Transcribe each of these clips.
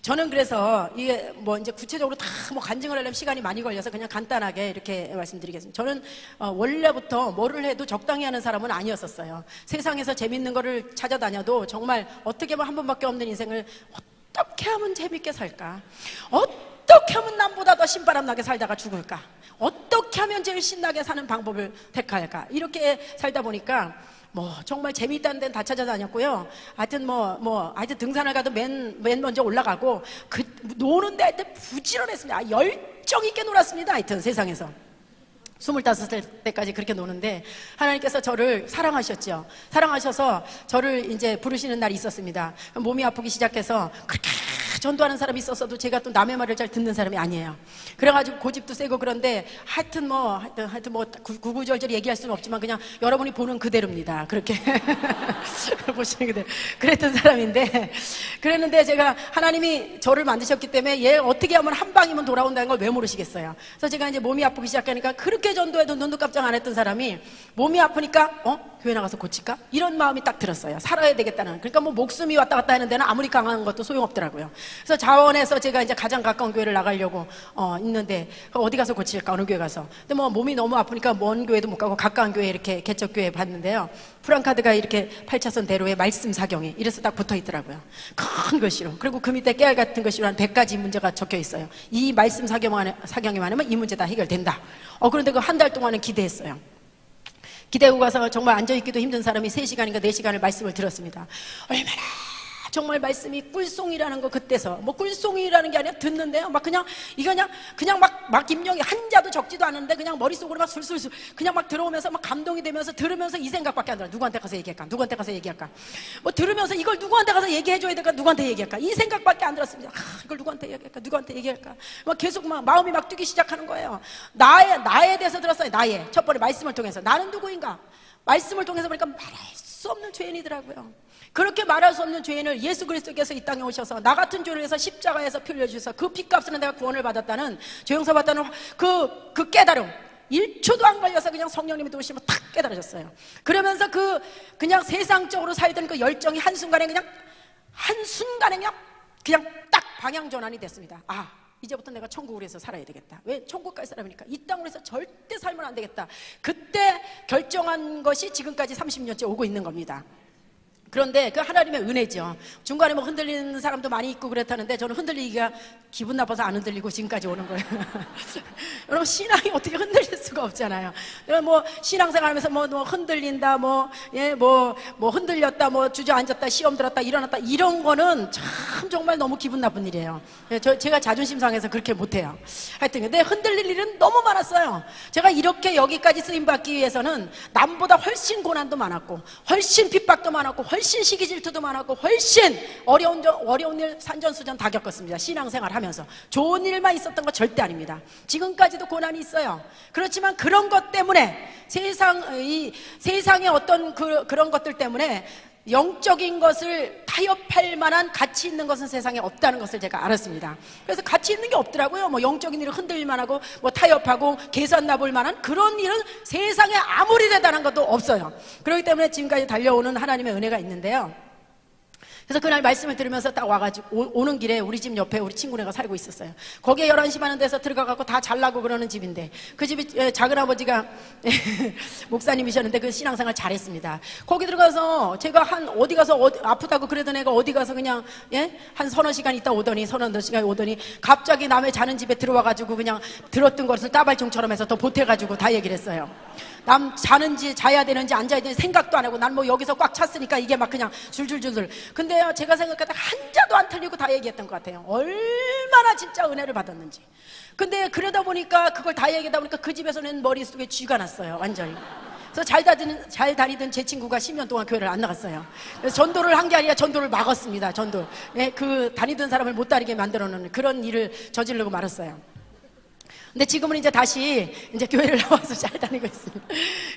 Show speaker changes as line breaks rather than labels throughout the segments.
저는 그래서 이게 뭐 이제 구체적으로 다 뭐 간증을 하려면 시간이 많이 걸려서 그냥 간단하게 이렇게 말씀드리겠습니다. 저는 원래부터 뭐를 해도 적당히 하는 사람은 아니었었어요. 세상에서 재밌는 거를 찾아다녀도 정말 어떻게 하면 한 번밖에 없는 인생을 어떻게 하면 재밌게 살까? 어떻게 하면 남보다 더 신바람 나게 살다가 죽을까? 어떻게 하면 제일 신나게 사는 방법을 택할까? 이렇게 살다 보니까 뭐 정말 재미있다는 데는 다 찾아다녔고요. 하여튼 하여튼 등산을 가도 맨 먼저 올라가고 노는데 하여튼 부지런했습니다. 열정 있게 놀았습니다. 하여튼 세상에서 25살 때까지 그렇게 노는데 하나님께서 저를 사랑하셨죠. 사랑하셔서 저를 이제 부르시는 날이 있었습니다. 몸이 아프기 시작해서 그렇게 전도하는 사람이 있었어도 제가 또 남의 말을 잘 듣는 사람이 아니에요. 그래가지고 고집도 세고 그런데 하여튼 구구절절 얘기할 수는 없지만 그냥 여러분이 보는 그대로입니다. 그렇게 보시는 그대로 그랬던 사람인데, 그랬는데 제가 하나님이 저를 만드셨기 때문에 얘 어떻게 하면 한 방이면 돌아온다는 걸 왜 모르시겠어요. 그래서 제가 이제 몸이 아프기 시작하니까 그렇게 전도해도 눈도 깜짝 안 했던 사람이 몸이 아프니까 교회 나가서 고칠까? 이런 마음이 딱 들었어요. 살아야 되겠다는. 그러니까 뭐 목숨이 왔다 갔다 하는 데는 아무리 강한 것도 소용없더라고요. 그래서 자원해서 제가 이제 가장 가까운 교회를 나가려고 있는데 어디 가서 고칠까? 어느 교회 가서. 근데 뭐 몸이 너무 아프니까 먼 교회도 못 가고 가까운 교회 이렇게 개척교회 봤는데요. 프랑카드가 이렇게 8차선 대로에 말씀 사경이 이래서 딱 붙어 있더라고요. 큰 글씨로. 그리고 그 밑에 깨알 같은 글씨로 한 100가지 문제가 적혀 있어요. 이 말씀 사경에만 하면 이 문제 다 해결된다. 그런데 그 한 달 동안은 기대했어요. 기대고 가서 정말 앉아있기도 힘든 사람이 3시간인가 4시간을 말씀을 들었습니다. 얼마나 정말 말씀이 꿀송이라는 거 그때서 뭐 꿀송이라는 게 아니라 듣는데요. 막 그냥 막 임령이 한자도 적지도 않은데 그냥 머릿속으로 막 술술술 그냥 막 들어오면서 막 감동이 되면서 들으면서 이 생각밖에 안 들어요. 누구한테 가서 얘기할까? 누구한테 가서 얘기할까? 뭐 들으면서 이걸 누구한테 가서 얘기해줘야 될까? 누구한테 얘기할까? 이 생각밖에 안 들었습니다. 이걸 누구한테 얘기할까? 누구한테 얘기할까? 막 계속 막 마음이 막 뛰기 시작하는 거예요. 나에 대해서 들었어요. 나의 첫 번째 말씀을 통해서 나는 누구인가? 말씀을 통해서 보니까 말할 수 없는 죄인이더라고요. 그렇게 말할 수 없는 죄인을 예수 그리스도께서 이 땅에 오셔서 나 같은 죄를 위해서 십자가에서 피 흘려주셔서 그 핏값으로 내가 구원을 받았다는, 죄용서 받다는 그 깨달음, 1초도 안 걸려서 그냥 성령님이 도우시면 탁 깨달아졌어요. 그러면서 그냥 세상적으로 살던 그 열정이 한순간에 그냥 딱 방향 전환이 됐습니다. 이제부터 내가 천국을 위해서 살아야 되겠다. 왜? 천국 갈 사람이니까. 이 땅으로 해서 절대 살면 안 되겠다. 그때 결정한 것이 지금까지 30년째 오고 있는 겁니다. 그런데 그 하나님의 은혜죠. 중간에 뭐 흔들리는 사람도 많이 있고 그렇다는데 저는 흔들리기가 기분 나빠서 안 흔들리고 지금까지 오는 거예요. 여러분, 신앙이 어떻게 흔들릴 수가 없잖아요. 뭐 신앙생활하면서 뭐 흔들린다, 뭐 흔들렸다, 뭐 주저앉았다, 시험 들었다, 일어났다, 이런 거는 참 정말 너무 기분 나쁜 일이에요. 제가 자존심 상해서 그렇게 못해요. 하여튼 근데 흔들릴 일은 너무 많았어요. 제가 이렇게 여기까지 쓰임 받기 위해서는 남보다 훨씬 고난도 많았고, 훨씬 핍박도 많았고, 훨씬 시기 질투도 많았고, 훨씬 어려운 일 산전수전 다 겪었습니다. 신앙생활 하면서 좋은 일만 있었던 거 절대 아닙니다. 지금까지도 고난이 있어요. 그렇지만 그런 것 때문에 세상의 어떤 그런 것들 때문에 영적인 것을 타협할 만한 가치 있는 것은 세상에 없다는 것을 제가 알았습니다. 그래서 가치 있는 게 없더라고요. 뭐 영적인 일을 흔들릴만 하고 뭐 타협하고 계산 나볼 만한 그런 일은 세상에 아무리 대단한 것도 없어요. 그렇기 때문에 지금까지 달려오는 하나님의 은혜가 있는데요. 그래서 그날 말씀을 들으면서 딱 와가지고 오는 길에 우리 집 옆에 우리 친구네가 살고 있었어요. 거기에 11시 많은 데서 들어가고 다 잘나고 그러는 집인데, 그 집이 작은아버지가 목사님이셨는데 그 신앙생활 잘했습니다. 거기 들어가서 제가 어디 가서 아프다고 그러던 애가 어디 가서 그냥 한 서너 시간 있다 오더니 갑자기 남의 자는 집에 들어와가지고 그냥 들었던 것을 따발총처럼 해서 더 보태가지고 다 얘기를 했어요. 남 자는지 자야 되는지 앉아야 되는지 생각도 안 하고 난 뭐 여기서 꽉 찼으니까 이게 막 그냥 줄줄줄줄. 근데요, 제가 생각하다 한자도 안 틀리고 다 얘기했던 것 같아요. 얼마나 진짜 은혜를 받았는지. 근데 그러다 보니까 그걸 다 얘기하다 보니까 그 집에서는 머릿속에 쥐가 났어요, 완전히. 그래서 잘 다니던 제 친구가 10년 동안 교회를 안 나갔어요. 그래서 전도를 한 게 아니라 전도를 막았습니다. 그 다니던 사람을 못 다니게 만들어 놓는 그런 일을 저지르고 말았어요. 근데 지금은 이제 다시 교회를 나와서 잘 다니고 있습니다.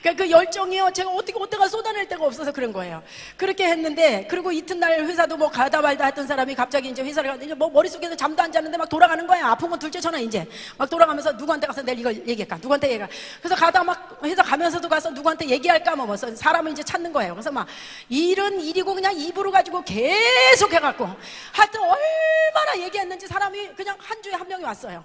그러니까 그 열정이요, 제가 어디가 쏟아낼 데가 없어서 그런 거예요. 그렇게 했는데, 그리고 이튿날 회사도 뭐 가다 말다 했던 사람이 갑자기 이제 회사를 갔는데 뭐 머릿속에서 잠도 안 잤는데 막 돌아가는 거야. 아픈 건 둘째 쳐나 막 돌아가면서 누구한테 가서 내일 이걸 얘기할까? 누구한테 얘기할까? 그래서 가다 막 회사 가면서도 가서 누구한테 얘기할까? 뭐 사람을 이제 찾는 거예요. 그래서 막 일은 일이고 그냥 입으로 가지고 계속 해갖고 하여튼 얼마나 얼마나 얘기했는지 사람이 그냥 한 주에 한 명이 왔어요.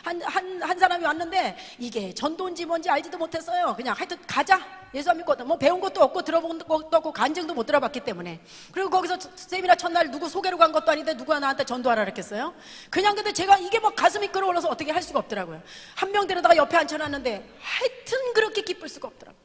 한 사람이 왔는데 이게 전도인지 뭔지 알지도 못했어요. 그냥 하여튼 가자. 예수 안 믿고 뭐 배운 것도 없고 들어본 것도 없고 간증도 못 들어봤기 때문에. 그리고 거기서 세미나 첫날 누구 소개로 간 것도 아닌데 누가 나한테 전도하라 그랬겠어요? 그냥 근데 제가 이게 뭐 가슴이 끓어올라서 어떻게 할 수가 없더라고요. 한 명 데려다가 옆에 앉혀놨는데 하여튼 그렇게 기쁠 수가 없더라고요.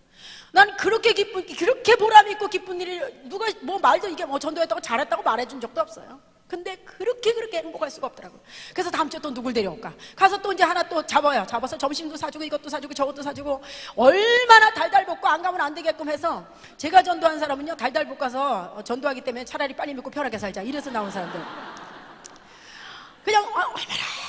난 그렇게 그렇게 보람 있고 기쁜 일이 누가 뭐 말도 이게 뭐 전도했다고 잘했다고 말해준 적도 없어요. 근데 그렇게 행복할 수가 없더라고요. 그래서 다음 주에 또 누굴 데려올까? 가서 또 이제 하나 또 잡아서 점심도 사주고 이것도 사주고 저것도 사주고 얼마나 달달 볶고 안 가면 안 되게끔 해서 제가 전도한 사람은요 달달 볶아서 전도하기 때문에 차라리 빨리 믿고 편하게 살자 이래서 나온 사람들 그냥 얼마나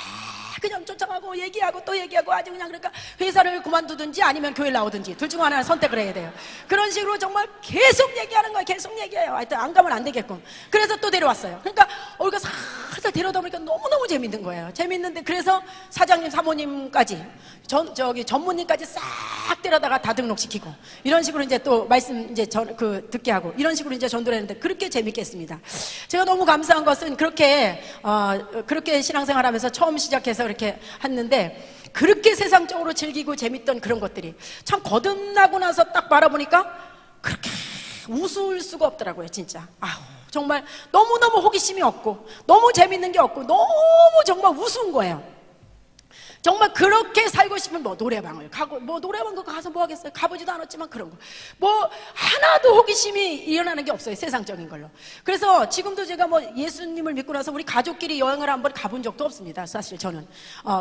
그냥 쫓아가고 얘기하고 또 얘기하고 아주 그냥 그러니까 회사를 그만두든지 아니면 교회를 나오든지 둘 중 하나를 선택을 해야 돼요. 그런 식으로 정말 계속 얘기하는 거예요. 계속 얘기해요. 하여튼 안 가면 안 되겠군. 그래서 또 데려왔어요. 그러니까 우리가 살살 데려다 보니까 너무너무 재밌는 거예요. 재밌는데 그래서 사장님 사모님까지 전무님까지 싹 데려다가 다 등록시키고 이런 식으로 이제 또 말씀 이제 듣게 하고 이런 식으로 이제 전도를 했는데 그렇게 재밌게 했습니다. 제가 너무 감사한 것은 그렇게 신앙생활하면서 처음 시작해서 이렇게 했는데 그렇게 세상적으로 즐기고 재밌던 그런 것들이 참 거듭나고 나서 딱 바라보니까 그렇게 우스울 수가 없더라고요. 진짜 정말 너무너무 호기심이 없고 너무 재밌는 게 없고 너무 정말 우스운 거예요. 정말 그렇게 살고 싶으면 뭐 노래방을 가고 뭐 노래방 가서 뭐 하겠어요. 가보지도 않았지만 그런 거 뭐 하나도 호기심이 일어나는 게 없어요. 세상적인 걸로. 그래서 지금도 제가 뭐 예수님을 믿고 나서 우리 가족끼리 여행을 한번 가본 적도 없습니다. 사실 저는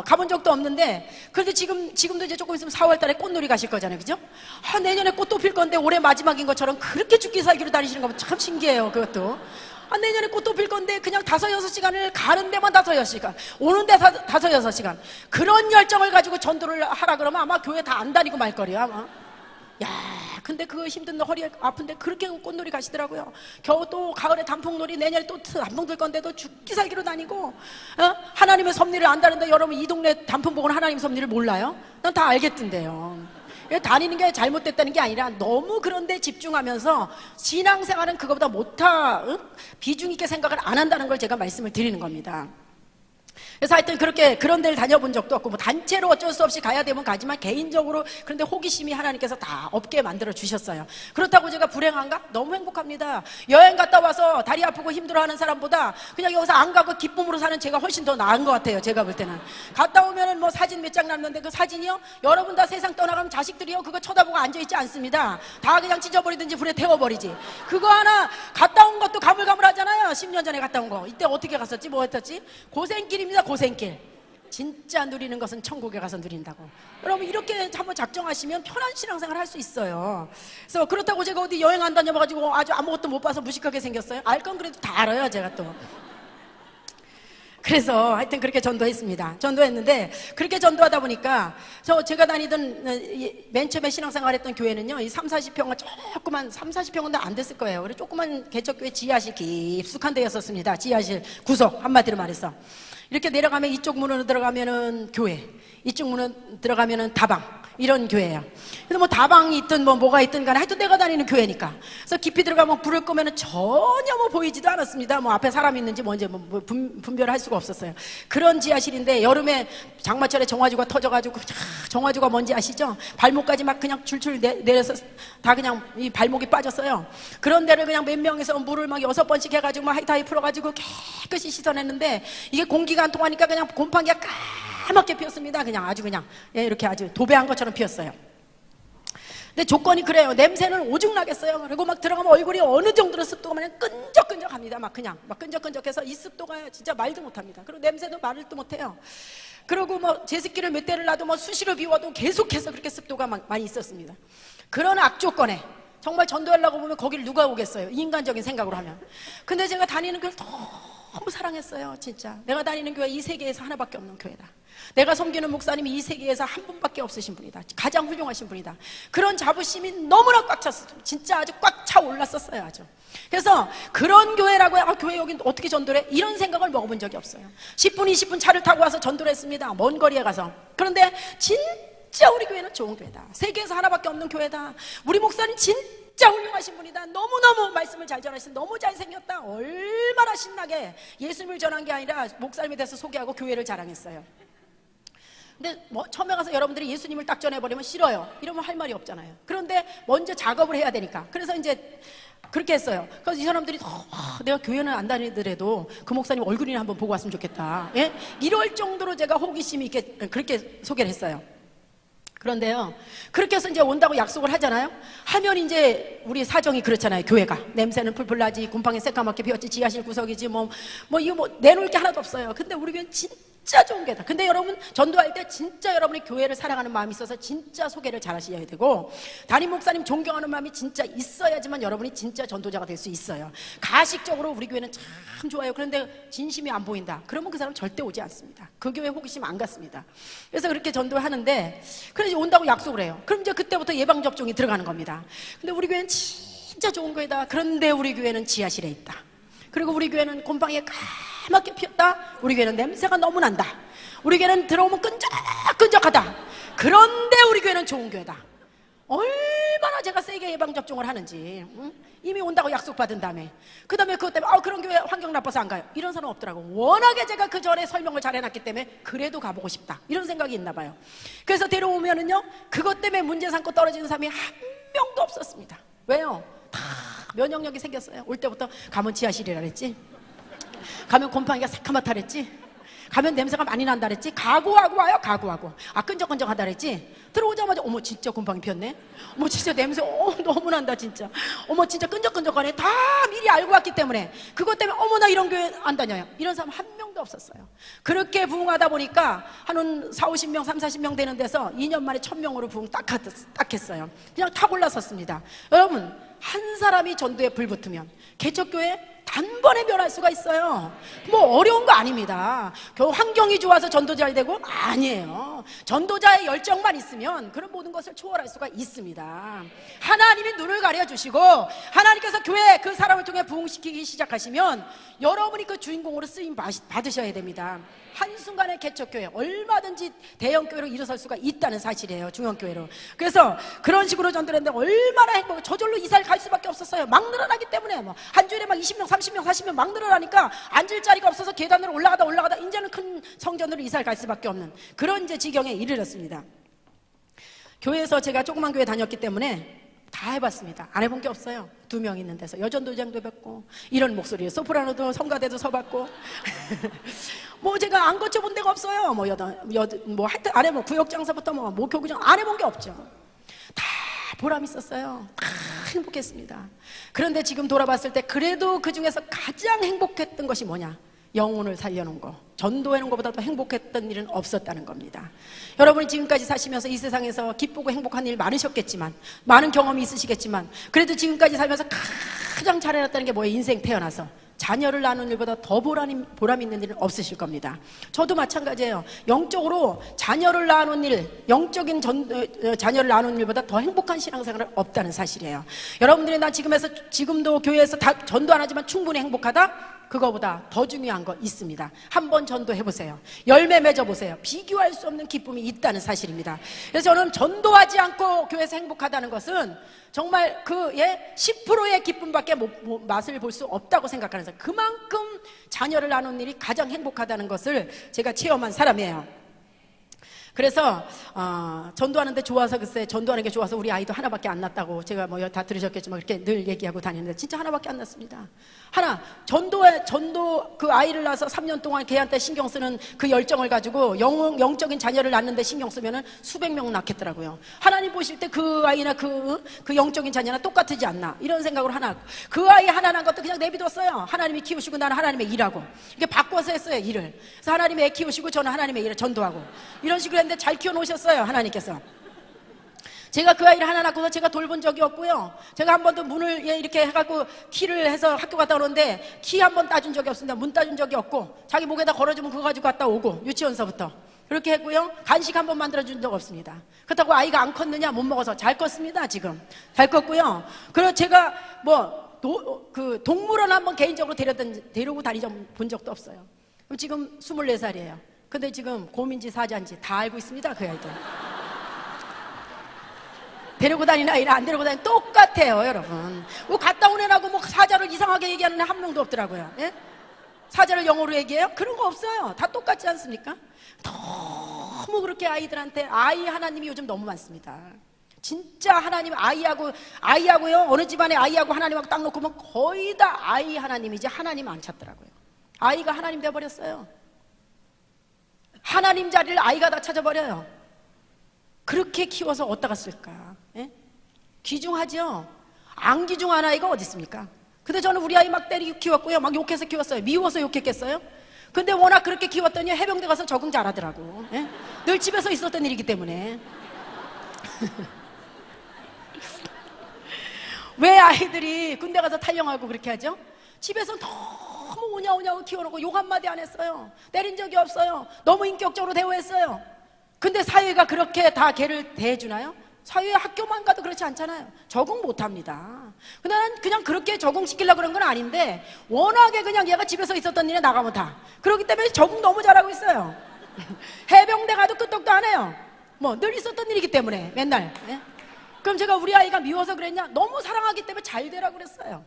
가본 적도 없는데 그런데 지금도 이제 조금 있으면 4월 달에 꽃놀이 가실 거잖아요. 그죠? 내년에 꽃도 필 건데 올해 마지막인 것처럼 그렇게 죽기 살기로 다니시는 거 참 신기해요. 그것도 내년에 꽃도 필 건데 그냥 5-6시간을 가는 데만 5-6시간 오는 데 5-6시간 그런 열정을 가지고 전도를 하라 그러면 아마 교회 다 안 다니고 말 거예요. 아마. 야, 근데 그 힘든 허리 아픈데 그렇게 꽃놀이 가시더라고요. 겨우 또 가을에 단풍놀이 내년에 또 단풍 들 건데도 죽기 살기로 다니고 하나님의 섭리를 안다는데 여러분 이 동네 단풍 보고는 하나님 섭리를 몰라요? 난 다 알겠던데요. 다니는 게 잘못됐다는 게 아니라 너무 그런 데 집중하면서 신앙생활은 그거보다 비중 있게 생각을 안 한다는 걸 제가 말씀을 드리는 겁니다. 그래서 하여튼 그런 데를 다녀본 적도 없고 뭐 단체로 어쩔 수 없이 가야 되면 가지만 개인적으로 그런데 호기심이 하나님께서 다 없게 만들어 주셨어요. 그렇다고 제가 불행한가? 너무 행복합니다. 여행 갔다 와서 다리 아프고 힘들어하는 사람보다 그냥 여기서 안 가고 기쁨으로 사는 제가 훨씬 더 나은 것 같아요. 제가 볼 때는 갔다 오면은 뭐 사진 몇 장 남는데 그 사진이요 여러분 다 세상 떠나가면 자식들이요 그거 쳐다보고 앉아있지 않습니다. 다 그냥 찢어버리든지 불에 태워버리지. 그거 하나 갔다 온 것도 가물가물하잖아요. 10년 전에 갔다 온 거 이때 어떻게 갔었지 뭐 했었지 고생길입니다. 고생길. 진짜 누리는 것은 천국에 가서 누린다고. 여러분 이렇게 한번 작정하시면 편한 신앙생활 할 수 있어요. 그래서 그렇다고 제가 어디 여행 안 다녀봐가지고 아주 아무것도 못 봐서 무식하게 생겼어요? 알 건 그래도 다 알아요 제가 또. 그래서 하여튼 그렇게 전도했습니다. 전도했는데 그렇게 전도하다 보니까 제가 다니던 맨 처음에 신앙생활 했던 교회는요 이 30-40평은 조그만 30-40평은 안 됐을 거예요. 그래서 조그만 개척교회 지하실 깊숙한 데였었습니다. 지하실 구석 한마디로 말해서 이렇게 내려가면 이쪽 문으로 들어가면은 교회, 이쪽 문으로 들어가면은 다방 이런 교회예요. 그래서 뭐 다방이 있든 뭐가 있든 간에 하여튼 내가 다니는 교회니까. 그래서 깊이 들어가면 불을 끄면은 전혀 뭐 보이지도 않았습니다. 뭐 앞에 사람이 있는지 뭔지 뭐 분별할 수가 없었어요. 그런 지하실인데 여름에 장마철에 정화조가 터져가지고 정화조가 뭔지 아시죠? 발목까지 막 그냥 줄줄 내려서 다 그냥 이 발목이 빠졌어요. 그런 데를 그냥 몇 명이서 물을 막 6번씩 해가지고 막 하이타이 풀어가지고 깨끗이 씻어냈는데 이게 공기가 안 통하니까 그냥 곰팡이가 까맣게 피었습니다. 그냥 아주 그냥 이렇게 아주 도배한 것처럼 피었어요. 근데 조건이 그래요. 냄새는 오죽 나겠어요. 그리고 막 들어가면 얼굴이 어느 정도로 습도가 그냥 끈적끈적합니다. 막 그냥 막 끈적끈적해서 이 습도가 진짜 말도 못합니다. 그리고 냄새도 말을 또 못해요. 그리고 뭐 제습기를 몇 대를 놔도 뭐 수시로 비워도 계속해서 그렇게 습도가 많이 있었습니다. 그런 악조건에 정말 전도하려고 보면 거기를 누가 오겠어요? 인간적인 생각으로 하면. 근데 제가 다니는 교회를 너무 사랑했어요. 진짜 내가 다니는 교회 이 세계에서 하나밖에 없는 교회다. 내가 섬기는 목사님이 이 세계에서 한 분밖에 없으신 분이다. 가장 훌륭하신 분이다. 그런 자부심이 너무나 꽉 찼어요. 진짜 아주 꽉 차 올랐었어요. 아주. 그래서 그런 교회라고 교회 여긴 어떻게 전도를 해? 이런 생각을 먹어본 적이 없어요. 10분 20분 차를 타고 와서 전도를 했습니다. 먼 거리에 가서. 그런데 진짜 진짜 우리 교회는 좋은 교회다. 세계에서 하나밖에 없는 교회다. 우리 목사님 진짜 훌륭하신 분이다. 너무너무 말씀을 잘 전하시고 너무 잘생겼다. 얼마나 신나게 예수님을 전한 게 아니라 목사님에 대해서 소개하고 교회를 자랑했어요. 근데 뭐 처음에 가서 여러분들이 예수님을 딱 전해버리면 싫어요. 이러면 할 말이 없잖아요. 그런데 먼저 작업을 해야 되니까. 그래서 이제 그렇게 했어요. 그래서 이 사람들이 내가 교회는 안 다니더라도 그 목사님 얼굴이나 한번 보고 왔으면 좋겠다. 예? 이럴 정도로 제가 호기심이 있게 그렇게 소개를 했어요. 그런데요, 그렇게 해서 이제 온다고 약속을 하잖아요. 하면 이제 우리 사정이 그렇잖아요. 교회가 냄새는 풀풀 나지, 곰팡이 새까맣게 피었지, 지하실 구석이지, 이거 내놓을 게 하나도 없어요. 근데 우리 교회는 진짜 좋은 교회다. 근데 여러분 전도할 때 진짜 여러분이 교회를 사랑하는 마음이 있어서 진짜 소개를 잘 하셔야 되고, 담임 목사님 존경하는 마음이 진짜 있어야지만 여러분이 진짜 전도자가 될 수 있어요. 가식적으로 우리 교회는 참 좋아요. 그런데 진심이 안 보인다. 그러면 그 사람 절대 오지 않습니다. 그 교회 호기심 안 갔습니다. 그래서 그렇게 전도를 하는데, 그래서 온다고 약속을 해요. 그럼 이제 그때부터 예방접종이 들어가는 겁니다. 근데 우리 교회는 진짜 좋은 교회다. 그런데 우리 교회는 지하실에 있다. 그리고 우리 교회는 곰팡이가 까맣게 피었다. 우리 교회는 냄새가 너무 난다. 우리 교회는 들어오면 끈적끈적하다. 그런데 우리 교회는 좋은 교회다. 얼마나 제가 세게 예방접종을 하는지. 응? 이미 온다고 약속받은 다음에, 그 다음에 그것 때문에 그런 교회 환경 나빠서 안 가요. 이런 사람 없더라고. 워낙에 제가 그 전에 설명을 잘 해놨기 때문에 그래도 가보고 싶다, 이런 생각이 있나 봐요. 그래서 데려오면은요, 그것 때문에 문제 삼고 떨어지는 사람이 한 명도 없었습니다. 왜요? 다 면역력이 생겼어요. 올 때부터 가면 지하실이라 그랬지, 가면 곰팡이가 새카맣다 그랬지, 가면 냄새가 많이 난다 그랬지, 각오하고 와요. 각오하고. 끈적끈적하다 그랬지, 들어오자마자 어머 진짜 곰팡이 피었네, 어머 진짜 냄새 너무 난다 진짜, 어머 진짜 끈적끈적하네. 다 미리 알고 왔기 때문에, 그것 때문에 어머 나 이런 교회 안 다녀요, 이런 사람 한 명도 없었어요. 그렇게 부흥하다 보니까 한 40~50명, 30~40명 되는 데서 2년 만에 1000명으로 부흥 딱 했어요. 그냥 탁 올라섰습니다. 여러분, 한 사람이 전도에 불붙으면 개척교회 단번에 변할 수가 있어요. 뭐 어려운 거 아닙니다. 환경이 좋아서 전도 잘 되고 아니에요. 전도자의 열정만 있으면 그런 모든 것을 초월할 수가 있습니다. 하나님이 눈을 가려주시고 하나님께서 교회 그 사람을 통해 부흥시키기 시작하시면 여러분이 그 주인공으로 쓰임 받으셔야 됩니다. 한순간에 개척교회 얼마든지 대형교회로 일어설 수가 있다는 사실이에요. 중형교회로. 그래서 그런 식으로 전도를 했는데 얼마나 행복해. 저절로 이사를 갈 수밖에 없었어요. 막 늘어나기 때문에. 한 주일에 막 20명, 30명, 40명 막 늘어나니까 앉을 자리가 없어서 계단으로 올라가다 이제는 큰 성전으로 이사를 갈 수밖에 없는 그런 이제 지경에 이르렀습니다. 교회에서 제가 조그만 교회 다녔기 때문에 다 해봤습니다. 안 해본 게 없어요. 2명 있는 데서 여전도장도 해봤고, 이런 목소리에 소프라노도 성가대도 서봤고 뭐 제가 안 거쳐본 데가 없어요. 하여튼 안 해본, 구역장사부터 목교구장 안 해본 게 없죠. 다 보람 있었어요. 다 행복했습니다. 그런데 지금 돌아봤을 때 그래도 그 중에서 가장 행복했던 것이 뭐냐? 영혼을 살려놓은 거, 전도해놓은 것보다 더 행복했던 일은 없었다는 겁니다. 여러분이 지금까지 사시면서 이 세상에서 기쁘고 행복한 일 많으셨겠지만, 많은 경험이 있으시겠지만, 그래도 지금까지 살면서 가장 잘해놨다는 게 뭐예요? 인생 태어나서 자녀를 낳는 일보다 더 보람 있는 일은 없으실 겁니다. 저도 마찬가지예요. 영적으로 자녀를 낳는 일, 영적인 자녀를 낳는 일보다 더 행복한 신앙생활은 없다는 사실이에요. 여러분들이 나 지금도 교회에서 다 전도 안 하지만 충분히 행복하다? 그거보다 더 중요한 거 있습니다. 한번 전도해보세요. 열매 맺어보세요. 비교할 수 없는 기쁨이 있다는 사실입니다. 그래서 저는 전도하지 않고 교회에서 행복하다는 것은 정말 10%의 기쁨밖에 맛을 볼 수 없다고 생각하는 사람, 그만큼 자녀를 나누는 일이 가장 행복하다는 것을 제가 체험한 사람이에요. 그래서 전도하는데 좋아서, 글쎄 전도하는 게 좋아서 우리 아이도 하나밖에 안 낳았다고 제가 다 들으셨겠지만 그렇게 늘 얘기하고 다니는데 진짜 하나밖에 안 낳습니다. 하나. 전도 그 아이를 낳아서 3년 동안 걔한테 신경 쓰는 그 열정을 가지고 영적인 자녀를 낳는데 신경 쓰면은 수백 명 낳겠더라고요. 하나님 보실 때 그 아이나 그 영적인 자녀나 똑같지 않나, 이런 생각으로 하나. 그 아이 하나 낳은 것도 그냥 내비뒀어요. 하나님이 키우시고 나는 하나님의 일하고, 이게 바꿔서 했어요, 일을. 그래서 하나님의 애 키우시고 저는 하나님의 일을 전도하고, 이런 식으로 했는데 잘 키워놓으셨어요, 하나님께서. 제가 그 아이를 하나 낳고서 제가 돌본 적이 없고요. 제가 한 번도 문을 이렇게 해갖고 키를 해서 학교 갔다 오는데 키 한 번 따준 적이 없습니다. 문 따준 적이 없고, 자기 목에다 걸어주면 그거 가지고 갔다 오고, 유치원서부터 그렇게 했고요. 간식 한 번 만들어준 적 없습니다. 그렇다고 아이가 안 컸느냐? 못 먹어서 잘 컸습니다. 지금 잘 컸고요. 그리고 제가 동물원 한번 개인적으로 데리고 다니본 적도 없어요. 그럼 지금 24살이에요. 근데 지금 고민지 사자인지 다 알고 있습니다, 그 아이들. 데리고 다니는 아이랑 안 데리고 다니는 똑같아요, 여러분. 뭐 갔다 온 애라고 뭐 사자를 이상하게 얘기하는 애 한 명도 없더라고요. 예? 사자를 영어로 얘기해요? 그런 거 없어요. 다 똑같지 않습니까? 너무 그렇게 아이들한테 아이 하나님이 요즘 너무 많습니다. 진짜 하나님 아이하고요, 어느 집안에 아이하고 하나님하고 딱 놓고 보면 거의 다 아이 하나님이지 하나님 안 찾더라고요. 아이가 하나님 되어버렸어요. 하나님 자리를 아이가 다 찾아버려요. 그렇게 키워서 어디다가 쓸까? 예? 귀중하죠? 안 귀중한 아이가 어디 있습니까? 근데 저는 우리 아이 막 때리고 키웠고요, 막 욕해서 키웠어요. 미워서 욕했겠어요? 근데 워낙 그렇게 키웠더니 해병대 가서 적응 잘하더라고. 예? 늘 집에서 있었던 일이기 때문에. 왜 아이들이 군대 가서 탈영하고 그렇게 하죠? 집에서 너무 오냐오냐고 키워놓고 욕 한마디 안 했어요. 때린 적이 없어요. 너무 인격적으로 대우했어요. 근데 사회가 그렇게 다 걔를 대해주나요? 사회 학교만 가도 그렇지 않잖아요. 적응 못합니다. 근데 난 그냥 그렇게 적응시키려고 그런 건 아닌데 워낙에 그냥 얘가 집에서 있었던 일에 나가면 다 그렇기 때문에 적응 너무 잘하고 있어요. 해병대 가도 끄떡도 안 해요. 뭐 늘 있었던 일이기 때문에 맨날. 예? 그럼 제가 우리 아이가 미워서 그랬냐? 너무 사랑하기 때문에 잘 되라고 그랬어요.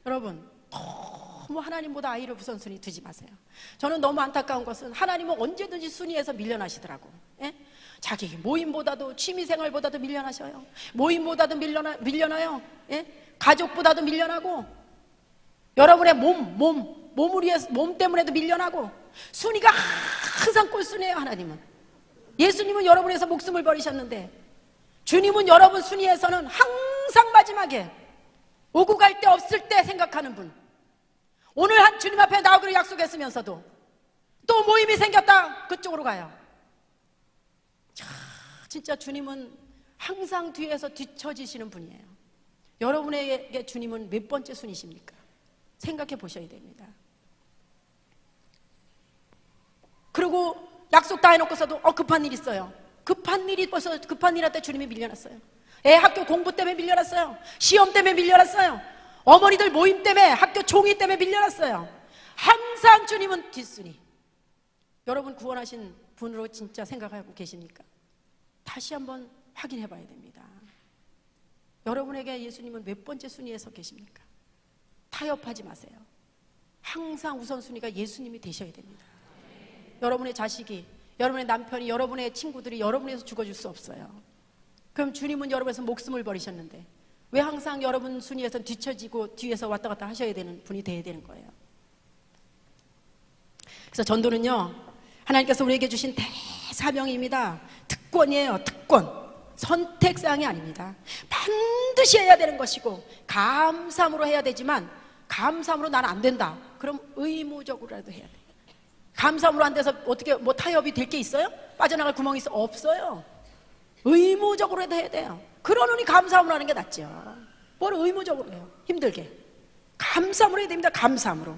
여러분, 너무 하나님보다 아이를 우선순위 두지 마세요. 저는 너무 안타까운 것은 하나님은 언제든지 순위에서 밀려나시더라고. 예? 자기 모임보다도 취미생활보다도 밀려나셔요. 모임보다도 밀려나요. 예? 가족보다도 밀려나고 여러분의 몸 때문에도 밀려나고 순위가 항상 꼴순이에요. 하나님은. 예수님은 여러분에서 목숨을 버리셨는데 주님은 여러분 순위에서는 항상 마지막에 오고 갈 데 없을 때 생각하는 분. 오늘 한 주님 앞에 나오기로 약속했으면서도 또 모임이 생겼다 그쪽으로 가요. 자, 진짜 주님은 항상 뒤에서 뒤처지시는 분이에요. 여러분에게 주님은 몇 번째 순위십니까? 생각해 보셔야 됩니다. 그리고 약속 다 해놓고서도 급한 일 있어요. 급한 일이 벌써 급한 일 할 때 주님이 밀려났어요. 애 학교 공부 때문에 밀려났어요. 시험 때문에 밀려났어요. 어머니들 모임 때문에 학교 종이 때문에 밀려났어요. 항상 주님은 뒷순위. 여러분 구원하신 분으로 진짜 생각하고 계십니까? 다시 한번 확인해 봐야 됩니다. 여러분에게 예수님은 몇 번째 순위에 서 계십니까? 타협하지 마세요. 항상 우선순위가 예수님이 되셔야 됩니다. 여러분의 자식이, 여러분의 남편이, 여러분의 친구들이 여러분에서 죽어줄 수 없어요. 그럼 주님은 여러분에서 목숨을 버리셨는데 왜 항상 여러분 순위에서 뒤처지고 뒤에서 왔다 갔다 하셔야 되는 분이 되어야 되는 거예요? 그래서 전도는요, 하나님께서 우리에게 주신 대사명입니다. 특권이에요. 특권. 선택사항이 아닙니다. 반드시 해야 되는 것이고 감사함으로 해야 되지만 감사함으로 나는 안 된다. 그럼 의무적으로라도 해야 돼요. 감사함으로 안 돼서 어떻게 뭐 타협이 될 게 있어요? 빠져나갈 구멍이 있어? 없어요. 의무적으로 해야 돼요. 그러느니 감사함으로 하는 게 낫죠. 뭘 의무적으로 해요? 힘들게. 감사함으로 해야 됩니다. 감사함으로.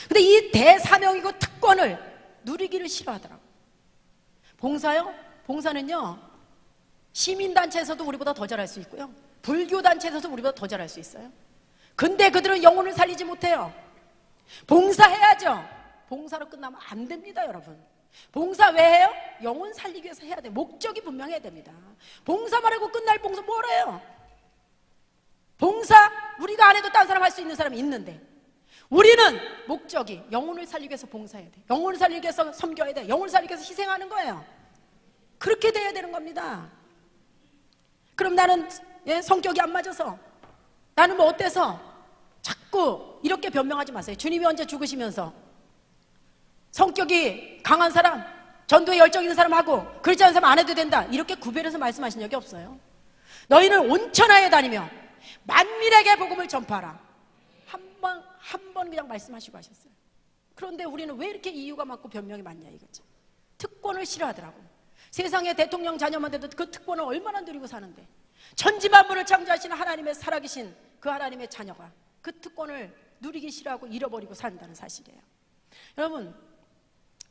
근데 이 대사명이고 특권을 누리기를 싫어하더라고요. 봉사요? 봉사는요, 시민단체에서도 우리보다 더 잘할 수 있고요, 불교단체에서도 우리보다 더 잘할 수 있어요. 근데 그들은 영혼을 살리지 못해요. 봉사해야죠. 봉사로 끝나면 안 됩니다, 여러분. 봉사 왜 해요? 영혼 살리기 위해서 해야 돼요. 목적이 분명해야 됩니다. 봉사 말고 끝날 봉사 뭐래요? 봉사 우리가 안 해도 딴 사람 할 수 있는 사람이 있는데 우리는 목적이 영혼을 살리기 위해서 봉사해야 돼. 영혼을 살리기 위해서 섬겨야 돼. 영혼을 살리기 위해서 희생하는 거예요. 그렇게 돼야 되는 겁니다. 그럼 나는 성격이 안 맞아서, 나는 뭐 어때서, 자꾸 이렇게 변명하지 마세요. 주님이 언제 죽으시면서 성격이 강한 사람, 전도에 열정 있는 사람하고 그렇지 않은 사람 안 해도 된다 이렇게 구별해서 말씀하신 적이 없어요. 너희는 온천하에 다니며 만민에게 복음을 전파하라. 한 번 그냥 말씀하시고 하셨어요. 그런데 우리는 왜 이렇게 이유가 많고 변명이 많냐 이거죠. 특권을 싫어하더라고. 세상의 대통령 자녀만 돼도 그 특권을 얼마나 누리고 사는데 천지만물을 창조하시는 하나님의 살아계신 그 하나님의 자녀가 그 특권을 누리기 싫어하고 잃어버리고 산다는 사실이에요. 여러분,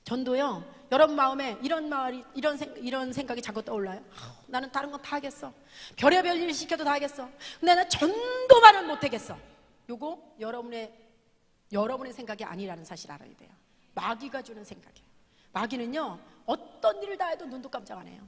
전도요, 여러분 마음에 이런 생각이 자꾸 떠올라요. 나는 다른 건 다 하겠어. 별의별 일 시켜도 다 하겠어. 근데 나는 전도만은 못하겠어. 요거 여러분의 생각이 아니라는 사실 알아야 돼요. 마귀가 주는 생각이에요. 마귀는요, 어떤 일을 다 해도 눈도 깜짝 안 해요.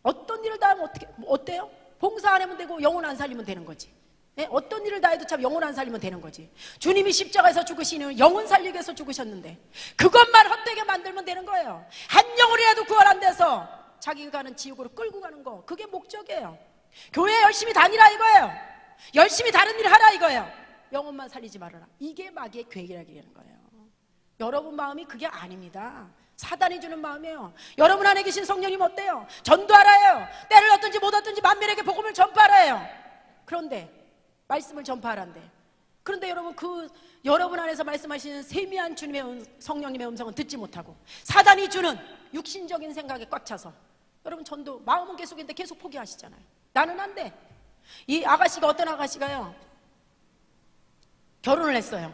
어떤 일을 다 하면 어때요? 봉사 안 하면 되고 영혼 안 살리면 되는 거지. 예? 어떤 일을 다 해도 참 영혼 안 살리면 되는 거지. 주님이 십자가에서 죽으시는 영혼 살리기 위해서 죽으셨는데 그것만 헛되게 만들면 되는 거예요. 한 영혼이라도 구원 안 돼서 자기가 가는 지옥으로 끌고 가는 거, 그게 목적이에요. 교회 열심히 다니라 이거예요. 열심히 다른 일 하라 이거예요. 영혼만 살리지 말아라. 이게 마귀의 계획이라는 거예요. 여러분 마음이 그게 아닙니다. 사단이 주는 마음이에요. 여러분 안에 계신 성령님 어때요? 전도하라요. 때를 얻든지 못 얻든지 만민에게 복음을 전파하라요. 그런데 말씀을 전파하란데, 그런데 여러분 여러분 안에서 말씀하시는 세미한 주님의 성령님의 음성은 듣지 못하고 사단이 주는 육신적인 생각에 꽉 차서 여러분 전도 마음은 계속인데 계속 포기하시잖아요. 나는 안 돼. 이 아가씨가, 어떤 아가씨가요, 결혼을 했어요.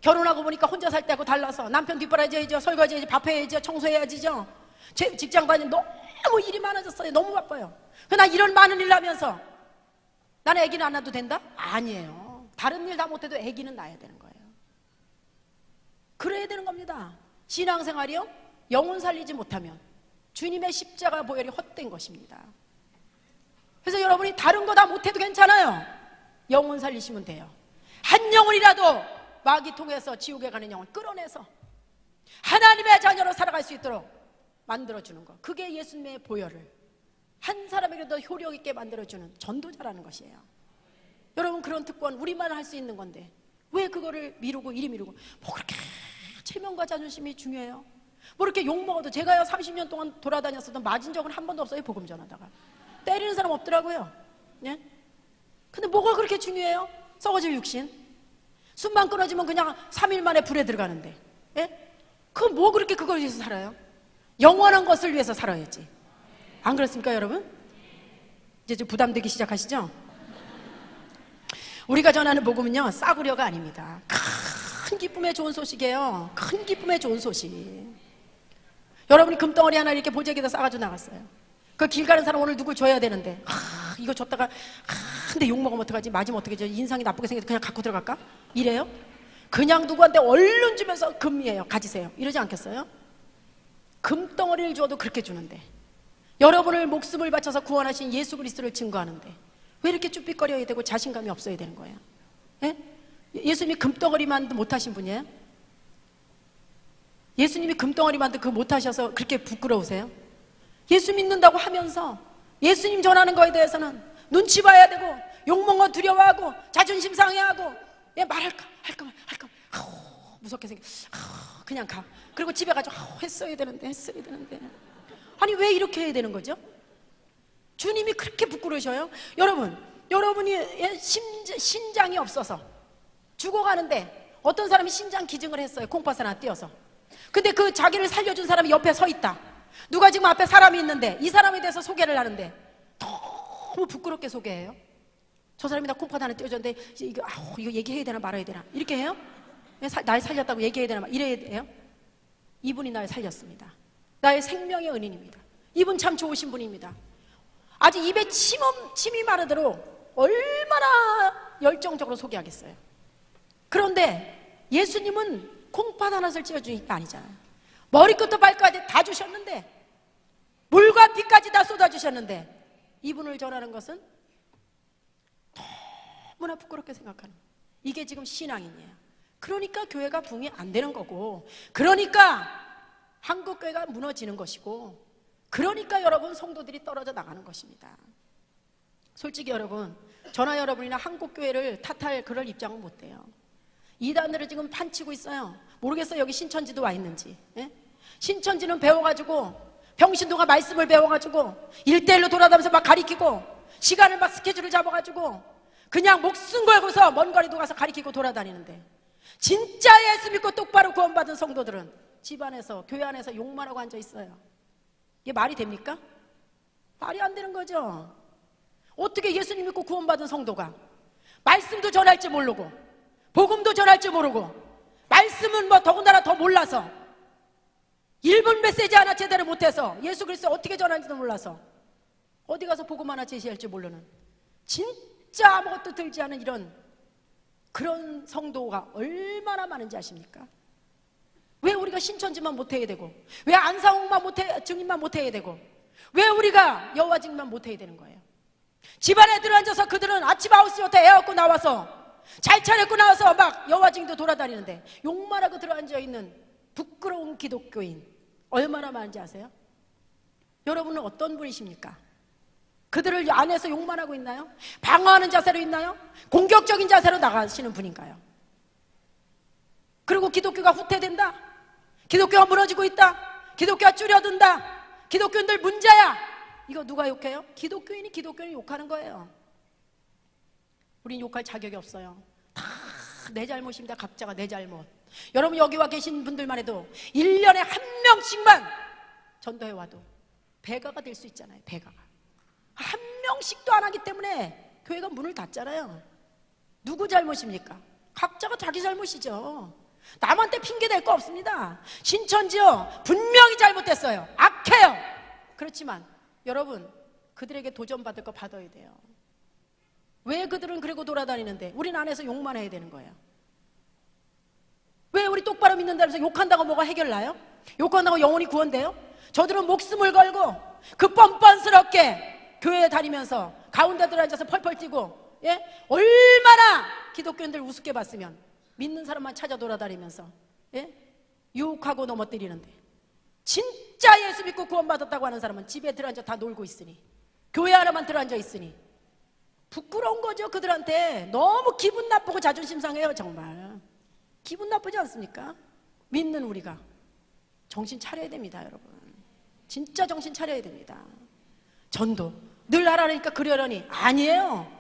결혼하고 보니까 혼자 살 때하고 달라서 남편 뒷바라지 해야죠, 설거지 해야지, 밥 해야죠, 청소해야지죠. 직장 다니는 너무 일이 많아졌어요. 너무 바빠요. 나 이런 많은 일 하면서 나는 아기는 안 낳아도 된다? 아니에요. 다른 일 다 못해도 아기는 낳아야 되는 거예요. 그래야 되는 겁니다. 신앙생활이요, 영혼 살리지 못하면 주님의 십자가 보혈이 헛된 것입니다. 그래서 여러분이 다른 거 다 못해도 괜찮아요. 영혼 살리시면 돼요. 한 영혼이라도 마귀 통해서 지옥에 가는 영혼 끌어내서 하나님의 자녀로 살아갈 수 있도록 만들어주는 것, 그게 예수님의 보혈을 한 사람에게도 효력 있게 만들어주는 전도자라는 것이에요. 여러분, 그런 특권 우리만 할 수 있는 건데 왜 그거를 미루고 이리 미루고, 뭐 그렇게 체면과 자존심이 중요해요? 뭐 이렇게 욕먹어도, 제가요 30년 동안 돌아다녔어도 맞은 적은 한 번도 없어요. 복음 전하다가 때리는 사람 없더라고요. 예? 근데 뭐가 그렇게 중요해요? 썩어질 육신, 숨만 끊어지면 그냥 3일 만에 불에 들어가는데, 예? 그건 뭐 그렇게 그걸 위해서 살아요? 영원한 것을 위해서 살아야지. 안 그렇습니까 여러분? 이제 좀 부담되기 시작하시죠? 우리가 전하는 복음은요 싸구려가 아닙니다. 큰 기쁨의 좋은 소식이에요. 큰 기쁨의 좋은 소식. 여러분이 금덩어리 하나 이렇게 보재기에다 싸가지고 나갔어요. 그 길 가는 사람 오늘 누굴 줘야 되는데, 이거 줬다가 근데 욕먹으면 어떡하지? 맞으면 어떡하지? 인상이 나쁘게 생겨서 그냥 갖고 들어갈까? 이래요? 그냥 누구한테 얼른 주면서 금이에요, 가지세요, 이러지 않겠어요? 금덩어리를 줘도 그렇게 주는데, 여러분을 목숨을 바쳐서 구원하신 예수 그리스도를 증거하는데 왜 이렇게 쭈삣거려야 되고 자신감이 없어야 되는 거예요? 예? 예수님이 금덩어리만도 못하신 분이에요? 예수님이 금덩어리만도 그거 못하셔서 그렇게 부끄러우세요? 예수 믿는다고 하면서 예수님 전하는 거에 대해서는 눈치 봐야 되고 욕먹어 두려워하고 자존심 상해하고, 예, 말할까 할까 무섭게 생겨, 그냥 가. 그리고 집에 가서 했어야 되는데 아니 왜 이렇게 해야 되는 거죠? 주님이 그렇게 부끄러우셔요? 여러분이 신장이 없어서 죽어가는데 어떤 사람이 신장 기증을 했어요. 콩팥 하나 띄어서. 근데 그 자기를 살려준 사람이 옆에 서 있다. 누가 지금 앞에 사람이 있는데 이 사람에 대해서 소개를 하는데 너무 부끄럽게 소개해요. 저 사람이 나 콩팥 하나 띄워줬는데 이거 얘기해야 되나 말아야 되나 이렇게 해요? 날 살렸다고 얘기해야 되나 이래야 돼요? 이분이 날 살렸습니다. 나의 생명의 은인입니다. 이분 참 좋으신 분입니다. 아주 입에 침이 마르도록 얼마나 열정적으로 소개하겠어요. 그런데 예수님은 콩팥 하나를 찌어주는 게 아니잖아요. 머리끝부터 발까지 다 주셨는데, 물과 비까지 다 쏟아주셨는데, 이분을 전하는 것은 너무나 부끄럽게 생각하는, 이게 지금 신앙인이에요. 그러니까 교회가 부흥이 안 되는 거고, 그러니까 한국교회가 무너지는 것이고, 그러니까 여러분 성도들이 떨어져 나가는 것입니다. 솔직히 여러분, 저나 여러분이나 한국교회를 탓할 그럴 입장은 못 돼요. 이단들을 지금 판치고 있어요. 모르겠어요, 여기 신천지도 와 있는지. 예? 신천지는 배워가지고 병신도가 말씀을 배워가지고 1대1로 돌아다니면서 막 가리키고, 시간을 막 스케줄을 잡아가지고 그냥 목숨 걸고서 먼 거리도 가서 가리키고 돌아다니는데, 진짜 예수 믿고 똑바로 구원받은 성도들은 집안에서, 교회 안에서 욕만 하고 앉아 있어요. 이게 말이 됩니까? 말이 안 되는 거죠. 어떻게 예수님 믿고 구원받은 성도가 말씀도 전할 줄 모르고 복음도 전할 줄 모르고, 말씀은 뭐 더군다나 더 몰라서 1분 메시지 하나 제대로 못해서 예수 그리스도 어떻게 전하는지도 몰라서 어디 가서 복음 하나 제시할 줄 모르는, 진짜 아무것도 들지 않은 그런 성도가 얼마나 많은지 아십니까? 왜 우리가 신천지만 못해야 되고, 왜 안상홍만 증인만 못해야 되고, 왜 우리가 여호와 증인만 못해야 되는 거예요? 집안에 들어앉아서 그들은 아침 9시부터 애 얻고 나와서 잘 차렸고 나와서 막 여와징도 돌아다니는데 욕만 하고 들어앉아 있는 부끄러운 기독교인 얼마나 많은지 아세요? 여러분은 어떤 분이십니까? 그들을 안에서 욕만 하고 있나요? 방어하는 자세로 있나요? 공격적인 자세로 나가시는 분인가요? 그리고 기독교가 후퇴된다, 기독교가 무너지고 있다, 기독교가 줄여든다, 기독교인들 문제야, 이거 누가 욕해요? 기독교인이 기독교인을 욕하는 거예요. 우린 욕할 자격이 없어요. 다 내 잘못입니다. 각자가 내 잘못. 여러분 여기 와 계신 분들만 해도 1년에 한 명씩만 전도해 와도 배가가 될 수 있잖아요. 배가가 한 명씩도 안 하기 때문에 교회가 문을 닫잖아요. 누구 잘못입니까? 각자가 자기 잘못이죠. 남한테 핑계 댈 거 없습니다. 신천지요 분명히 잘못됐어요. 악해요. 그렇지만 여러분 그들에게 도전받을 거 받아야 돼요. 왜 그들은 그리고 돌아다니는데 우린 안에서 욕만 해야 되는 거예요? 왜 우리 똑바로 믿는다면서 욕한다고 뭐가 해결나요? 욕한다고 영혼이 구원돼요? 저들은 목숨을 걸고 그 뻔뻔스럽게 교회에 다니면서 가운데 들어앉아서 펄펄 뛰고, 예? 얼마나 기독교인들 우습게 봤으면 믿는 사람만 찾아 돌아다니면서, 예? 유혹하고 넘어뜨리는데 진짜 예수 믿고 구원받았다고 하는 사람은 집에 들어앉아 다 놀고 있으니, 교회 하나만 들어앉아 있으니 부끄러운 거죠. 그들한테 너무 기분 나쁘고 자존심 상해요. 정말 기분 나쁘지 않습니까? 믿는 우리가 정신 차려야 됩니다. 여러분 진짜 정신 차려야 됩니다. 전도 늘 하라니까 그러려니 아니에요.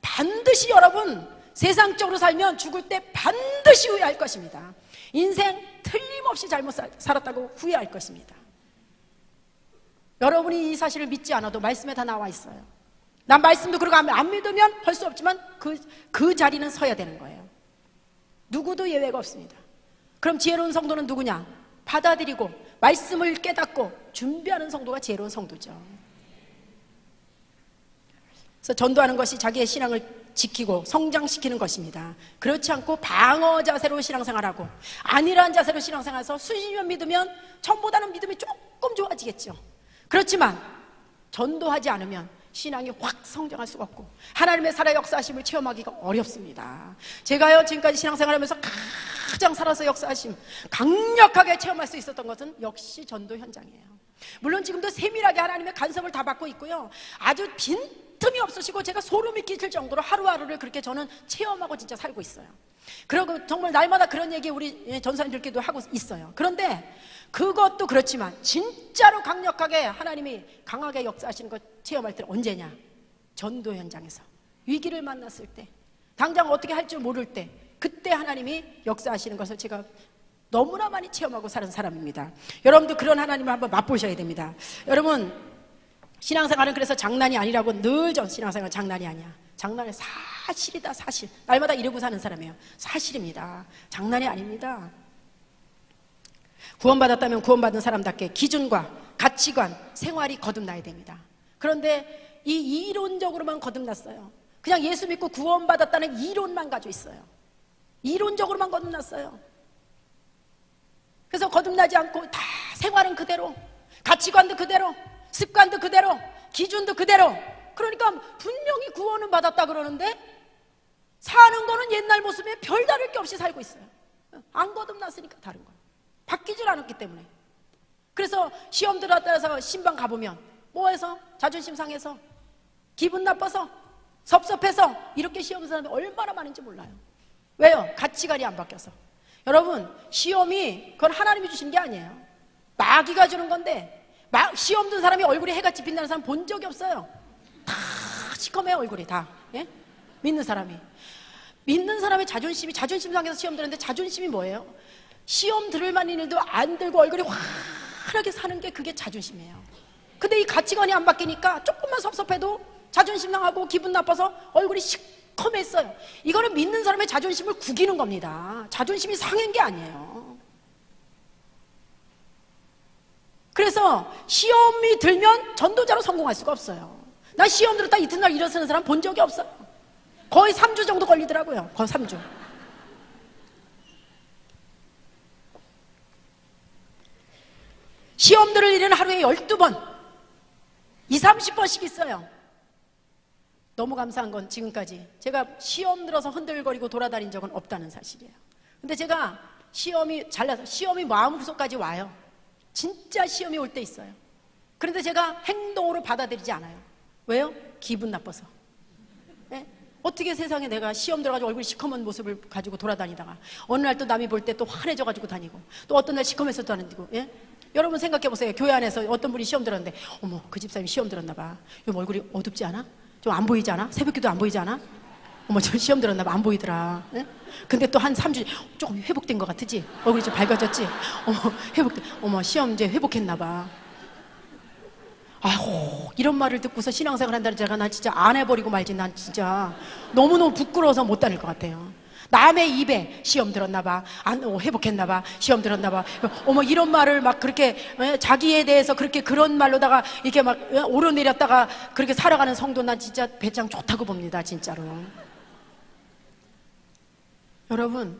반드시 여러분 세상적으로 살면 죽을 때 반드시 후회할 것입니다. 인생 틀림없이 잘못 살았다고 후회할 것입니다. 여러분이 이 사실을 믿지 않아도 말씀에 다 나와 있어요. 난 말씀도 그러고 안 믿으면 할 수 없지만 그 자리는 서야 되는 거예요. 누구도 예외가 없습니다. 그럼 지혜로운 성도는 누구냐? 받아들이고 말씀을 깨닫고 준비하는 성도가 지혜로운 성도죠. 그래서 전도하는 것이 자기의 신앙을 지키고 성장시키는 것입니다. 그렇지 않고 방어 자세로 신앙생활하고 안일한 자세로 신앙생활해서 수십 년 믿으면 처음보다는 믿음이 조금 좋아지겠죠. 그렇지만 전도하지 않으면 신앙이 확 성장할 수가 없고 하나님의 살아 역사하심을 체험하기가 어렵습니다. 제가요 지금까지 신앙생활하면서 가장 살아서 역사하심 강력하게 체험할 수 있었던 것은 역시 전도 현장이에요. 물론 지금도 세밀하게 하나님의 간섭을 다 받고 있고요, 아주 빈틈이 없으시고 제가 소름이 끼칠 정도로 하루하루를 그렇게 저는 체험하고 진짜 살고 있어요. 그리고 정말 날마다 그런 얘기 우리 전사님들께도 하고 있어요. 그런데 그것도 그렇지만 진짜로 강력하게 하나님이 강하게 역사하시는 것 체험할 때는 언제냐? 전도 현장에서 위기를 만났을 때, 당장 어떻게 할 줄 모를 때, 그때 하나님이 역사하시는 것을 제가 너무나 많이 체험하고 사는 사람입니다. 여러분도 그런 하나님을 한번 맛보셔야 됩니다. 여러분 신앙생활은 그래서 장난이 아니라고 늘 전 신앙생활 장난이 아니야. 장난은 사실이다. 사실. 날마다 이러고 사는 사람이에요. 사실입니다. 장난이 아닙니다. 구원받았다면 구원받은 사람답게 기준과 가치관, 생활이 거듭나야 됩니다. 그런데 이 이론적으로만 거듭났어요. 그냥 예수 믿고 구원받았다는 이론만 가지고 있어요. 이론적으로만 거듭났어요. 그래서 거듭나지 않고 다 생활은 그대로, 가치관도 그대로, 습관도 그대로, 기준도 그대로. 그러니까 분명히 구원은 받았다 그러는데 사는 거는 옛날 모습에 별다를 게 없이 살고 있어요. 안 거듭났으니까 다른 거예요. 바뀌질 않았기 때문에. 그래서 시험 들어왔다서 신방 가보면 뭐해서? 자존심 상해서, 기분 나빠서, 섭섭해서 이렇게 시험 사람이 얼마나 많은지 몰라요. 왜요? 가치관이 안 바뀌어서. 여러분 시험이 그건 하나님이 주신 게 아니에요. 마귀가 주는 건데, 시험 든 사람이 얼굴이 해같이 빛나는 사람 본 적이 없어요. 다 시커매요 얼굴이 다. 예? 믿는 사람이 자존심 상해서 시험 들었는데 자존심이 뭐예요? 시험 들을 만한 일도 안 들고 얼굴이 환하게 사는 게 그게 자존심이에요. 근데 이 가치관이 안 바뀌니까 조금만 섭섭해도 자존심 상하고 기분 나빠서 얼굴이 시커맸어요. 이거는 믿는 사람의 자존심을 구기는 겁니다. 자존심이 상한 게 아니에요. 그래서 시험이 들면 전도자로 성공할 수가 없어요. 나 시험 들었다 이튿날 일어서는 사람 본 적이 없어요. 거의 3주 정도 걸리더라고요. 거의 3주. 시험 들을 일은 하루에 12번, 20, 30번씩 있어요. 너무 감사한 건 지금까지 제가 시험 들어서 흔들거리고 돌아다닌 적은 없다는 사실이에요. 근데 제가 시험이 잘나서 시험이 마음구석까지 와요. 진짜 시험이 올 때 있어요. 그런데 제가 행동으로 받아들이지 않아요. 왜요? 기분 나빠서. 네? 어떻게 세상에 내가 시험 들어가지고 얼굴이 시커먼 모습을 가지고 돌아다니다가 어느 날 또 남이 볼 때 또 환해져가지고 다니고 또 어떤 날 시커매서 다니고. 예? 여러분 생각해보세요. 교회 안에서 어떤 분이 시험 들었는데 어머 그 집사람이 시험 들었나 봐. 요 얼굴이 어둡지 않아? 좀 안 보이지 않아? 새벽기도 안 보이지 않아? 어머 저 시험 들었나 봐. 안 보이더라. 예? 근데 또 한 3주 조금 회복된 것 같으지? 얼굴이 좀 밝아졌지? 어머 회복된. 어머 시험 이제 회복했나 봐. 아휴 이런 말을 듣고서 신앙생활 한다는 제가 난 진짜 안 해버리고 말지. 난 진짜 너무너무 부끄러워서 못 다닐 것 같아요. 남의 입에 시험 들었나 봐, 회복했나 봐, 시험 들었나 봐, 어머 이런 말을 막 그렇게 자기에 대해서 그렇게 그런 말로다가 이렇게 막 오르내렸다가 그렇게 살아가는 성도 난 진짜 배짱 좋다고 봅니다. 진짜로. 여러분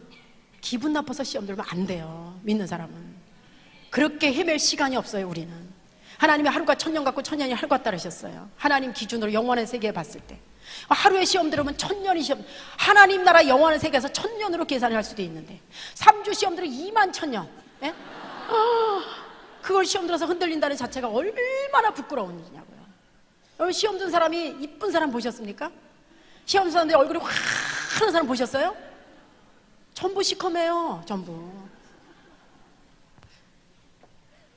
기분 나빠서 시험 들면 안 돼요. 믿는 사람은 그렇게 헤맬 시간이 없어요. 우리는 하나님이 하루가 1000년 같고 1000년이 하루 같다 그러셨어요. 하나님 기준으로 영원의 세계에 봤을 때 하루에 시험 들으면 1000년이 시험, 하나님 나라 영원의 세계에서 1000년으로 계산을 할 수도 있는데 3주 시험 들으면 21000년. 예? 그걸 시험 들어서 흔들린다는 자체가 얼마나 부끄러운 일이냐고요. 여러분 시험 든 사람이 이쁜 사람 보셨습니까? 시험 든 사람들 얼굴이 확 하는 사람 보셨어요? 전부 시커매요. 전부.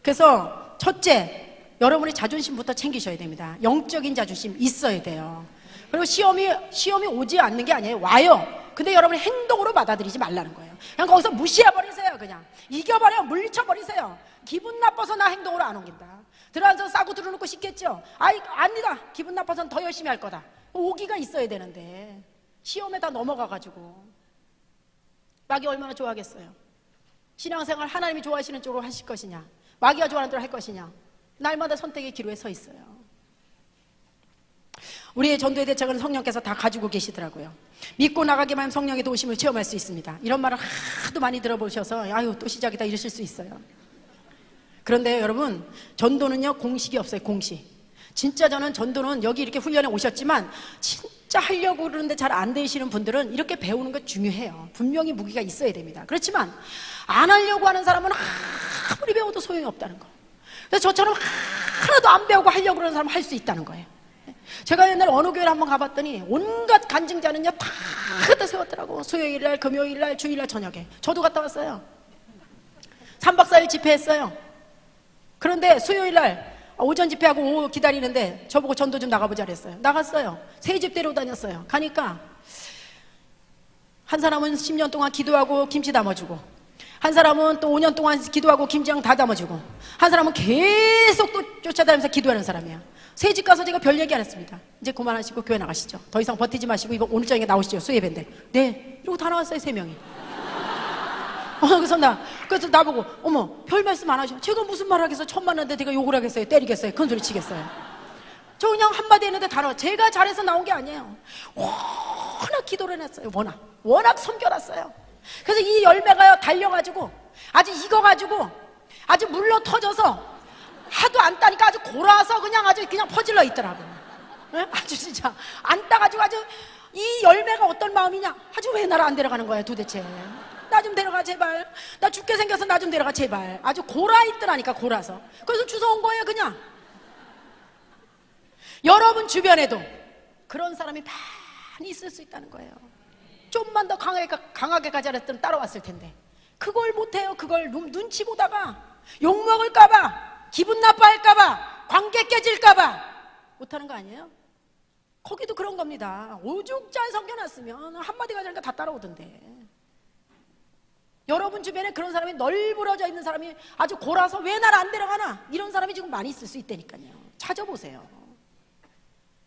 그래서 첫째, 여러분의 자존심부터 챙기셔야 됩니다. 영적인 자존심 있어야 돼요. 그리고 시험이 오지 않는 게 아니에요. 와요. 근데 여러분이 행동으로 받아들이지 말라는 거예요. 그냥 거기서 무시해버리세요. 그냥 이겨버려, 물리쳐버리세요. 기분 나빠서 나 행동으로 안 옮긴다. 들어앉아서 싸고 들어놓고 싶겠죠. 아이 아니다. 기분 나빠서는 더 열심히 할 거다. 오기가 있어야 되는데 시험에 다 넘어가가지고 마귀 얼마나 좋아하겠어요. 신앙생활 하나님이 좋아하시는 쪽으로 하실 것이냐, 마귀가 좋아하는 대로 할 것이냐, 날마다 선택의 기로에 서 있어요. 우리의 전도의 대책은 성령께서 다 가지고 계시더라고요. 믿고 나가기만 하면 성령의 도우심을 체험할 수 있습니다. 이런 말을 하도 많이 들어보셔서 아유 또 시작이다 이러실 수 있어요. 그런데 여러분 전도는요 공식이 없어요. 공식. 진짜 저는 전도는 여기 이렇게 훈련에 오셨지만 진짜 하려고 그러는데 잘 안 되시는 분들은 이렇게 배우는 거 중요해요. 분명히 무기가 있어야 됩니다. 그렇지만 안 하려고 하는 사람은 아무리 배워도 소용이 없다는 거. 그래서 저처럼 하나도 안 배우고 하려고 그러는 사람은 할 수 있다는 거예요. 제가 옛날에 어느 교회를 한번 가봤더니 온갖 간증자는요 다 갖다 세웠더라고. 수요일날, 금요일날, 주일날 저녁에. 저도 갔다 왔어요. 3박 4일 집회했어요. 그런데 수요일날 오전 집회하고 오후 기다리는데 저보고 전도 좀 나가보자 그랬어요. 나갔어요. 새 집 데리고 다녔어요. 가니까 한 사람은 10년 동안 기도하고 김치 담아주고, 한 사람은 또 5년 동안 기도하고 김장 다 담아주고, 한 사람은 계속 또 쫓아다니면서 기도하는 사람이에요. 새 집 가서 제가 별 얘기 안 했습니다. 이제 그만하시고 교회 나가시죠. 더 이상 버티지 마시고 이거 오늘 저녁에 나오시죠. 수예배인데. 네. 이러고 다 나왔어요. 3명이. 그래서 나보고 어머 별 말씀 안 하셔. 제가 무슨 말 하겠어요. 처음 만났는데 제가 욕을 하겠어요. 때리겠어요. 큰 소리 치겠어요. 저 그냥 한마디 했는데 다 나와. 제가 잘해서 나온 게 아니에요. 워낙 기도를 해놨어요. 워낙 섬겨놨어요. 그래서 이 열매가요 달려가지고 아주 익어가지고 아주 물러 터져서 하도 안 따니까 아주 골아서 그냥 퍼질러 있더라고요. 네? 아주 진짜 안 따가지고 아주 이 열매가 어떤 마음이냐. 아주 왜 나를 안 데려가는 거야 도대체. 나 좀 데려가 제발. 나 죽게 생겨서 나 좀 데려가 제발. 아주 골아 있더라니까. 골아서. 그래서 주워온 거예요 그냥. 여러분 주변에도 그런 사람이 많이 있을 수 있다는 거예요. 좀만 더 강하게 가자 그랬더니 따라왔을 텐데 그걸 못해요. 그걸 눈치 보다가 욕먹을까봐, 기분 나빠할까봐, 관계 깨질까봐 못하는 거 아니에요? 거기도 그런 겁니다. 오죽 잘 섬겨놨으면 한마디 가자니까 다 따라오던데. 여러분 주변에 그런 사람이 널브러져 있는 사람이 아주 골아서 왜 날 안 데려가나 이런 사람이 지금 많이 있을 수 있다니까요. 찾아보세요.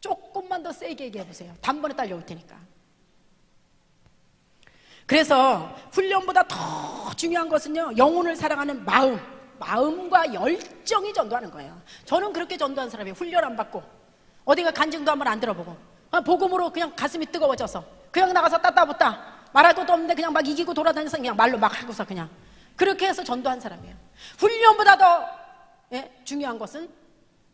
조금만 더 세게 얘기해보세요. 단번에 딸려올 테니까. 그래서 훈련보다 더 중요한 것은요 영혼을 사랑하는 마음과 열정이 전도하는 거예요. 저는 그렇게 전도한 사람이에요. 훈련 안 받고 어디가 간증도 한번 안 들어보고 복음으로 그냥 가슴이 뜨거워져서 그냥 나가서 따따붙다 말할 것도 없는데 그냥 막 이기고 돌아다니면서 그냥 말로 막 하고서 그냥 그렇게 해서 전도한 사람이에요. 훈련보다 더 중요한 것은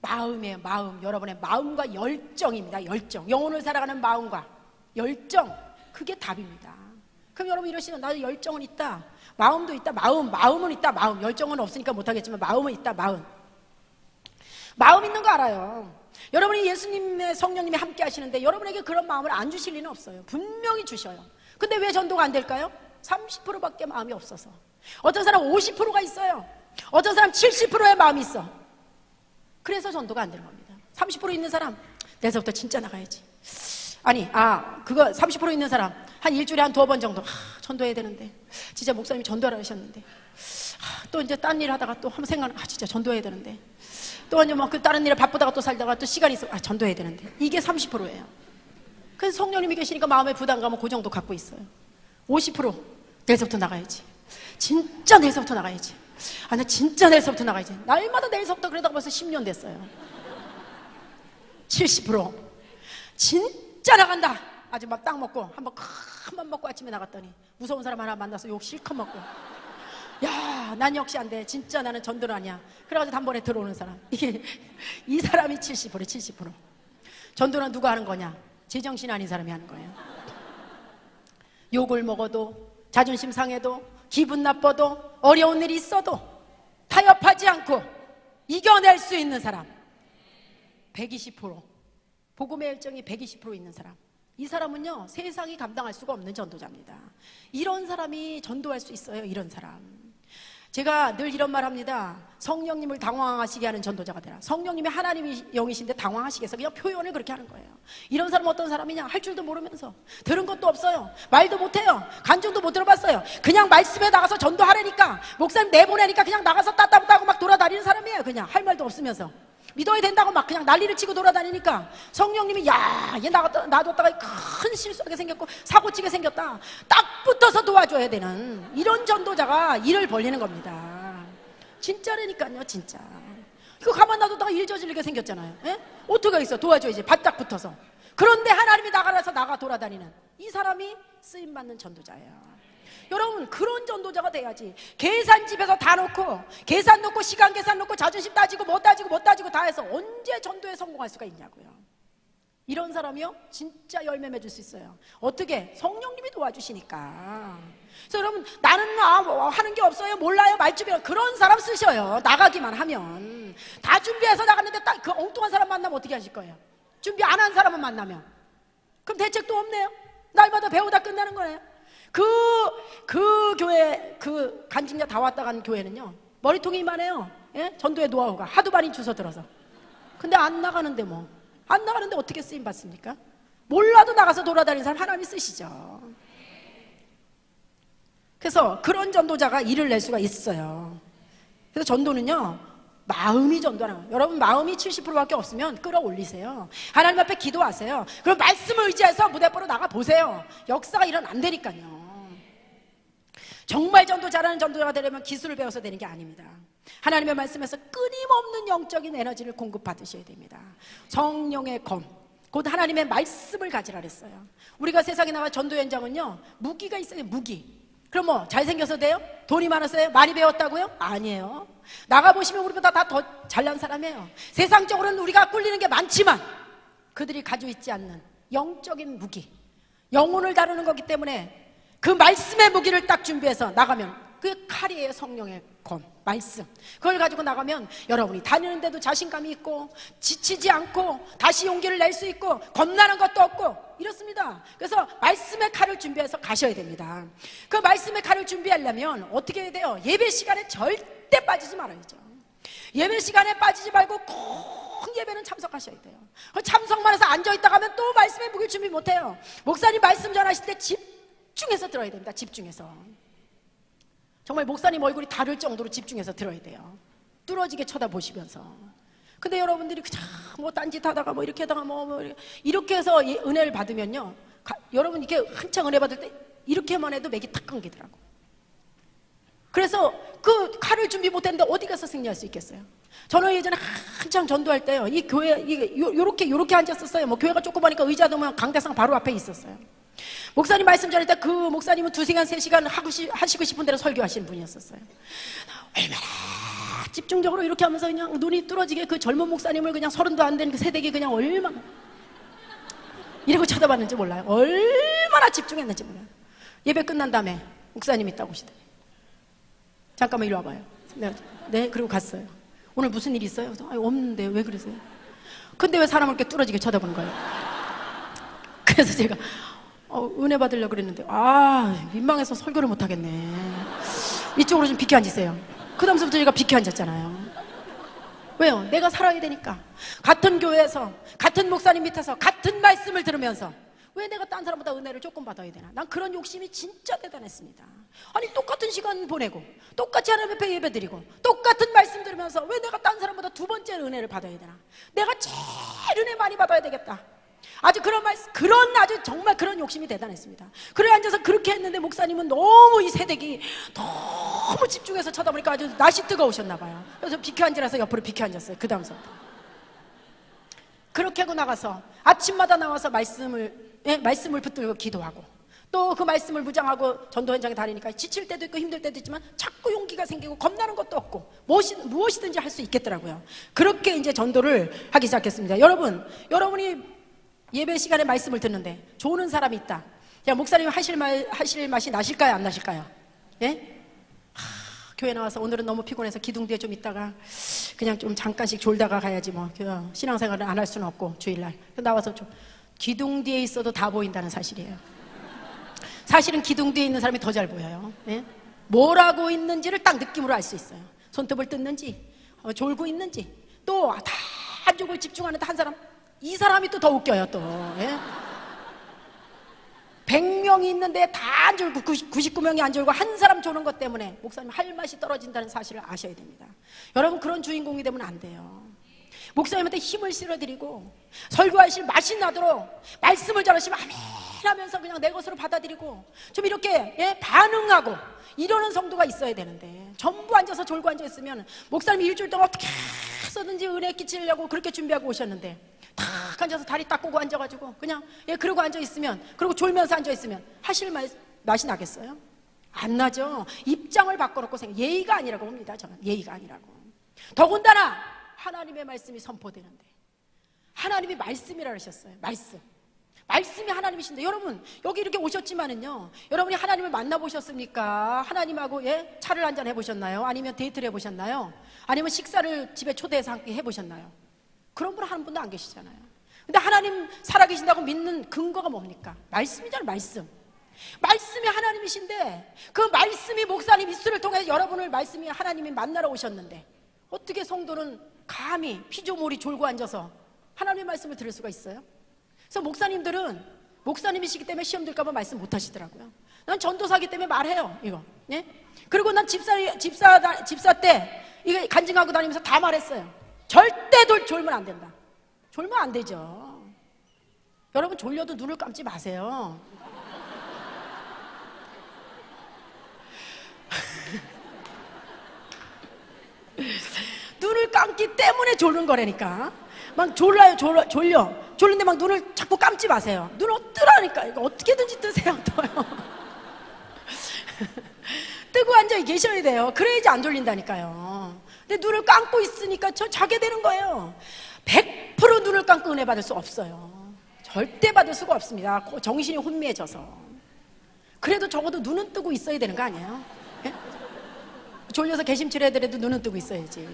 마음이에요. 마음. 여러분의 마음과 열정입니다. 열정. 영혼을 살아가는 마음과 열정. 그게 답입니다. 그럼 여러분 이러시면 나도 열정은 있다. 마음도 있다. 마음은 있다. 마음. 열정은 없으니까 못하겠지만 마음은 있다. 마음 있는 거 알아요. 여러분이 예수님의 성령님이 함께 하시는데 여러분에게 그런 마음을 안 주실 리는 없어요. 분명히 주셔요. 근데 왜 전도가 안 될까요? 30%밖에 마음이 없어서. 어떤 사람 50%가 있어요. 어떤 사람 70%의 마음이 있어. 그래서 전도가 안 되는 겁니다. 30% 있는 사람 내서부터 진짜 나가야지. 그거 30% 있는 사람 한 일주일에 한 2번 정도 전도해야 되는데 진짜 목사님이 전도하라 하셨는데 또 이제 딴 일 하다가 또 한번 생각하면 진짜 전도해야 되는데 또 이제 뭐 그 다른 일에 바쁘다가 또 살다가 또 시간이 있어 전도해야 되는데 이게 30%예요. 그래서 성령님이 계시니까 마음의 부담감은 그 정도 갖고 있어요. 50% 내일서부터 나가야지. 진짜 내일서부터 나가야지. 나 진짜 내일서부터 나가야지. 날마다 내일서부터 그러다가 벌써 10년 됐어요. 70% 진짜 나간다. 아주 막 딱 먹고 한 번 먹고 아침에 나갔더니 무서운 사람 하나 만나서 욕 실컷 먹고 야, 난 역시 안 돼. 진짜 나는 전도는 아니야. 그래가지고 단번에 들어오는 사람. 이 사람이 70%. 전도는 누가 하는 거냐? 제정신 아닌 사람이 하는 거예요. 욕을 먹어도 자존심 상해도 기분 나빠도 어려운 일이 있어도 타협하지 않고 이겨낼 수 있는 사람 120%. 복음의 열정이 120% 있는 사람. 이 사람은요 세상이 감당할 수가 없는 전도자입니다. 이런 사람이 전도할 수 있어요. 이런 사람. 제가 늘 이런 말 합니다. 성령님을 당황하시게 하는 전도자가 되라. 성령님이 하나님이 영이신데 당황하시게 해서 그냥 표현을 그렇게 하는 거예요. 이런 사람은 어떤 사람이냐? 할 줄도 모르면서 들은 것도 없어요. 말도 못해요. 간증도 못 들어봤어요. 그냥 말씀에 나가서 전도하라니까 목사님 내보내니까 그냥 나가서 따따따고 막 돌아다니는 사람이에요. 그냥 할 말도 없으면서 믿어야 된다고 막 그냥 난리를 치고 돌아다니니까 성령님이 얘 놔뒀다가 큰 실수하게 생겼고 사고치게 생겼다. 딱 붙어서 도와줘야 되는 이런 전도자가 일을 벌리는 겁니다. 진짜라니까요. 진짜 이거 가만 놔뒀다가 일 저질리게 생겼잖아요. 에? 어떻게 있어? 도와줘야지. 바짝 붙어서. 그런데 하나님이 나가라서 나가 돌아다니는 이 사람이 쓰임받는 전도자예요. 여러분 그런 전도자가 돼야지. 계산집에서 다 놓고 계산 놓고 시간 계산 놓고 자존심 따지고 못 따지고 다 해서 언제 전도에 성공할 수가 있냐고요. 이런 사람이요 진짜 열매 맺을 수 있어요. 어떻게? 성령님이 도와주시니까. 그래서 여러분 나는 하는 게 없어요 몰라요 말주변 그런 사람 쓰셔요. 나가기만 하면. 다 준비해서 나갔는데 딱 그 엉뚱한 사람 만나면 어떻게 하실 거예요? 준비 안 한 사람만 만나면 그럼 대책도 없네요. 날마다 배우다 끝나는 거예요. 그 교회 그 간증자 다 왔다 간 교회는요 머리통이 이만해요. 예? 전도의 노하우가 하도 많이 주워 들어서. 근데 안 나가는데 안 나가는데 어떻게 쓰임 받습니까? 몰라도 나가서 돌아다니는 사람 하나님이 쓰시죠. 그래서 그런 전도자가 일을 낼 수가 있어요. 그래서 전도는요 마음이 전도하는 거예요. 여러분 마음이 70%밖에 없으면 끌어올리세요. 하나님 앞에 기도하세요. 그럼 말씀을 의지해서 무대포로 나가보세요. 역사가 일어난다니까요. 정말 전도 잘하는 전도자가 되려면 기술을 배워서 되는 게 아닙니다. 하나님의 말씀에서 끊임없는 영적인 에너지를 공급받으셔야 됩니다. 성령의 검, 곧 하나님의 말씀을 가지라 그랬어요. 우리가 세상에 나와 전도 현장은요 무기가 있어요. 무기. 그럼 잘생겨서 돼요? 돈이 많아서 돼요? 많이 배웠다고요? 아니에요. 나가보시면 우리보다 다 더 잘난 사람이에요. 세상적으로는 우리가 꿀리는 게 많지만 그들이 가지고 있지 않는 영적인 무기, 영혼을 다루는 거기 때문에 그 말씀의 무기를 딱 준비해서 나가면 그 칼이에요. 성령의 검, 말씀. 그걸 가지고 나가면 여러분이 다니는데도 자신감이 있고 지치지 않고 다시 용기를 낼 수 있고 겁나는 것도 없고 이렇습니다. 그래서 말씀의 칼을 준비해서 가셔야 됩니다. 그 말씀의 칼을 준비하려면 어떻게 해야 돼요? 예배 시간에 절대 빠지지 말아야죠. 예배 시간에 빠지지 말고 꼭 예배는 참석하셔야 돼요. 참석만 해서 앉아있다가 하면 또 말씀의 무기를 준비 못해요. 목사님 말씀 전하실 때 집중해서 들어야 됩니다. 집중해서. 정말 목사님 얼굴이 다를 정도로 집중해서 들어야 돼요. 뚫어지게 쳐다보시면서. 근데 여러분들이 그냥 딴짓 하다가 이렇게 하다가 이렇게 해서 은혜를 받으면요 여러분 이렇게 한창 은혜 받을 때 이렇게만 해도 맥이 탁 끊기더라고. 그래서 그 칼을 준비 못했는데 어디 가서 승리할 수 있겠어요? 저는 예전에 한창 전도할 때요 이 교회 요렇게 앉았었어요. 교회가 조그마니까 의자도 강대상 바로 앞에 있었어요. 목사님 말씀 전할 때 그 목사님은 2시간 3시간 하시고 싶은 대로 설교하시는 분이었었어요. 얼마나 집중적으로 이렇게 하면서 그냥 눈이 뚫어지게 그 젊은 목사님을 그냥 30도 안 된 그 새댁이 그냥 얼마나 이러고 쳐다봤는지 몰라요. 얼마나 집중했는지 몰라요. 예배 끝난 다음에 목사님 있다고 오시더니 잠깐만 이리 와봐요. 내가 네 그리고 갔어요. 오늘 무슨 일 있어요? 아니, 없는데 왜 그러세요? 근데 왜 사람을 이렇게 뚫어지게 쳐다보는 거예요? 그래서 제가 은혜 받으려고 그랬는데 민망해서 설교를 못 하겠네. 이쪽으로 좀 비켜 앉으세요. 그 다음부터 제가 비켜 앉았잖아요. 왜요? 내가 살아야 되니까. 같은 교회에서 같은 목사님 밑에서 같은 말씀을 들으면서 왜 내가 딴 사람보다 은혜를 조금 받아야 되나? 난 그런 욕심이 진짜 대단했습니다. 아니 똑같은 시간 보내고 똑같이 하나님 앞에 예배 드리고 똑같은 말씀 들으면서 왜 내가 딴 사람보다 두 번째 은혜를 받아야 되나? 내가 제일 은혜 많이 받아야 되겠다. 아주 아주 정말 그런 욕심이 대단했습니다. 그래 앉아서 그렇게 했는데 목사님은 너무 이 새댁이 너무 집중해서 쳐다보니까 아주 낯이 뜨거우셨나 봐요. 그래서 비켜 앉으라서 옆으로 비켜 앉았어요. 그 다음서부터 그렇게 하고 나가서 아침마다 나와서 말씀을 붙들고 기도하고 또 그 말씀을 무장하고 전도 현장에 다니니까 지칠 때도 있고 힘들 때도 있지만 자꾸 용기가 생기고 겁나는 것도 없고 무엇이든지 할 수 있겠더라고요. 그렇게 이제 전도를 하기 시작했습니다. 여러분이 예배 시간에 말씀을 듣는데 좋은 사람이 있다. 야, 목사님 하실 맛이 나실까요? 안 나실까요? 예? 교회 나와서 오늘은 너무 피곤해서 기둥 뒤에 좀 있다가 그냥 좀 잠깐씩 졸다가 가야지 뭐 신앙생활을 안 할 수는 없고 주일날 나와서 좀 기둥 뒤에 있어도 다 보인다는 사실이에요. 사실은 기둥 뒤에 있는 사람이 더 잘 보여요. 예? 뭘 하고 있는지를 딱 느낌으로 알 수 있어요. 손톱을 뜯는지 졸고 있는지 또 다 안주고 집중하는데 한 사람 이 사람이 또 더 웃겨요 또. 예? 100명이 있는데 다 안 졸고 99명이 안 졸고 한 사람 조는 것 때문에 목사님 할 맛이 떨어진다는 사실을 아셔야 됩니다. 여러분 그런 주인공이 되면 안 돼요. 목사님한테 힘을 실어드리고 설교하실 맛이 나도록 말씀을 전하시면 아멘 하면서 그냥 내 것으로 받아들이고 좀 이렇게 반응하고 이러는 성도가 있어야 되는데 전부 앉아서 졸고 앉아있으면 목사님이 일주일 동안 어떻게 해서든지 은혜 끼치려고 그렇게 준비하고 오셨는데 탁 앉아서 다리 딱 꼬고 앉아가지고 그냥 그러고 앉아있으면 그리고 졸면서 앉아있으면 하실 맛이 나겠어요? 안 나죠. 입장을 바꿔놓고 예의가 아니라고 봅니다. 저는 예의가 아니라고. 더군다나 하나님의 말씀이 선포되는데 하나님이 말씀이라 하셨어요. 말씀이 하나님이신데 여러분 여기 이렇게 오셨지만은요 여러분이 하나님을 만나보셨습니까? 하나님하고 차를 한잔 해보셨나요? 아니면 데이트를 해보셨나요? 아니면 식사를 집에 초대해서 함께 해보셨나요? 그런 분 한 분도 안 계시잖아요. 근데 하나님 살아계신다고 믿는 근거가 뭡니까? 말씀이잖아요. 말씀이 하나님이신데 그 말씀이 목사님 입술을 통해서 여러분을 말씀이 하나님이 만나러 오셨는데 어떻게 성도는 감히 피조물이 졸고 앉아서 하나님의 말씀을 들을 수가 있어요? 그래서 목사님들은 목사님이시기 때문에 시험 들까 봐 말씀 못 하시더라고요. 난 전도사기 때문에 말해요 이거. 그리고 난 집사 때 이거 간증하고 다니면서 다 말했어요. 절대 졸면 안 된다. 졸면 안 되죠. 여러분 졸려도 눈을 감지 마세요. 눈을 감기 때문에 졸는 거라니까. 막 졸린데 막 눈을 자꾸 감지 마세요. 눈을 뜨라니까. 이거 어떻게든지 뜨세요. 떠요. 뜨고 앉아 계셔야 돼요. 그래야지 안 졸린다니까요. 근데 눈을 감고 있으니까 자게 되는 거예요. 100% 눈을 감고 은혜 받을 수 없어요. 절대 받을 수가 없습니다. 정신이 혼미해져서. 그래도 적어도 눈은 뜨고 있어야 되는 거 아니에요? 예? 졸려서 개심칠 애들에도 눈은 뜨고 있어야지.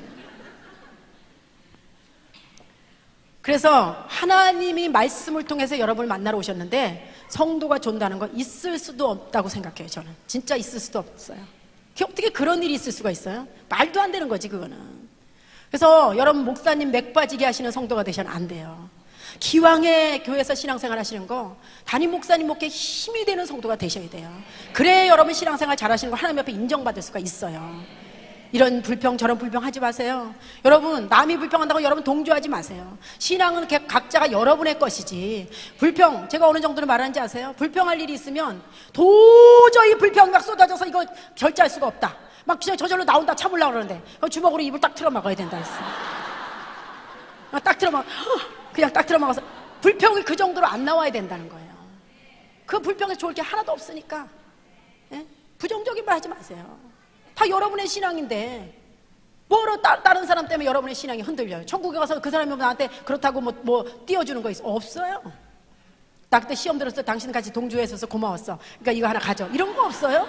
그래서 하나님이 말씀을 통해서 여러분을 만나러 오셨는데 성도가 존다는 건 있을 수도 없다고 생각해요. 저는 진짜 있을 수도 없어요. 어떻게 그런 일이 있을 수가 있어요? 말도 안 되는 거지 그거는. 그래서 여러분 목사님 맥 빠지게 하시는 성도가 되셔는 안 돼요. 기왕에 교회에서 신앙생활 하시는 거 담임 목사님 목에 힘이 되는 성도가 되셔야 돼요. 그래야 여러분 신앙생활 잘하시는 거 하나님 앞에 인정받을 수가 있어요. 이런 불평 저런 불평 하지 마세요. 여러분 남이 불평한다고 여러분 동조하지 마세요. 신앙은 각자가 여러분의 것이지. 불평 제가 어느 정도로 말하는지 아세요? 불평할 일이 있으면 도저히 불평이 막 쏟아져서 이거 결제할 수가 없다. 막 그냥 저절로 나온다 참으려고 그러는데 주먹으로 입을 딱 틀어막아야 된다 했어. 그냥 딱 틀어막아서 불평이 그 정도로 안 나와야 된다는 거예요. 그 불평에서 좋을 게 하나도 없으니까 부정적인 말 하지 마세요. 다 여러분의 신앙인데 뭐로 다른 사람 때문에 여러분의 신앙이 흔들려요? 천국에 가서 그 사람이 나한테 그렇다고 뭐 띄워주는 거 있어? 없어요. 나 그때 시험 들었어. 당신 같이 동조했어서 고마웠어. 그러니까 이거 하나 가져. 이런 거 없어요.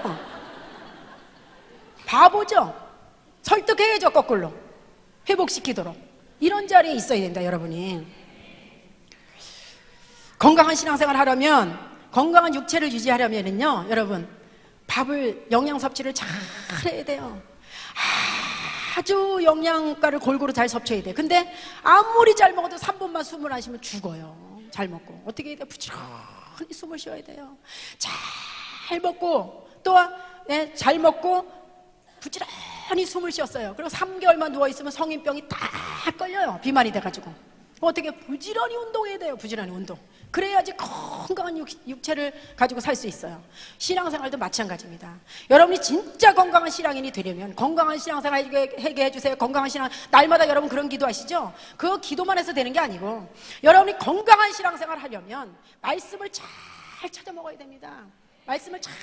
바보죠. 설득해야죠. 거꾸로 회복시키도록. 이런 자리에 있어야 된다, 여러분이. 건강한 신앙생활 하려면, 건강한 육체를 유지하려면은요, 여러분, 밥을, 영양 섭취를 잘 해야 돼요. 아주 영양가를 골고루 잘 섭취해야 돼. 근데 아무리 잘 먹어도 3분만 숨을 안 쉬면 죽어요. 잘 먹고. 어떻게 해야 돼? 부지런히 숨을 쉬어야 돼요. 잘 먹고, 또한, 잘 먹고, 부지런히 숨을 쉬었어요. 그리고 3개월만 누워있으면 성인병이 다 걸려요. 비만이 돼가지고. 어떻게 부지런히 운동해야 돼요. 부지런히 운동. 그래야지 건강한 육체를 가지고 살 수 있어요. 신앙생활도 마찬가지입니다. 여러분이 진짜 건강한 신앙인이 되려면 건강한 신앙생활 하게 해주세요. 건강한 신앙. 날마다 여러분 그런 기도하시죠? 그거 기도만 해서 되는 게 아니고 여러분이 건강한 신앙생활 하려면 말씀을 잘 찾아 먹어야 됩니다. 말씀을 잘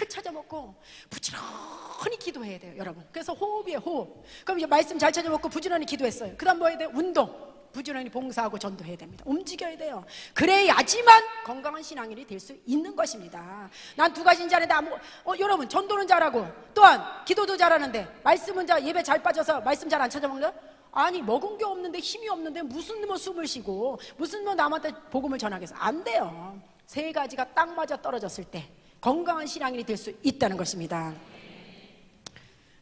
찾아 먹고 부지런히 기도해야 돼요, 여러분. 그래서 호흡이에요, 호흡. 그럼 이제 말씀 잘 찾아 먹고 부지런히 기도했어요. 그 다음 뭐 해야 돼요? 운동. 부지런히 봉사하고 전도해야 됩니다. 움직여야 돼요. 그래야지만 건강한 신앙인이 될 수 있는 것입니다. 난 두 가지는 잘했는데 여러분 전도는 잘하고 또한 기도도 잘하는데 말씀은 예배 잘 빠져서 말씀 잘 안 찾아 먹는? 아니 먹은 게 없는데 힘이 없는데 무슨 뭐 숨을 쉬고 무슨 뭐 남한테 복음을 전하겠어? 안 돼요. 세 가지가 딱 맞아 떨어졌을 때 건강한 신앙인이 될 수 있다는 것입니다.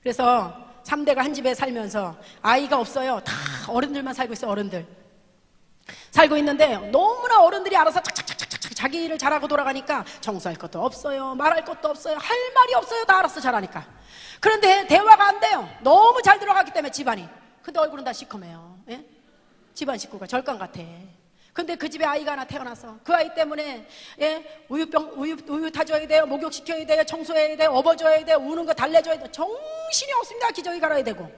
그래서 3대가 한 집에 살면서 아이가 없어요. 다 어른들만 살고 있어요. 어른들 살고 있는데 너무나 어른들이 알아서 착착착착 자기 일을 잘하고 돌아가니까 청소할 것도 없어요. 말할 것도 없어요. 할 말이 없어요. 다 알아서 잘하니까. 그런데 대화가 안 돼요. 너무 잘 들어가기 때문에 집안이. 근데 얼굴은 다 시커매요. 예? 집안 식구가 절간 같아. 근데 그 집에 아이가 하나 태어나서 그 아이 때문에 우유 타줘야 돼요. 목욕시켜야 돼요. 청소해야 돼요. 업어줘야 돼요. 우는 거 달래줘야 돼요. 정신이 없습니다. 기저귀 갈아야 되고.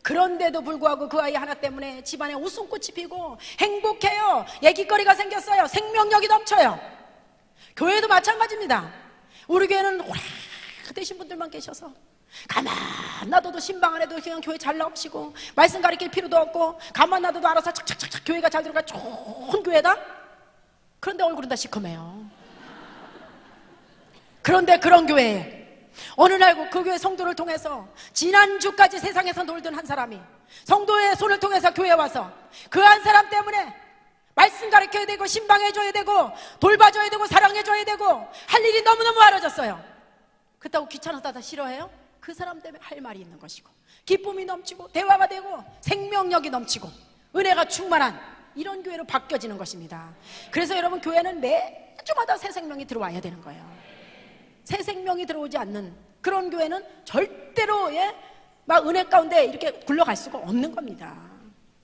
그런데도 불구하고 그 아이 하나 때문에 집안에 웃음꽃이 피고 행복해요. 얘기거리가 생겼어요. 생명력이 넘쳐요. 교회도 마찬가지입니다. 우리 교회는 오래 되신 분들만 계셔서 가만 놔둬도 신방 안에도 그냥 교회 잘 나오시고 말씀 가르칠 필요도 없고 가만 놔둬도 알아서 착착착착 교회가 잘 들어가 좋은 교회다? 그런데 얼굴은 다 시커매요. 그런데 그런 교회에 어느 날 그 교회 성도를 통해서 지난주까지 세상에서 놀던 한 사람이 성도의 손을 통해서 교회에 와서 그 한 사람 때문에 말씀 가르쳐야 되고 신방해줘야 되고 돌봐줘야 되고 사랑해줘야 되고 할 일이 너무너무 많아졌어요. 그렇다고 귀찮아서 다 싫어해요? 그 사람 때문에 할 말이 있는 것이고 기쁨이 넘치고 대화가 되고 생명력이 넘치고 은혜가 충만한 이런 교회로 바뀌어지는 것입니다. 그래서 여러분 교회는 매주마다 새 생명이 들어와야 되는 거예요. 새 생명이 들어오지 않는 그런 교회는 절대로 막 은혜 가운데 이렇게 굴러갈 수가 없는 겁니다.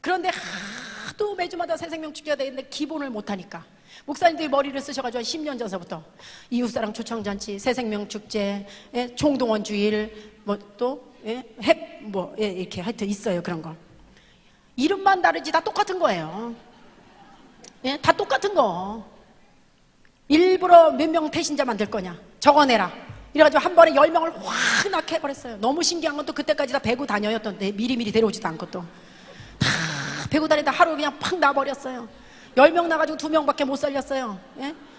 그런데 하도 매주마다 새 생명 축제가 되는데 기본을 못하니까 목사님들이 머리를 쓰셔가지고 10년 전서부터 이웃사랑 초청잔치, 새생명 축제, 총동원 주일, 이렇게 하여튼 있어요. 그런 거. 이름만 다르지 다 똑같은 거예요. 다 똑같은 거. 일부러 몇 명 태신자 만들 거냐? 적어내라. 이래가지고 한 번에 10명을 확 낳게 해버렸어요. 너무 신기한 건 또 그때까지 다 배구 다녀였던데 미리미리 데려오지도 않고 또 다 배구 다니다 하루 그냥 팍 나버렸어요. 10명 나가지고 2명밖에 못 살렸어요.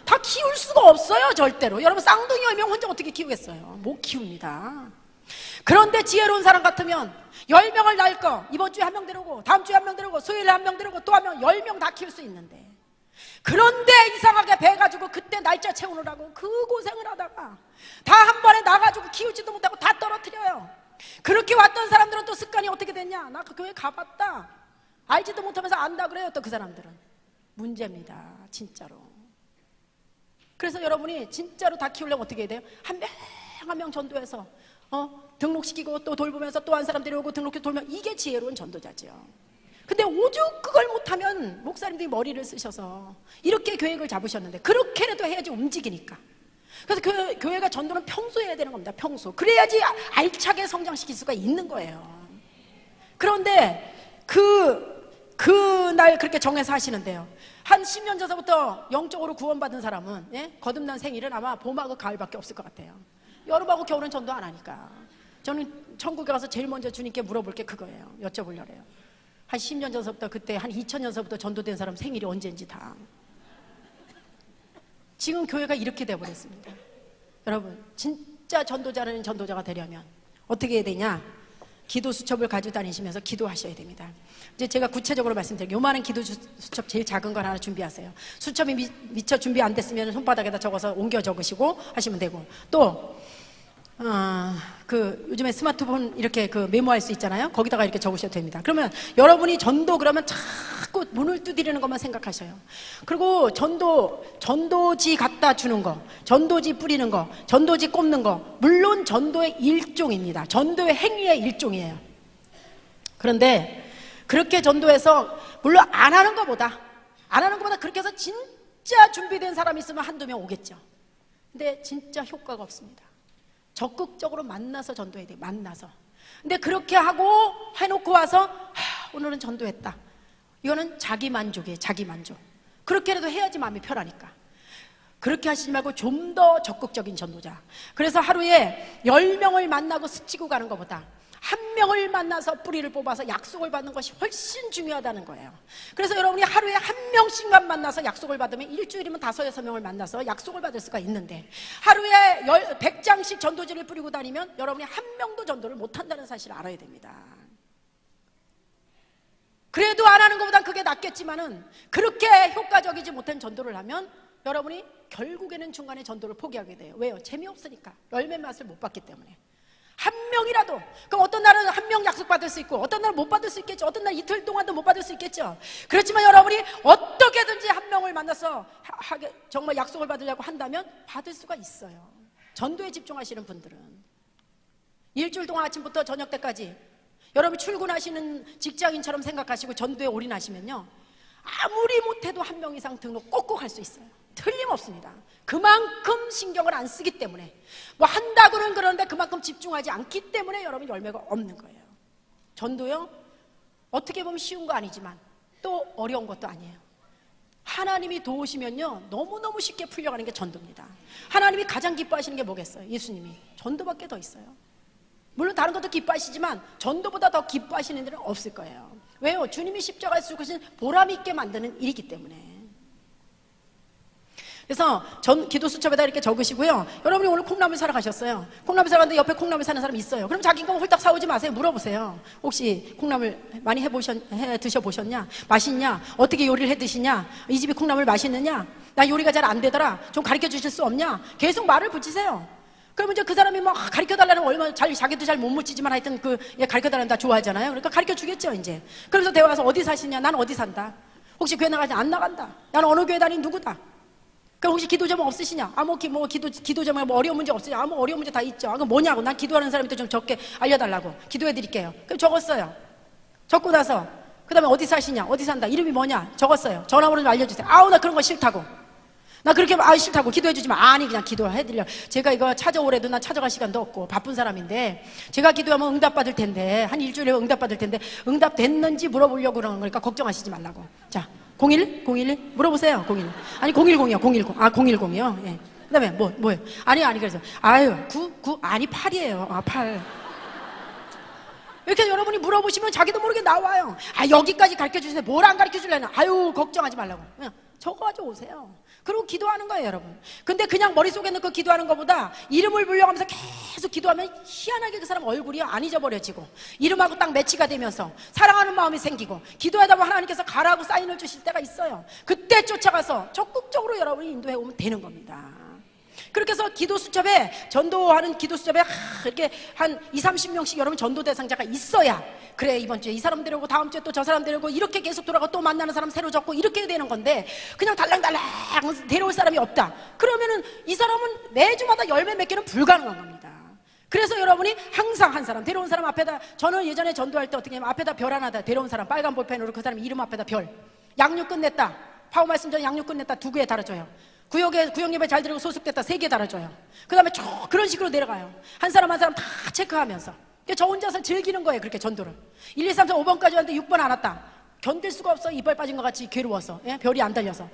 다 키울 수가 없어요. 절대로. 여러분 쌍둥이 10명 혼자 어떻게 키우겠어요? 못 키웁니다. 그런데 지혜로운 사람 같으면 10명을 낳을 거 이번 주에 1명 데려오고 다음 주에 1명 데려오고 수요일에 1명 데려오고 또 1명 10명 다 키울 수 있는데 그런데 이상하게 배가지고 그때 날짜 채우느라고 그 고생을 하다가 다 한 번에 나가지고 키우지도 못하고 다 떨어뜨려요. 그렇게 왔던 사람들은 또 습관이 어떻게 됐냐? 나 그 교회 가봤다. 알지도 못하면서 안다 그래요. 또 그 사람들은 문제입니다. 진짜로. 그래서 여러분이 진짜로 다 키우려면 어떻게 해야 돼요? 한 명 한 명 전도해서 등록시키고 또 돌보면서 또 한 사람 데려오고 등록해 돌면 이게 지혜로운 전도자죠. 근데 오죽 그걸 못하면 목사님들이 머리를 쓰셔서 이렇게 계획을 잡으셨는데 그렇게라도 해야지 움직이니까. 그래서 교회가 전도는 평소에 해야 되는 겁니다. 평소. 그래야지 알차게 성장시킬 수가 있는 거예요. 그런데 그날 그렇게 정해서 하시는데요. 한 10년 전서부터 영적으로 구원받은 사람은 거듭난 생일은 아마 봄하고 가을밖에 없을 것 같아요. 여름하고 겨울은 전도 안 하니까. 저는 천국에 가서 제일 먼저 주님께 물어볼 게 그거예요. 여쭤보려고 해요. 한 10년 전서부터, 그때 한 2000년서부터 전도된 사람 생일이 언제인지 다. 지금 교회가 이렇게 돼버렸습니다. 여러분, 진짜 전도자라는 전도자가 되려면 어떻게 해야 되냐? 기도 수첩을 가지고 다니시면서 기도하셔야 됩니다. 이제 제가 구체적으로 말씀드릴게요. 요만한 기도 수첩 제일 작은 걸 하나 준비하세요. 수첩이 미처 준비 안 됐으면 손바닥에다 적어서 옮겨 적으시고 하시면 되고, 또 요즘에 스마트폰 이렇게 메모할 수 있잖아요. 거기다가 이렇게 적으셔도 됩니다. 그러면 여러분이 전도 그러면 자꾸 문을 두드리는 것만 생각하셔요. 그리고 전도지 갖다 주는 거, 전도지 뿌리는 거, 전도지 꼽는 거, 물론 전도의 일종입니다. 전도의 행위의 일종이에요. 그런데 그렇게 전도해서 물론 안 하는 것보다 그렇게 해서 진짜 준비된 사람이 있으면 한두 명 오겠죠. 근데 진짜 효과가 없습니다. 적극적으로 만나서 전도해야 돼요. 만나서. 근데 그렇게 하고 해놓고 와서 오늘은 전도했다. 이거는 자기 만족이에요. 자기 만족. 그렇게라도 해야지 마음이 편하니까. 그렇게 하시지 말고 좀 더 적극적인 전도자. 그래서 하루에 10명을 만나고 스치고 가는 것보다 한 명을 만나서 뿌리를 뽑아서 약속을 받는 것이 훨씬 중요하다는 거예요. 그래서 여러분이 하루에 한 명씩만 만나서 약속을 받으면 일주일이면 5-6명을 만나서 약속을 받을 수가 있는데, 하루에 100장씩 전도지를 뿌리고 다니면 여러분이 한 명도 전도를 못한다는 사실을 알아야 됩니다. 그래도 안 하는 것보단 그게 낫겠지만은, 그렇게 효과적이지 못한 전도를 하면 여러분이 결국에는 중간에 전도를 포기하게 돼요. 왜요? 재미없으니까. 열매 맛을 못 봤기 때문에. 한 명이라도. 그럼 어떤 날은 한 명 약속 받을 수 있고, 어떤 날은 못 받을 수 있겠죠. 어떤 날 이틀 동안도 못 받을 수 있겠죠. 그렇지만 여러분이 어떻게든지 한 명을 만나서 정말 약속을 받으려고 한다면 받을 수가 있어요. 전도에 집중하시는 분들은 일주일 동안 아침부터 저녁 때까지 여러분이 출근하시는 직장인처럼 생각하시고 전도에 올인하시면요, 아무리 못해도 한 명 이상 등록 꼭꼭 할 수 있어요. 틀림없습니다. 그만큼 신경을 안 쓰기 때문에, 뭐 한다고는 그러는데 그만큼 집중하지 않기 때문에 여러분 열매가 없는 거예요. 전도요, 어떻게 보면 쉬운 거 아니지만 또 어려운 것도 아니에요. 하나님이 도우시면요, 너무너무 쉽게 풀려가는 게 전도입니다. 하나님이 가장 기뻐하시는 게 뭐겠어요? 예수님이. 전도밖에 더 있어요. 물론 다른 것도 기뻐하시지만 전도보다 더 기뻐하시는 일은 없을 거예요. 왜요? 주님이 십자가에 죽으신 보람 있게 만드는 일이기 때문에. 그래서 기도 수첩에다 이렇게 적으시고요. 여러분이 오늘 콩나물 사러 가셨어요. 콩나물 사러 갔는데 옆에 콩나물 사는 사람 있어요. 그럼 자기 거 홀딱 사오지 마세요. 물어보세요. 혹시 콩나물 많이 해 드셔보셨냐? 맛있냐? 어떻게 요리를 해 드시냐? 이 집이 콩나물 맛있느냐? 나 요리가 잘 안 되더라. 좀 가르쳐 주실 수 없냐? 계속 말을 붙이세요. 그러면 이제 그 사람이 막 가르쳐 달라는 거 얼마나 자기도 잘 못 묻히지만 하여튼 가르쳐 달라는 다 좋아하잖아요. 그러니까 가르쳐 주겠죠, 이제. 그러면서 대화 와서 어디 사시냐? 난 어디 산다. 혹시 교회 나가지? 안 나간다. 나는 어느 교회 다닌 누구다. 그럼 혹시 기도 제목 없으시냐? 기도 제목에 뭐 어려운 문제 없으냐? 뭐 어려운 문제 다 있죠. 그럼 뭐냐고. 난 기도하는 사람한테 좀 적게 알려달라고. 기도해 드릴게요. 그럼 적었어요. 적고 나서 그 다음에 어디 사시냐? 어디 산다? 이름이 뭐냐? 적었어요. 전화번호 좀 알려주세요. 아우, 나 그런 거 싫다고. 나 그렇게 싫다고. 기도해 주지 마. 아니, 그냥 기도해 드려. 제가 이거 찾아오래도 난 찾아갈 시간도 없고 바쁜 사람인데, 제가 기도하면 응답받을 텐데, 한 일주일에 응답받을 텐데 응답됐는지 물어보려고 그러는 거니까 걱정하시지 말라고. 자, 01? 물어보세요. 01. 아니, 010이요. 010. 아, 010이요. 예. 그 다음에 뭐예요? 아니, 그래서 아유, 9 아니, 8이에요. 아, 8. 이렇게 여러분이 물어보시면 자기도 모르게 나와요. 아, 여기까지 가르쳐 주세요. 뭘 안 가르쳐 줄래나? 아유, 걱정하지 말라고. 그냥 적어가지고 오세요. 그리고 기도하는 거예요, 여러분. 근데 그냥 머릿속에 넣고 기도하는 것보다 이름을 불러가면서 계속 기도하면 희한하게 그 사람 얼굴이 안 잊어버려지고, 이름하고 딱 매치가 되면서 사랑하는 마음이 생기고, 기도하다 보면 하나님께서 가라고 사인을 주실 때가 있어요. 그때 쫓아가서 적극적으로 여러분이 인도해 오면 되는 겁니다. 그렇게 해서 기도 수첩에, 전도하는 기도 수첩에 이렇게 한 20-30명씩 여러분 전도 대상자가 있어야, 그래, 이번 주에 이 사람 데려오고 다음 주에 또 저 사람 데려오고 이렇게 계속 돌아가고 또 만나는 사람 새로 적고 이렇게 되는 건데, 그냥 달랑달랑 데려올 사람이 없다. 그러면은 이 사람은 매주마다 열매 맺기는 불가능한 겁니다. 그래서 여러분이 항상 한 사람 데려온 사람 앞에다, 저는 예전에 전도할 때 어떻게 하면 앞에다 별 하나 다, 데려온 사람 빨간 볼펜으로 그 사람 이름 앞에다 별, 양육 끝냈다, 파워 말씀 전에 양육 끝냈다 2개 달아줘요. 구역 예배 잘 드리고 소속됐다 3개 달아줘요. 그 다음에 쭉 그런 식으로 내려가요. 한 사람 한 사람 다 체크하면서. 저 혼자서 즐기는 거예요, 그렇게 전도를. 1, 2, 3, 4, 5번까지 왔는데 6번 안 왔다. 견딜 수가 없어. 이빨 빠진 것 같이 괴로워서. 예? 별이 안 달려서.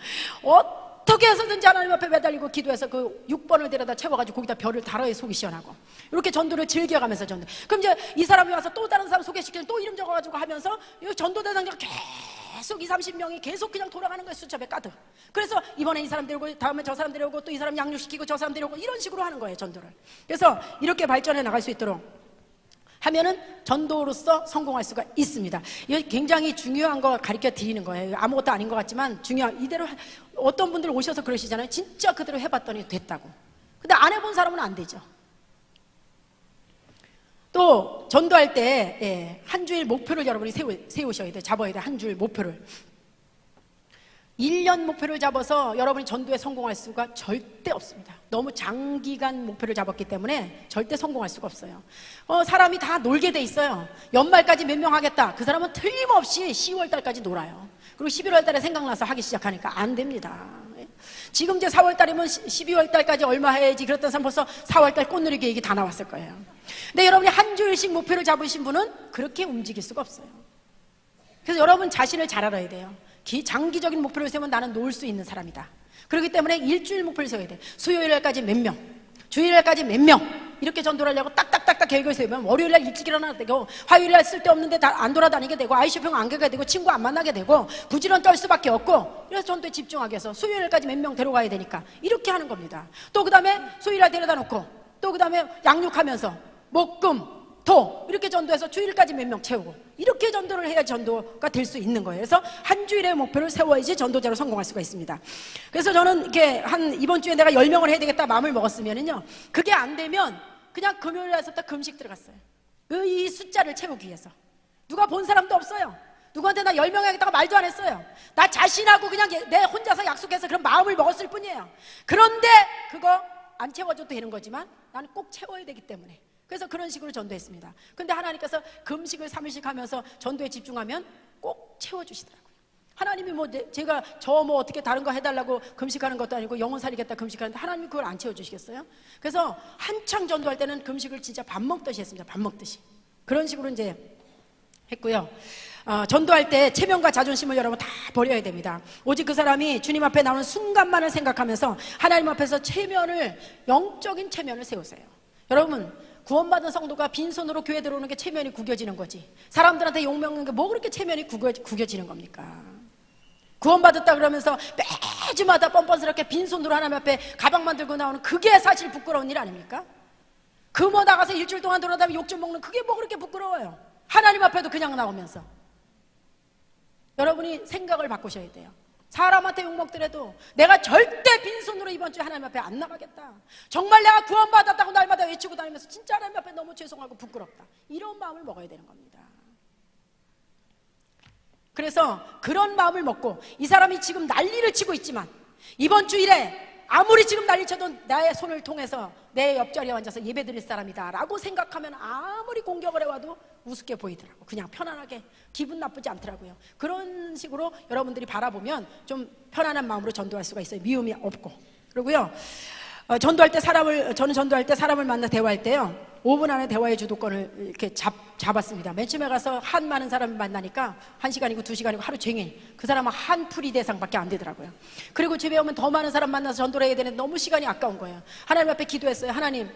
어떻게 해서든지 하나님 앞에 매달리고 기도해서 그 6번을 데려다 채워가지고 거기다 별을 달아야 속이 시원하고, 이렇게 전도를 즐겨가면서 전도. 그럼 이제 이 사람이 와서 또 다른 사람 소개시키면 또 이름 적어가지고 하면서 이 전도 대상자가 계속 20-30명이 계속 그냥 돌아가는 거예요. 수첩에 가득. 그래서 이번에 이 사람 데려오고 다음에 저 사람 데려오고 또 이 사람 양육시키고 저 사람 데려오고 이런 식으로 하는 거예요, 전도를. 그래서 이렇게 발전해 나갈 수 있도록 하면은 전도로서 성공할 수가 있습니다. 이거 굉장히 중요한 거 가르쳐 드리는 거예요. 아무것도 아닌 것 같지만 이대로. 어떤 분들 오셔서 그러시잖아요. 진짜 그대로 해봤더니 됐다고. 근데 안 해본 사람은 안 되죠. 또 전도할 때 한 주일 목표를 여러분이 세우셔야 돼요. 잡아야 돼요. 한 주일 목표를. 1년 목표를 잡아서 여러분이 전도에 성공할 수가 절대 없습니다. 너무 장기간 목표를 잡았기 때문에 절대 성공할 수가 없어요. 사람이 다 놀게 돼 있어요. 연말까지 몇 명 하겠다. 그 사람은 틀림없이 10월 달까지 놀아요. 그리고 11월 달에 생각나서 하기 시작하니까 안 됩니다. 지금 이제 4월 달이면 12월 달까지 얼마 해야지 그랬던 사람 벌써 4월 달 꽃놀이 계획이 다 나왔을 거예요. 근데 여러분이 한 주일씩 목표를 잡으신 분은 그렇게 움직일 수가 없어요. 그래서 여러분 자신을 잘 알아야 돼요. 장기적인 목표를 세우면 나는 놓을 수 있는 사람이다. 그렇기 때문에 일주일 목표를 세워야 돼. 수요일날까지 몇 명, 주일날까지 몇 명, 이렇게 전도를 하려고 딱딱딱딱 계획을 세우면 월요일날 일찍 일어나야 되고, 화요일날 쓸데없는데 안 돌아다니게 되고, IC병 안 가게 되고, 친구 안 만나게 되고, 부지런 떨 수밖에 없고, 그래서 전도에 집중하기 위해서 수요일날까지 몇 명 데려가야 되니까 이렇게 하는 겁니다. 또 그 다음에 수요일날 데려다 놓고, 또 그 다음에 양육하면서 목금 토 이렇게 전도해서 주일까지 몇 명 채우고, 이렇게 전도를 해야 전도가 될 수 있는 거예요. 그래서 한 주일의 목표를 세워야지 전도자로 성공할 수가 있습니다. 그래서 저는 이렇게 이번 주에 내가 10명을 해야 되겠다 마음을 먹었으면은요, 그게 안 되면 그냥 금요일에서부터 금식 들어갔어요. 이 숫자를 채우기 위해서. 누가 본 사람도 없어요. 누구한테 나 10명 하겠다고 말도 안 했어요. 나 자신하고 그냥 내 혼자서 약속해서 그런 마음을 먹었을 뿐이에요. 그런데 그거 안 채워줘도 되는 거지만 나는 꼭 채워야 되기 때문에, 그래서 그런 식으로 전도했습니다. 근데 하나님께서 금식을 3일씩 하면서 전도에 집중하면 꼭 채워주시더라고요. 하나님이 제가 어떻게 다른 거 해달라고 금식하는 것도 아니고 영혼 살리겠다 금식하는데 하나님이 그걸 안 채워주시겠어요? 그래서 한창 전도할 때는 금식을 진짜 밥 먹듯이 했습니다. 밥 먹듯이. 그런 식으로 이제 했고요. 전도할 때 체면과 자존심을 여러분 다 버려야 됩니다. 오직 그 사람이 주님 앞에 나오는 순간만을 생각하면서 하나님 앞에서 영적인 체면을 세우세요. 여러분, 구원받은 성도가 빈손으로 교회 들어오는 게 체면이 구겨지는 거지, 사람들한테 욕먹는 게 뭐 그렇게 체면이 구겨지는 겁니까? 구원받았다 그러면서 매주마다 뻔뻔스럽게 빈손으로 하나님 앞에 가방만 들고 나오는 그게 사실 부끄러운 일 아닙니까? 나가서 일주일 동안 돌아다니며 욕 좀 먹는 그게 뭐 그렇게 부끄러워요? 하나님 앞에도 그냥 나오면서. 여러분이 생각을 바꾸셔야 돼요. 사람한테 욕먹더라도 내가 절대 빈손으로 이번 주에 하나님 앞에 안 나가겠다. 정말 내가 구원받았다고 날마다 외치고 다니면서 진짜 하나님 앞에 너무 죄송하고 부끄럽다, 이런 마음을 먹어야 되는 겁니다. 그래서 그런 마음을 먹고, 이 사람이 지금 난리를 치고 있지만 이번 주일에 아무리 지금 난리쳐도 나의 손을 통해서 내 옆자리에 앉아서 예배 드릴 사람이다 라고 생각하면 아무리 공격을 해와도 우습게 보이더라고. 그냥 편안하게, 기분 나쁘지 않더라고요. 그런 식으로 여러분들이 바라보면 좀 편안한 마음으로 전도할 수가 있어요. 미움이 없고. 그리고요, 저는 전도할 때 사람을 만나 대화할 때요, 5분 안에 대화의 주도권을 이렇게 잡았습니다. 맨 처음에 가서 한 많은 사람을 만나니까 1시간이고 2시간이고 하루 종일 그 사람은 한 풀이 대상밖에 안 되더라고요. 그리고 집에 오면 더 많은 사람 만나서 전도를 해야 되는데 너무 시간이 아까운 거예요. 하나님 앞에 기도했어요. 하나님,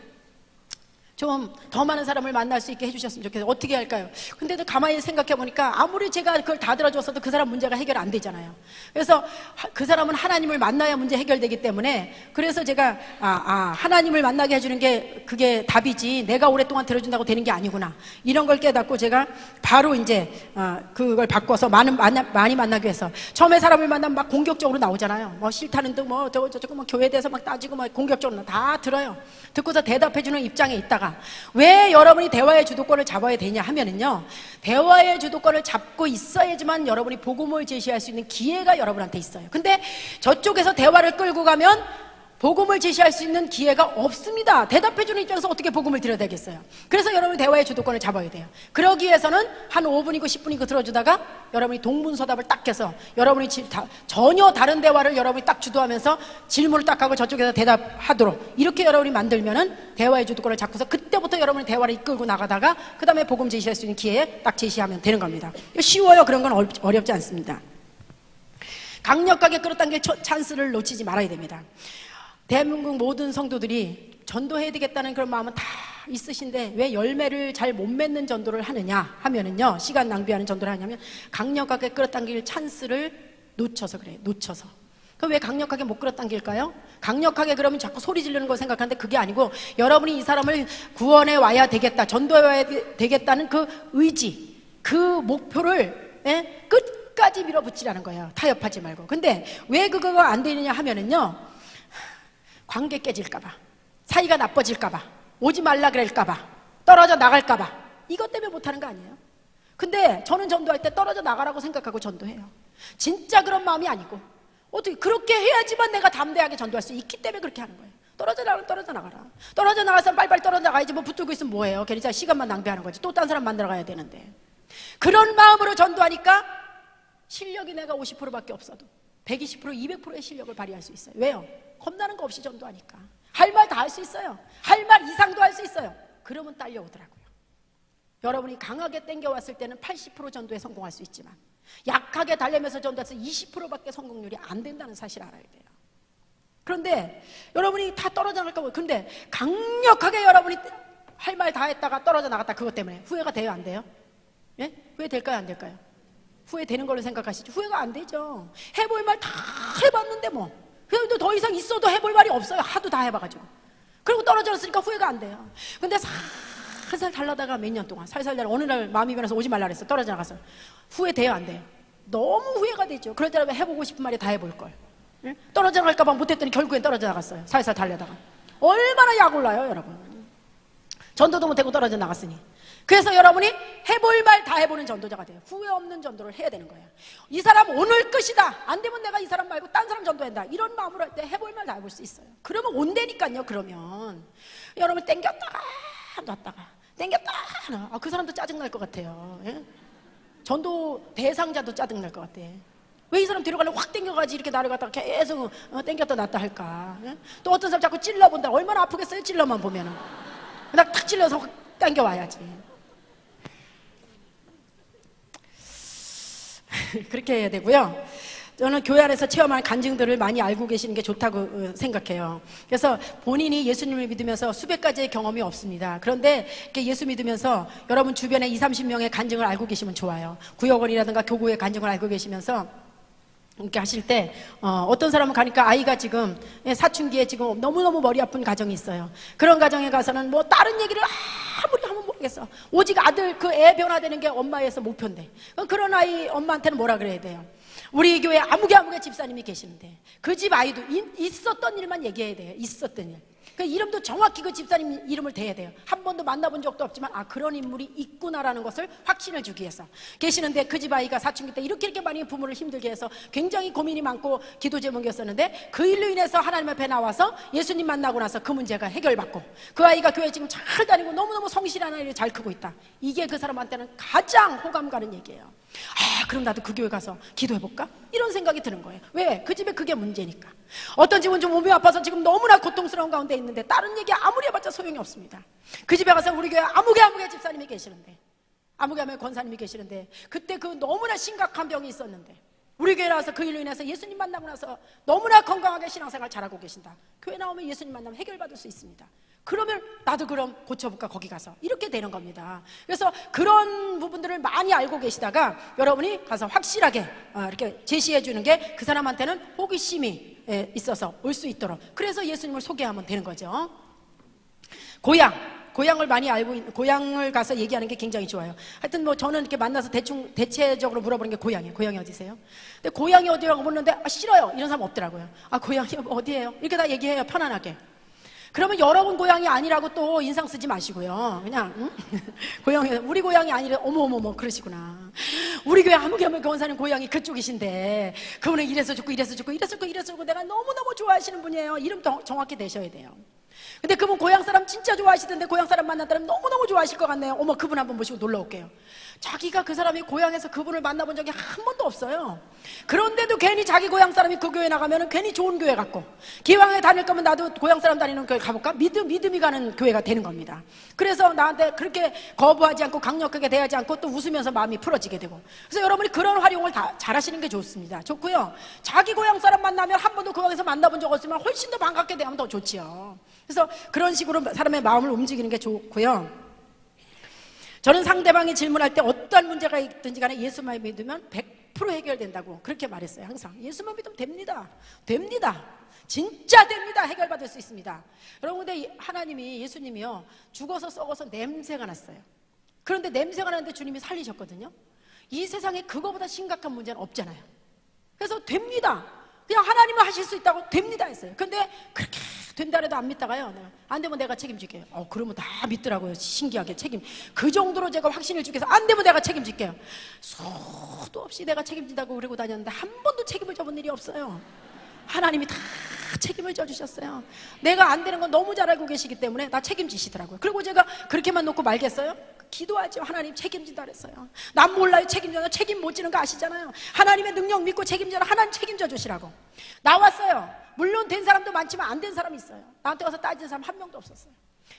좀 더 많은 사람을 만날 수 있게 해주셨으면 좋겠어요. 어떻게 할까요? 근데 가만히 생각해 보니까 아무리 제가 그걸 다 들어줬어도 그 사람 문제가 해결 안 되잖아요. 그래서 그 사람은 하나님을 만나야 문제 해결되기 때문에, 그래서 제가 하나님을 만나게 해주는 게 그게 답이지 내가 오랫동안 들어준다고 되는 게 아니구나, 이런 걸 깨닫고 제가 바로 이제 그걸 바꿔서 많이 만나기 위해서, 처음에 사람을 만나면 막 공격적으로 나오잖아요. 뭐 싫다는 듯 저거 교회에 대해서 막 따지고 막 공격적으로 다 들어요. 듣고서 대답해주는 입장에 있다가, 왜 여러분이 대화의 주도권을 잡아야 되냐 하면은요, 대화의 주도권을 잡고 있어야지만 여러분이 복음을 제시할 수 있는 기회가 여러분한테 있어요. 근데 저쪽에서 대화를 끌고 가면 복음을 제시할 수 있는 기회가 없습니다. 대답해주는 입장에서 어떻게 복음을 드려야 되겠어요? 그래서 여러분이 대화의 주도권을 잡아야 돼요. 그러기 위해서는 한 5분이고 10분이고 들어주다가 여러분이 동문서답을 딱 해서 여러분이 전혀 다른 대화를 여러분이 딱 주도하면서 질문을 딱 하고 저쪽에서 대답하도록, 이렇게 여러분이 만들면은 대화의 주도권을 잡고서 그때부터 여러분이 대화를 이끌고 나가다가 그 다음에 복음 제시할 수 있는 기회에 딱 제시하면 되는 겁니다. 쉬워요. 그런 건 어렵지 않습니다. 강력하게 끌어당길 찬스를 놓치지 말아야 됩니다. 대한민국 모든 성도들이 전도해야 되겠다는 그런 마음은 다 있으신데 왜 열매를 잘 못 맺는 전도를 하느냐 하면은요, 시간 낭비하는 전도를 하냐면 강력하게 끌어당길 찬스를 놓쳐서 그래요. 놓쳐서. 그럼 왜 강력하게 못 끌어당길까요? 강력하게 그러면 자꾸 소리 지르는 거 생각하는데 그게 아니고 여러분이 이 사람을 구원해 와야 되겠다, 전도해 와야 되겠다는 그 의지, 그 목표를 끝까지 밀어붙이라는 거예요. 타협하지 말고. 근데 왜 그거가 안 되느냐 하면은요, 관계 깨질까봐, 사이가 나빠질까봐, 오지 말라 그럴까봐, 떨어져 나갈까봐, 이것 때문에 못하는 거 아니에요? 근데 저는 전도할 때 떨어져 나가라고 생각하고 전도해요. 진짜 그런 마음이 아니고 어떻게 그렇게 해야지만 내가 담대하게 전도할 수 있기 때문에 그렇게 하는 거예요. 떨어져 나가라. 떨어져 나가서 빨리빨리 떨어져 나가야지. 뭐 붙들고 있으면 뭐해요? 괜히 시간만 낭비하는 거지. 또 딴 사람 만나러 가야 되는데. 그런 마음으로 전도하니까 실력이 내가 50%밖에 없어도 120%, 200%의 실력을 발휘할 수 있어요. 왜요? 겁나는 거 없이 전도하니까. 할 말 다 할 수 있어요. 할 말 이상도 할 수 있어요. 그러면 딸려오더라고요. 여러분이 강하게 땡겨왔을 때는 80% 전도에 성공할 수 있지만 약하게 달래면서 전도해서 20%밖에 성공률이 안 된다는 사실을 알아야 돼요. 그런데 여러분이 다 떨어져 나갈까 봐. 근데 강력하게 여러분이 할 말 다 했다가 떨어져 나갔다, 그것 때문에 후회가 돼요, 안 돼요? 예? 후회될까요, 안 될까요? 후회되는 걸로 생각하시죠. 후회가 안 되죠. 해볼 말 다 해봤는데 뭐. 그래도 더 이상 있어도 해볼 말이 없어요. 하도 다 해봐가지고. 그리고 떨어졌으니까 후회가 안 돼요. 근데 살살 달라다가 몇 년 동안 살살 달라, 어느 날 마음이 변해서 오지 말라 그랬어. 떨어져 나가서. 후회돼요, 안 돼요? 너무 후회가 되죠. 그럴 때라면 해보고 싶은 말이 다 해볼걸. 응? 떨어져 나갈까봐 못했더니 결국엔 떨어져 나갔어요. 살살 달려다가. 얼마나 약올라요, 여러분. 전도도 못하고 떨어져 나갔으니. 그래서 여러분이 해볼 말 다 해보는 전도자가 돼요. 후회 없는 전도를 해야 되는 거예요. 이 사람 오늘 끝이다, 안 되면 내가 이 사람 말고 딴 사람 전도한다, 이런 마음으로 할 때 해볼 말 다 해볼 수 있어요. 그러면 온다니까요. 그러면 여러분 땡겼다가 놨다가 땡겼다 놔. 그 사람도 짜증날 것 같아요. 예? 전도 대상자도 짜증날 것 같아. 왜 이 사람 데려가려고 확 땡겨가지 이렇게 나를 갖다가 계속 땡겼다 놨다 할까? 예? 또 어떤 사람 자꾸 찔러본다. 얼마나 아프겠어요, 찔러만 보면은. 그냥 탁 찔러서 확 당겨와야지. 그렇게 해야 되고요. 저는 교회 안에서 체험한 간증들을 많이 알고 계시는 게 좋다고 생각해요. 그래서 본인이 예수님을 믿으면서 수백 가지의 경험이 없습니다. 그런데 이렇게 예수 믿으면서 여러분 주변에 20, 30명의 간증을 알고 계시면 좋아요. 구역원이라든가 교구의 간증을 알고 계시면서 이렇게 하실 때 어떤 사람은 가니까 아이가 지금 사춘기에 지금 너무너무 머리 아픈 가정이 있어요. 그런 가정에 가서는 뭐 다른 얘기를 아무리 하면 모르겠어. 오직 아들 그 애 변화되는 게 엄마에서 목표인데, 그런 아이 엄마한테는 뭐라 그래야 돼요? 우리 교회 아무개 집사님이 계시는데 그 집 아이도 있었던 일만 얘기해야 돼요. 있었던 일. 그 이름도 정확히 그 집사님 이름을 대야 돼요. 한 번도 만나본 적도 없지만 그런 인물이 있구나라는 것을 확신을 주기 위해서 계시는데, 그 집 아이가 사춘기 때 이렇게 많이 부모를 힘들게 해서 굉장히 고민이 많고 기도 제목이었었는데, 그 일로 인해서 하나님 앞에 나와서 예수님 만나고 나서 그 문제가 해결받고 그 아이가 교회 지금 잘 다니고 너무너무 성실한 아이를 잘 크고 있다. 이게 그 사람한테는 가장 호감 가는 얘기예요. 그럼 나도 그 교회 가서 기도해볼까? 이런 생각이 드는 거예요. 왜? 그 집에 그게 문제니까. 어떤 집은 좀 몸이 아파서 지금 너무나 고통스러운 가운데 있는데 다른 얘기 아무리 해봤자 소용이 없습니다. 그 집에 가서 우리 교회 아무개 집사님이 계시는데, 아무개 권사님이 계시는데, 그때 그 너무나 심각한 병이 있었는데 우리 교회 나와서 그 일로 인해서 예수님 만나고 나서 너무나 건강하게 신앙생활 잘하고 계신다. 교회 나오면 예수님 만나면 해결받을 수 있습니다. 그러면 나도 그럼 고쳐볼까, 거기 가서. 이렇게 되는 겁니다. 그래서 그런 부분들을 많이 알고 계시다가 여러분이 가서 확실하게 이렇게 제시해 주는 게 그 사람한테는 호기심이 있어서 올 수 있도록, 그래서 예수님을 소개하면 되는 거죠. 고향을 많이 알고 있는, 고향을 가서 얘기하는 게 굉장히 좋아요. 하여튼 뭐 저는 이렇게 만나서 대체적으로 물어보는 게 고향이에요. 고향이 어디세요? 근데 고향이 어디라고 묻는데 싫어요, 이런 사람 없더라고요. 고향이 어디예요? 이렇게 다 얘기해요, 편안하게. 그러면 여러분 고향이 아니라고 또 인상 쓰지 마시고요. 그냥 고향이, 우리 고향이 아니라 어머머머 그러시구나. 우리 교회 아무개 권사님 고향이 그쪽이신데 그분은 이래서 좋고 내가 너무너무 좋아하시는 분이에요. 이름 정확히 되셔야 돼요. 근데 그분 고향 사람 진짜 좋아하시던데 고향 사람 만났다면 너무너무 좋아하실 것 같네요. 어머, 그분 한번 모시고 놀러 올게요. 자기가 그 사람이 고향에서 그분을 만나본 적이 한 번도 없어요. 그런데도 괜히 자기 고향 사람이 그 교회 나가면 괜히 좋은 교회 같고, 기왕에 다닐 거면 나도 고향 사람 다니는 교회 가볼까? 믿음이 가는 교회가 되는 겁니다. 그래서 나한테 그렇게 거부하지 않고 강력하게 대하지 않고 또 웃으면서 마음이 풀어지게 되고. 그래서 여러분이 그런 활용을 다 잘하시는 게 좋습니다. 좋고요. 자기 고향 사람 만나면 한 번도 고향에서 만나본 적 없으면 훨씬 더 반갑게 대하면 더 좋지요. 그래서 그런 식으로 사람의 마음을 움직이는 게 좋고요. 저는 상대방이 질문할 때 어떤 문제가 있든지 간에 예수만 믿으면 100% 해결된다고 그렇게 말했어요. 항상 예수만 믿으면 됩니다. 진짜 됩니다. 해결받을 수 있습니다. 여러분, 근데 하나님이, 예수님이요, 죽어서 썩어서 냄새가 났어요. 그런데 냄새가 나는데 주님이 살리셨거든요. 이 세상에 그거보다 심각한 문제는 없잖아요. 그래서 됩니다. 그냥 하나님은 하실 수 있다고 됩니다 했어요. 근데 그렇게 된다 해도 안 믿다가요, 안 되면 내가 책임질게요. 그러면 다 믿더라고요. 신기하게 그 정도로 제가 확신을 주게 해서 안 되면 내가 책임질게요. 수도 없이 내가 책임진다고 그러고 다녔는데 한 번도 책임을 져본 일이 없어요. 하나님이 다 책임을 져주셨어요. 내가 안 되는 건 너무 잘 알고 계시기 때문에 다 책임지시더라고요. 그리고 제가 그렇게만 놓고 말겠어요? 기도하죠. 하나님 책임진다 그랬어요. 난 몰라요. 책임 못 지는 거 아시잖아요. 하나님의 능력 믿고 책임져라. 하나님 책임져 주시라고. 나왔어요. 물론 된 사람도 많지만 안 된 사람이 있어요. 나한테 와서 따지는 사람 한 명도 없었어요.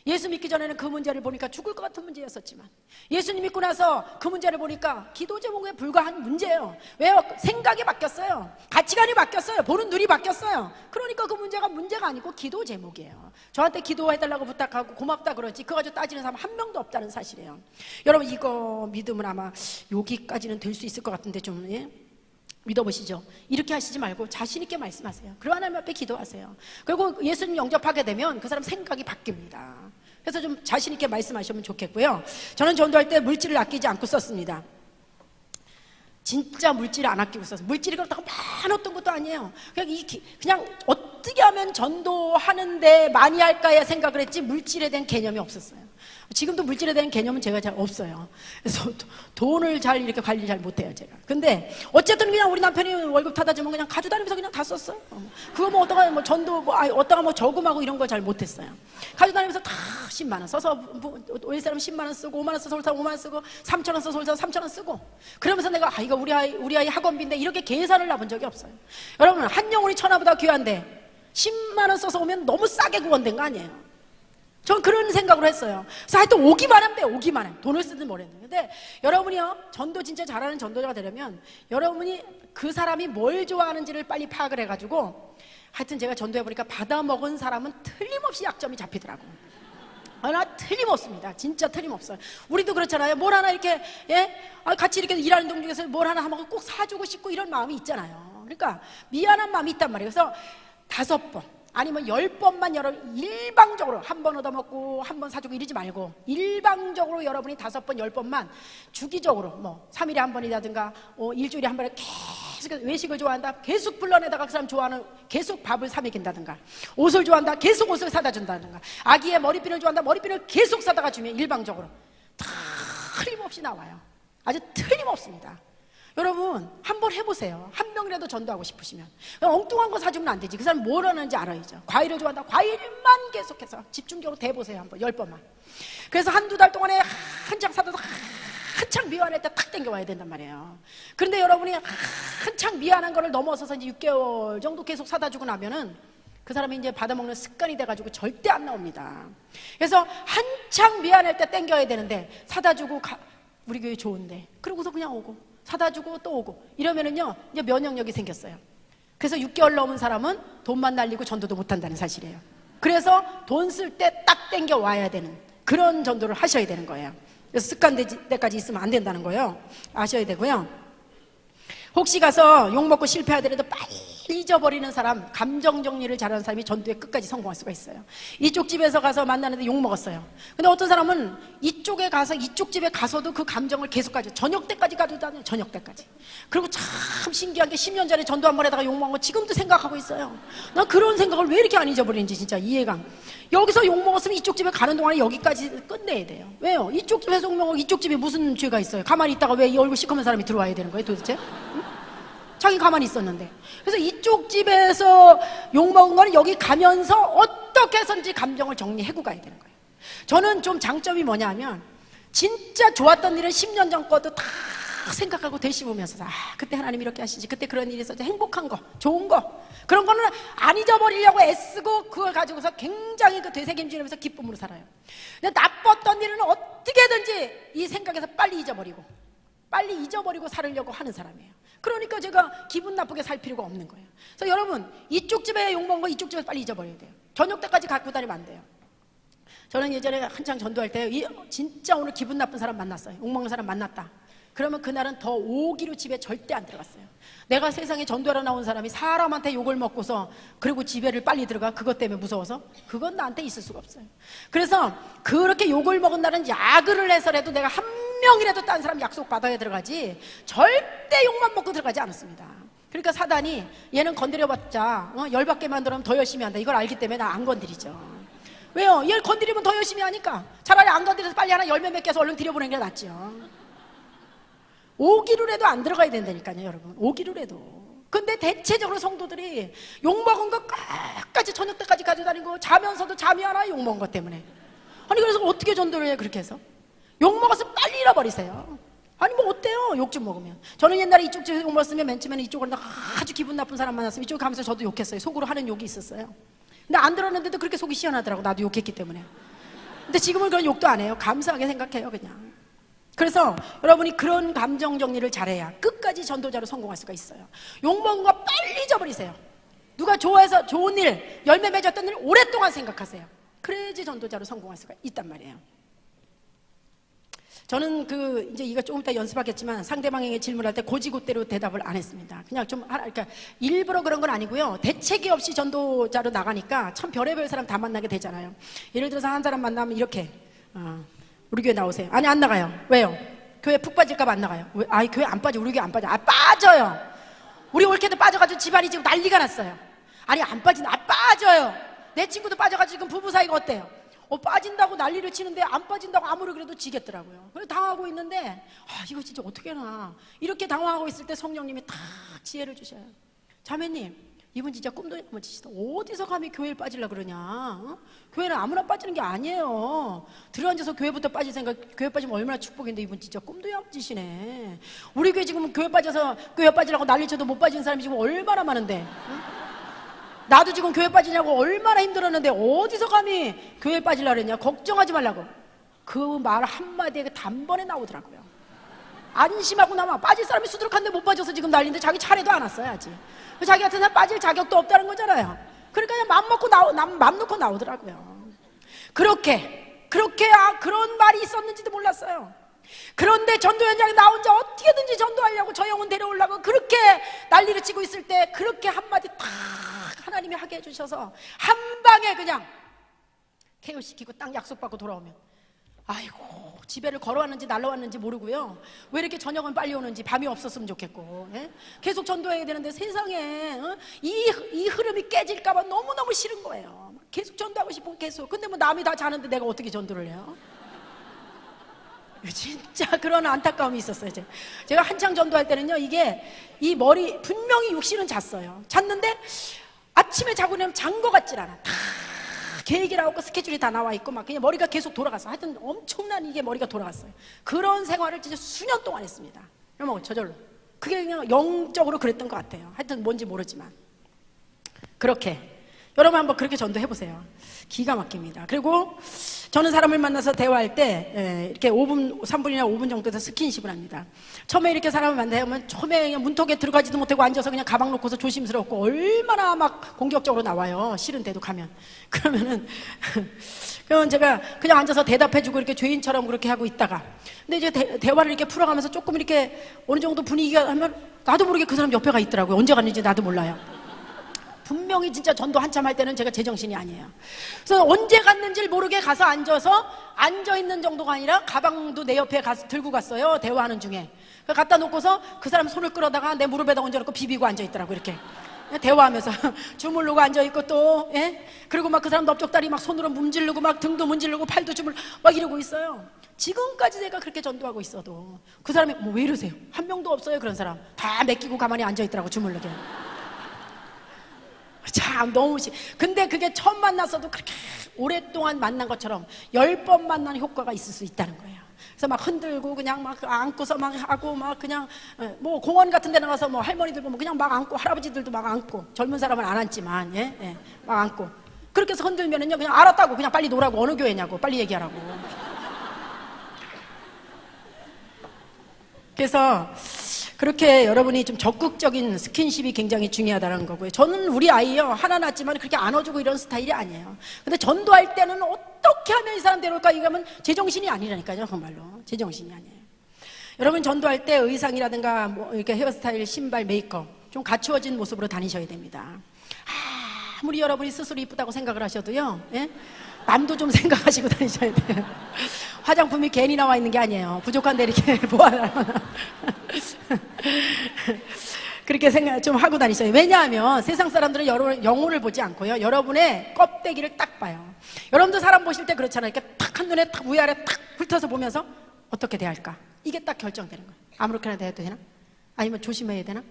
예수 믿기 전에는 그 문제를 보니까 죽을 것 같은 문제였었지만, 예수님 믿고 나서 그 문제를 보니까 기도 제목에 불과한 문제예요. 왜요? 생각이 바뀌었어요. 가치관이 바뀌었어요. 보는 눈이 바뀌었어요. 그러니까 그 문제가 아니고 기도 제목이에요. 저한테 기도해달라고 부탁하고 고맙다 그러지 그거 가지고 따지는 사람 한 명도 없다는 사실이에요. 여러분, 이거 믿으면 아마 여기까지는 될 수 있을 것 같은데 좀, 예? 믿어보시죠. 이렇게 하시지 말고 자신 있게 말씀하세요. 그리고 하나님 앞에 기도하세요. 그리고 예수님 영접하게 되면 그 사람 생각이 바뀝니다. 그래서 좀 자신 있게 말씀하시면 좋겠고요. 저는 전도할 때 물질을 아끼지 않고 썼습니다. 진짜 물질을 안 아끼고 썼어요. 물질이 그렇다고 많았던 것도 아니에요. 그냥 어떻게 하면 전도하는데 많이 할까에 생각을 했지 물질에 대한 개념이 없었어요. 지금도 물질에 대한 개념은 제가 잘 없어요. 그래서 돈을 잘 이렇게 관리를 잘 못해요, 제가. 근데 어쨌든 그냥 우리 남편이 월급 타다 주면 그냥 가져다니면서 그냥 다 썼어요. 그거 뭐 어떠가 뭐 전도 어떠가 뭐 저금하고 이런 걸 잘 못했어요. 가져다니면서 다 10만 원 써서 올 사람 10만 원 쓰고 5만 원 써서 올 사람 5만 원 쓰고 3천 원 써서 올 사람 3천 원 쓰고, 그러면서 내가 이거 우리 아이 학원비인데 이렇게 계산을 해본 적이 없어요. 여러분, 한 영혼이 천하보다 귀한데 10만 원 써서 오면 너무 싸게 구원된 거 아니에요? 전 그런 생각으로 했어요. 그래서 하여튼 오기만 하면 돼요. 오기만 하면. 돈을 쓰든 뭐랬든. 근데 여러분이요, 전도 진짜 잘하는 전도자가 되려면 여러분이 그 사람이 뭘 좋아하는지를 빨리 파악을 해가지고, 하여튼 제가 전도해보니까 받아먹은 사람은 틀림없이 약점이 잡히더라고요. 하나 틀림없습니다. 진짜 틀림없어요. 우리도 그렇잖아요. 뭘 하나 이렇게, 예? 같이 이렇게 일하는 동중에서 뭘 하나 하면 꼭 사주고 싶고 이런 마음이 있잖아요. 그러니까 미안한 마음이 있단 말이에요. 그래서 5번 아니면 10번만 여러분 일방적으로 한 번 얻어먹고 한 번 사주고 이러지 말고, 일방적으로 여러분이 5번 10번만 주기적으로 뭐 3일에 한 번이라든가 일주일에 한 번에 계속 외식을 좋아한다, 계속 불러내다가 그 사람 좋아하는 계속 밥을 사 먹인다든가, 옷을 좋아한다, 계속 옷을 사다 준다든가, 아기의 머리핀을 좋아한다, 머리핀을 계속 사다가 주면 일방적으로 다 틀림없이 나와요. 아주 틀림없습니다. 여러분 한번 해보세요. 한 명이라도 전도하고 싶으시면. 엉뚱한 거 사주면 안 되지. 그 사람 뭘 하는지 알아야죠. 과일을 좋아한다, 과일만 계속해서 집중적으로 대보세요. 한번 10번만. 그래서 한두 달 동안에 한창 사다가 한창 미안할 때 탁 땡겨와야 된단 말이에요. 그런데 여러분이 한창 미안한 거를 넘어서서 이제 6개월 정도 계속 사다 주고 나면은 그 사람이 이제 받아먹는 습관이 돼가지고 절대 안 나옵니다. 그래서 한창 미안할 때 땡겨야 되는데 사다 주고 우리 교회 좋은데 그러고서 그냥 오고 사다 주고 또 오고 이러면은요 이제 면역력이 생겼어요. 그래서 6개월 넘은 사람은 돈만 날리고 전도도 못한다는 사실이에요. 그래서 돈 쓸 때 딱 땡겨 와야 되는 그런 전도를 하셔야 되는 거예요. 그래서 습관될 때까지 있으면 안 된다는 거예요. 아셔야 되고요. 혹시 가서 욕먹고 실패하더라도 빨리 잊어버리는 사람, 감정 정리를 잘하는 사람이 전도에 끝까지 성공할 수가 있어요. 이쪽 집에서 가서 만나는데 욕먹었어요. 근데 어떤 사람은 이쪽 집에 가서도 그 감정을 계속 가지고 저녁 때까지 가지고 다녀요. 저녁 때까지. 그리고 참 신기한 게 10년 전에 전도 한 번 하다가 욕먹은 거 지금도 생각하고 있어요. 난 그런 생각을 왜 이렇게 안 잊어버리는지 진짜 이해가. 여기서 욕먹었으면 이쪽 집에 가는 동안에 여기까지 끝내야 돼요. 왜요? 이쪽 집에서 욕먹고 이쪽 집에 무슨 죄가 있어요? 가만히 있다가 왜 이 얼굴 시커먼 사람이 들어와야 되는 거예요 도대체? 응? 자기 가만히 있었는데. 그래서 이쪽 집에서 욕먹은 거는 여기 가면서 어떻게 해서든지 감정을 정리하고 가야 되는 거예요. 저는 좀 장점이 뭐냐면 진짜 좋았던 일은 10년 전 것도 다 생각하고 되씹으면서 그때 하나님 이렇게 하시지, 그때 그런 일이 있었지, 행복한 거, 좋은 거, 그런 거는 안 잊어버리려고 애쓰고 그걸 가지고서 굉장히 그 되새김질하면서 기쁨으로 살아요. 근데 나빴던 일은 어떻게든지 이 생각에서 빨리 잊어버리고 살으려고 하는 사람이에요. 그러니까 제가 기분 나쁘게 살 필요가 없는 거예요. 그래서 여러분, 이쪽 집에 욕먹은 거 이쪽 집에 빨리 잊어버려야 돼요. 저녁 때까지 갖고 다니면 안 돼요. 저는 예전에 한창 전도할 때 진짜 오늘 기분 나쁜 사람 만났어요. 욕먹는 사람 만났다. 그러면 그날은 더 오기로 집에 절대 안 들어갔어요. 내가 세상에 전도하러 나온 사람이 사람한테 욕을 먹고서 그리고 집에를 빨리 들어가, 그것 때문에 무서워서? 그건 나한테 있을 수가 없어요. 그래서 그렇게 욕을 먹은 날은 야근을 해서라도 내가 한 명이라도 딴 사람 약속 받아야 들어가지 절대 욕만 먹고 들어가지 않았습니다. 그러니까 사단이 얘는 건드려봤자 열받게 만들면 더 열심히 한다, 이걸 알기 때문에 나 안 건드리죠. 왜요? 얘를 건드리면 더 열심히 하니까. 차라리 안 건드려서 빨리 하나 열매 맺게 해서 얼른 들여보내는 게 낫죠. 오기로 해도 안 들어가야 된다니까요, 여러분. 오기로 해도. 근데 대체적으로 성도들이 욕먹은 거 끝까지 저녁 때까지 가져다니고 자면서도 잠이 안 와, 욕먹은 것 때문에. 아니 그래서 어떻게 전도를 해? 그렇게 해서 욕먹어서 빨리 잃어버리세요. 아니 뭐 어때요? 욕 좀 먹으면. 저는 옛날에 이쪽 집에서 욕 먹었으면 맨 처음에는 이쪽으로 아주 기분 나쁜 사람 만났으면 이쪽 가면서 저도 욕했어요. 속으로 하는 욕이 있었어요. 근데 안 들었는데도 그렇게 속이 시원하더라고. 나도 욕했기 때문에. 근데 지금은 그런 욕도 안 해요. 감사하게 생각해요, 그냥. 그래서 여러분이 그런 감정 정리를 잘해야 끝까지 전도자로 성공할 수가 있어요. 욕먹은 거 빨리 잊어버리세요. 누가 좋아해서 좋은 일, 열매 맺었던 일 오랫동안 생각하세요. 그래야지 전도자로 성공할 수가 있단 말이에요. 저는 이제 이거 조금 이따 연습하겠지만 상대방에게 질문할 때 고지고대로 대답을 안 했습니다. 그냥 좀 그러니까 일부러 그런 건 아니고요. 대책이 없이 전도자로 나가니까 참 별의별 사람 다 만나게 되잖아요. 예를 들어서 한 사람 만나면 이렇게 우리 교회 나오세요. 아니 안 나가요. 왜요? 교회 푹 빠질까 봐 안 나가요. 왜? 아이 교회 안 빠져. 우리 교회 안 빠져. 빠져요. 우리 올케도 빠져가지고 집안이 지금 난리가 났어요. 아니 안 빠진다. 빠져요. 내 친구도 빠져가지고 지금 부부 사이가 어때요? 빠진다고 난리를 치는데 안 빠진다고 아무리 그래도 지겠더라고요. 그래서 당하고 있는데 이거 진짜 어떻게 하나, 이렇게 당황하고 있을 때 성령님이 탁 지혜를 주셔요. 자매님, 이분 진짜 꿈도 못 치시다. 어디서 감히 교회를 빠지려고 그러냐? 교회는 아무나 빠지는 게 아니에요. 들어앉아서 교회부터 빠질 생각, 교회 빠지면 얼마나 축복인데 이분 진짜 꿈도 얌지시네. 우리 교회 지금 교회 빠지려고 난리쳐도 못 빠지는 사람이 지금 얼마나 많은데. 나도 지금 교회 빠지냐고 얼마나 힘들었는데 어디서 감히 교회 빠지려고 그랬냐? 걱정하지 말라고. 그 말 한마디에 단번에 나오더라고요. 안심하고 나면 빠질 사람이 수두룩한데 못 빠져서 지금 난리인데 자기 차례도 안 왔어야지. 자기 같은 사람 빠질 자격도 없다는 거잖아요. 그러니까 그냥 맘 놓고 나오더라고요. 그렇게 그런 말이 있었는지도 몰랐어요. 그런데 전도 현장에 나 혼자 어떻게든지 전도하려고 저 영혼 데려오려고 그렇게 난리를 치고 있을 때 그렇게 한마디 탁 하나님이 하게 해주셔서 한 방에 그냥 케어시키고 딱 약속받고 돌아오면 아이고, 집에를 걸어왔는지 날라왔는지 모르고요. 왜 이렇게 저녁은 빨리 오는지, 밤이 없었으면 좋겠고, 계속 전도해야 되는데 세상에 이 흐름이 깨질까봐 너무너무 싫은 거예요. 계속 전도하고 싶고 계속. 근데 뭐 남이 다 자는데 내가 어떻게 전도를 해요? 진짜 그런 안타까움이 있었어요. 제가 한창 전도할 때는요, 이 머리 분명히 육신은 잤어요. 잤는데 아침에 자고 나면 잔 거 같질 않아. 다 계획이 나오고 스케줄이 다 나와 있고 막 그냥 머리가 계속 돌아갔어. 하여튼 엄청난 이게 머리가 돌아갔어요. 그런 생활을 진짜 수년 동안 했습니다. 뭐 저절로. 그게 그냥 영적으로 그랬던 것 같아요. 하여튼 뭔지 모르지만. 그렇게 여러분 한번 그렇게 전도해보세요. 기가 막힙니다. 그리고 저는 사람을 만나서 대화할 때 이렇게 3분이나 5분 정도에서 스킨십을 합니다. 처음에 이렇게 사람을 만나면 처음에 그냥 문턱에 들어가지도 못하고 앉아서 그냥 가방 놓고서 조심스럽고 얼마나 막 공격적으로 나와요. 싫은데도 가면. 그러면 제가 그냥 앉아서 대답해주고 이렇게 죄인처럼 그렇게 하고 있다가 근데 이제 대화를 이렇게 풀어가면서 조금 이렇게 어느 정도 분위기가 하면 나도 모르게 그 사람 옆에가 있더라고요. 언제 갔는지 나도 몰라요. 분명히 진짜 전도 한참 할 때는 제가 제정신이 아니에요. 그래서 언제 갔는지를 모르게 가서 앉아서 앉아있는 정도가 아니라 가방도 내 옆에 들고 갔어요. 대화하는 중에. 갖다 놓고서 그 사람 손을 끌어다가 내 무릎에다 얹어놓고 비비고 앉아있더라고. 이렇게 대화하면서 주물르고 앉아있고 또 그리고 막 그 사람 넓적다리 막 손으로 문지르고 막 등도 문지르고 팔도 주물 막 이러고 있어요. 지금까지 제가 그렇게 전도하고 있어도 그 사람이 뭐 왜 이러세요? 한 명도 없어요. 그런 사람 다 맡기고 가만히 앉아있더라고, 주물르게. 참 너무 근데 그게 처음 만났어도 그렇게 오랫동안 만난 것처럼 10번 만난 효과가 있을 수 있다는 거예요. 그래서 막 흔들고 그냥 막 안고서 막 하고 막 그냥 뭐 공원 같은 데 나가서 뭐 할머니들 보면 그냥 막 안고, 할아버지들도 막 안고, 젊은 사람은 안 앉지만 막 안고 그렇게 해서 흔들면은요 그냥 알았다고, 그냥 빨리 놀라고, 어느 교회냐고 빨리 얘기하라고. 그래서 그렇게 여러분이 좀 적극적인 스킨십이 굉장히 중요하다는 거고요. 저는 우리 아이요 하나 낳았지만 그렇게 안아주고 이런 스타일이 아니에요. 근데 전도할 때는 어떻게 하면 이 사람 데려올까 이거면 제정신이 아니라니까요. 정말로 제정신이 아니에요. 여러분 전도할 때 의상이라든가 뭐 이렇게 헤어스타일, 신발, 메이크업 좀 갖추어진 모습으로 다니셔야 됩니다. 아무리 여러분이 스스로 이쁘다고 생각을 하셔도요, 남도 좀 생각하시고 다니셔야 돼요. 화장품이 괜히 나와 있는 게 아니에요. 부족한데 이렇게 보완하거나 그렇게 생각 좀 하고 다니셔요. 왜냐하면 세상 사람들은 여러분의 영혼을 보지 않고요, 여러분의 껍데기를 딱 봐요. 여러분도 사람 보실 때 그렇잖아요. 이렇게 탁 한눈에 탁 위아래 탁 훑어서 보면서 어떻게 대할까, 이게 딱 결정되는 거예요. 아무렇게나 대해도 되나? 아니면 조심해야 되나?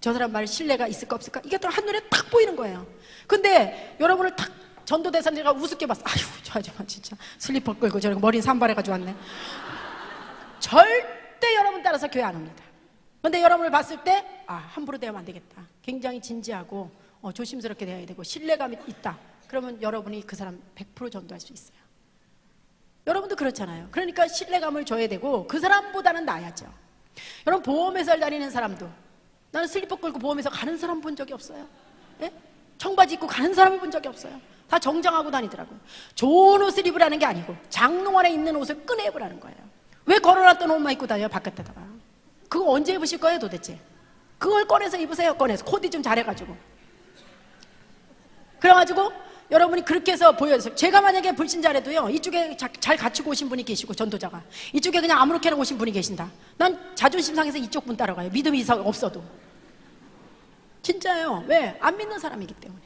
저 사람 말 신뢰가 있을까 없을까? 이게 또 한눈에 탁 보이는 거예요. 근데 여러분을 탁 전도대사 내가 우습게 봤어. 아휴, 저 아줌마 진짜 슬리퍼 끌고 저렇게 머리 산발해가지고 왔네. 절대 여러분 따라서 교회 안 옵니다. 근데 여러분을 봤을 때 함부로 대하면 안 되겠다, 굉장히 진지하고 조심스럽게 대해야 되고 신뢰감이 있다, 그러면 여러분이 그 사람 100% 전도할 수 있어요. 여러분도 그렇잖아요. 그러니까 신뢰감을 줘야 되고 그 사람보다는 나아야죠. 여러분 보험회사를 다니는 사람도, 나는 슬리퍼 끌고 보험회사 가는 사람 본 적이 없어요. 청바지 입고 가는 사람을 본 적이 없어요. 다 정장하고 다니더라고요. 좋은 옷을 입으라는 게 아니고 장롱 안에 있는 옷을 꺼내 입으라는 거예요. 왜 걸어놨던 옷만 입고 다녀요, 바깥에다가? 그거 언제 입으실 거예요 도대체? 그걸 꺼내서 입으세요. 꺼내서 코디 좀 잘해가지고. 그래가지고 여러분이 그렇게 해서 보여주세요. 제가 만약에 불신자라도요, 이쪽에 잘 갖추고 오신 분이 계시고 전도자가, 이쪽에 그냥 아무렇게나 오신 분이 계신다, 난 자존심 상해서 이쪽 분 따라가요. 믿음이 없어도. 진짜예요. 왜? 안 믿는 사람이기 때문에.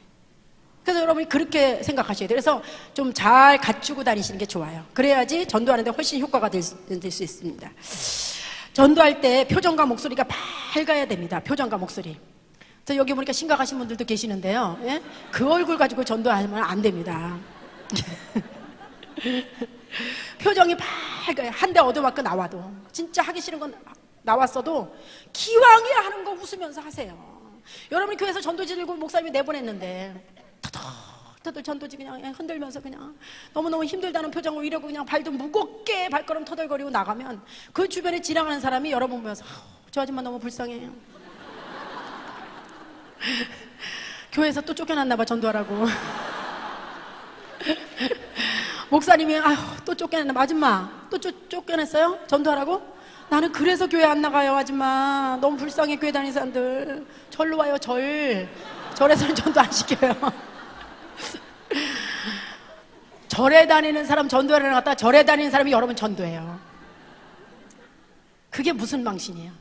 그래서 여러분이 그렇게 생각하셔야 돼요. 그래서 좀 잘 갖추고 다니시는 게 좋아요. 그래야지 전도하는데 훨씬 효과가 될 수 있습니다. 전도할 때 표정과 목소리가 밝아야 됩니다. 표정과 목소리. 그래서 여기 보니까 심각하신 분들도 계시는데요, 그 얼굴 가지고 전도하면 안 됩니다. 표정이 밝아요. 한 대 얻어맞고 나와도, 진짜 하기 싫은 건 나왔어도 기왕이야 하는 거 웃으면서 하세요. 여러분이 교회에서 전도지 들고 목사님이 내보냈는데 터덜 전도지 그냥 흔들면서 그냥 너무너무 힘들다는 표정으로 이러고 그냥 발도 무겁게 발걸음 터덜거리고 나가면 그 주변에 지나가는 사람이 여러분 보면서 저 아줌마 너무 불쌍해요. 교회에서 또 쫓겨났나 봐, 전도하라고. 목사님이 또 쫓겨났나 봐. 아줌마 또 쫓겨냈어요? 전도하라고? 나는 그래서 교회 안 나가요, 아줌마. 너무 불쌍해, 교회 다니는 사람들. 절로 와요, 절에서는 전도 안 시켜요. 절에 다니는 사람 전도하러 나갔다 절에 다니는 사람이 여러분 전도해요. 그게 무슨 망신이에요?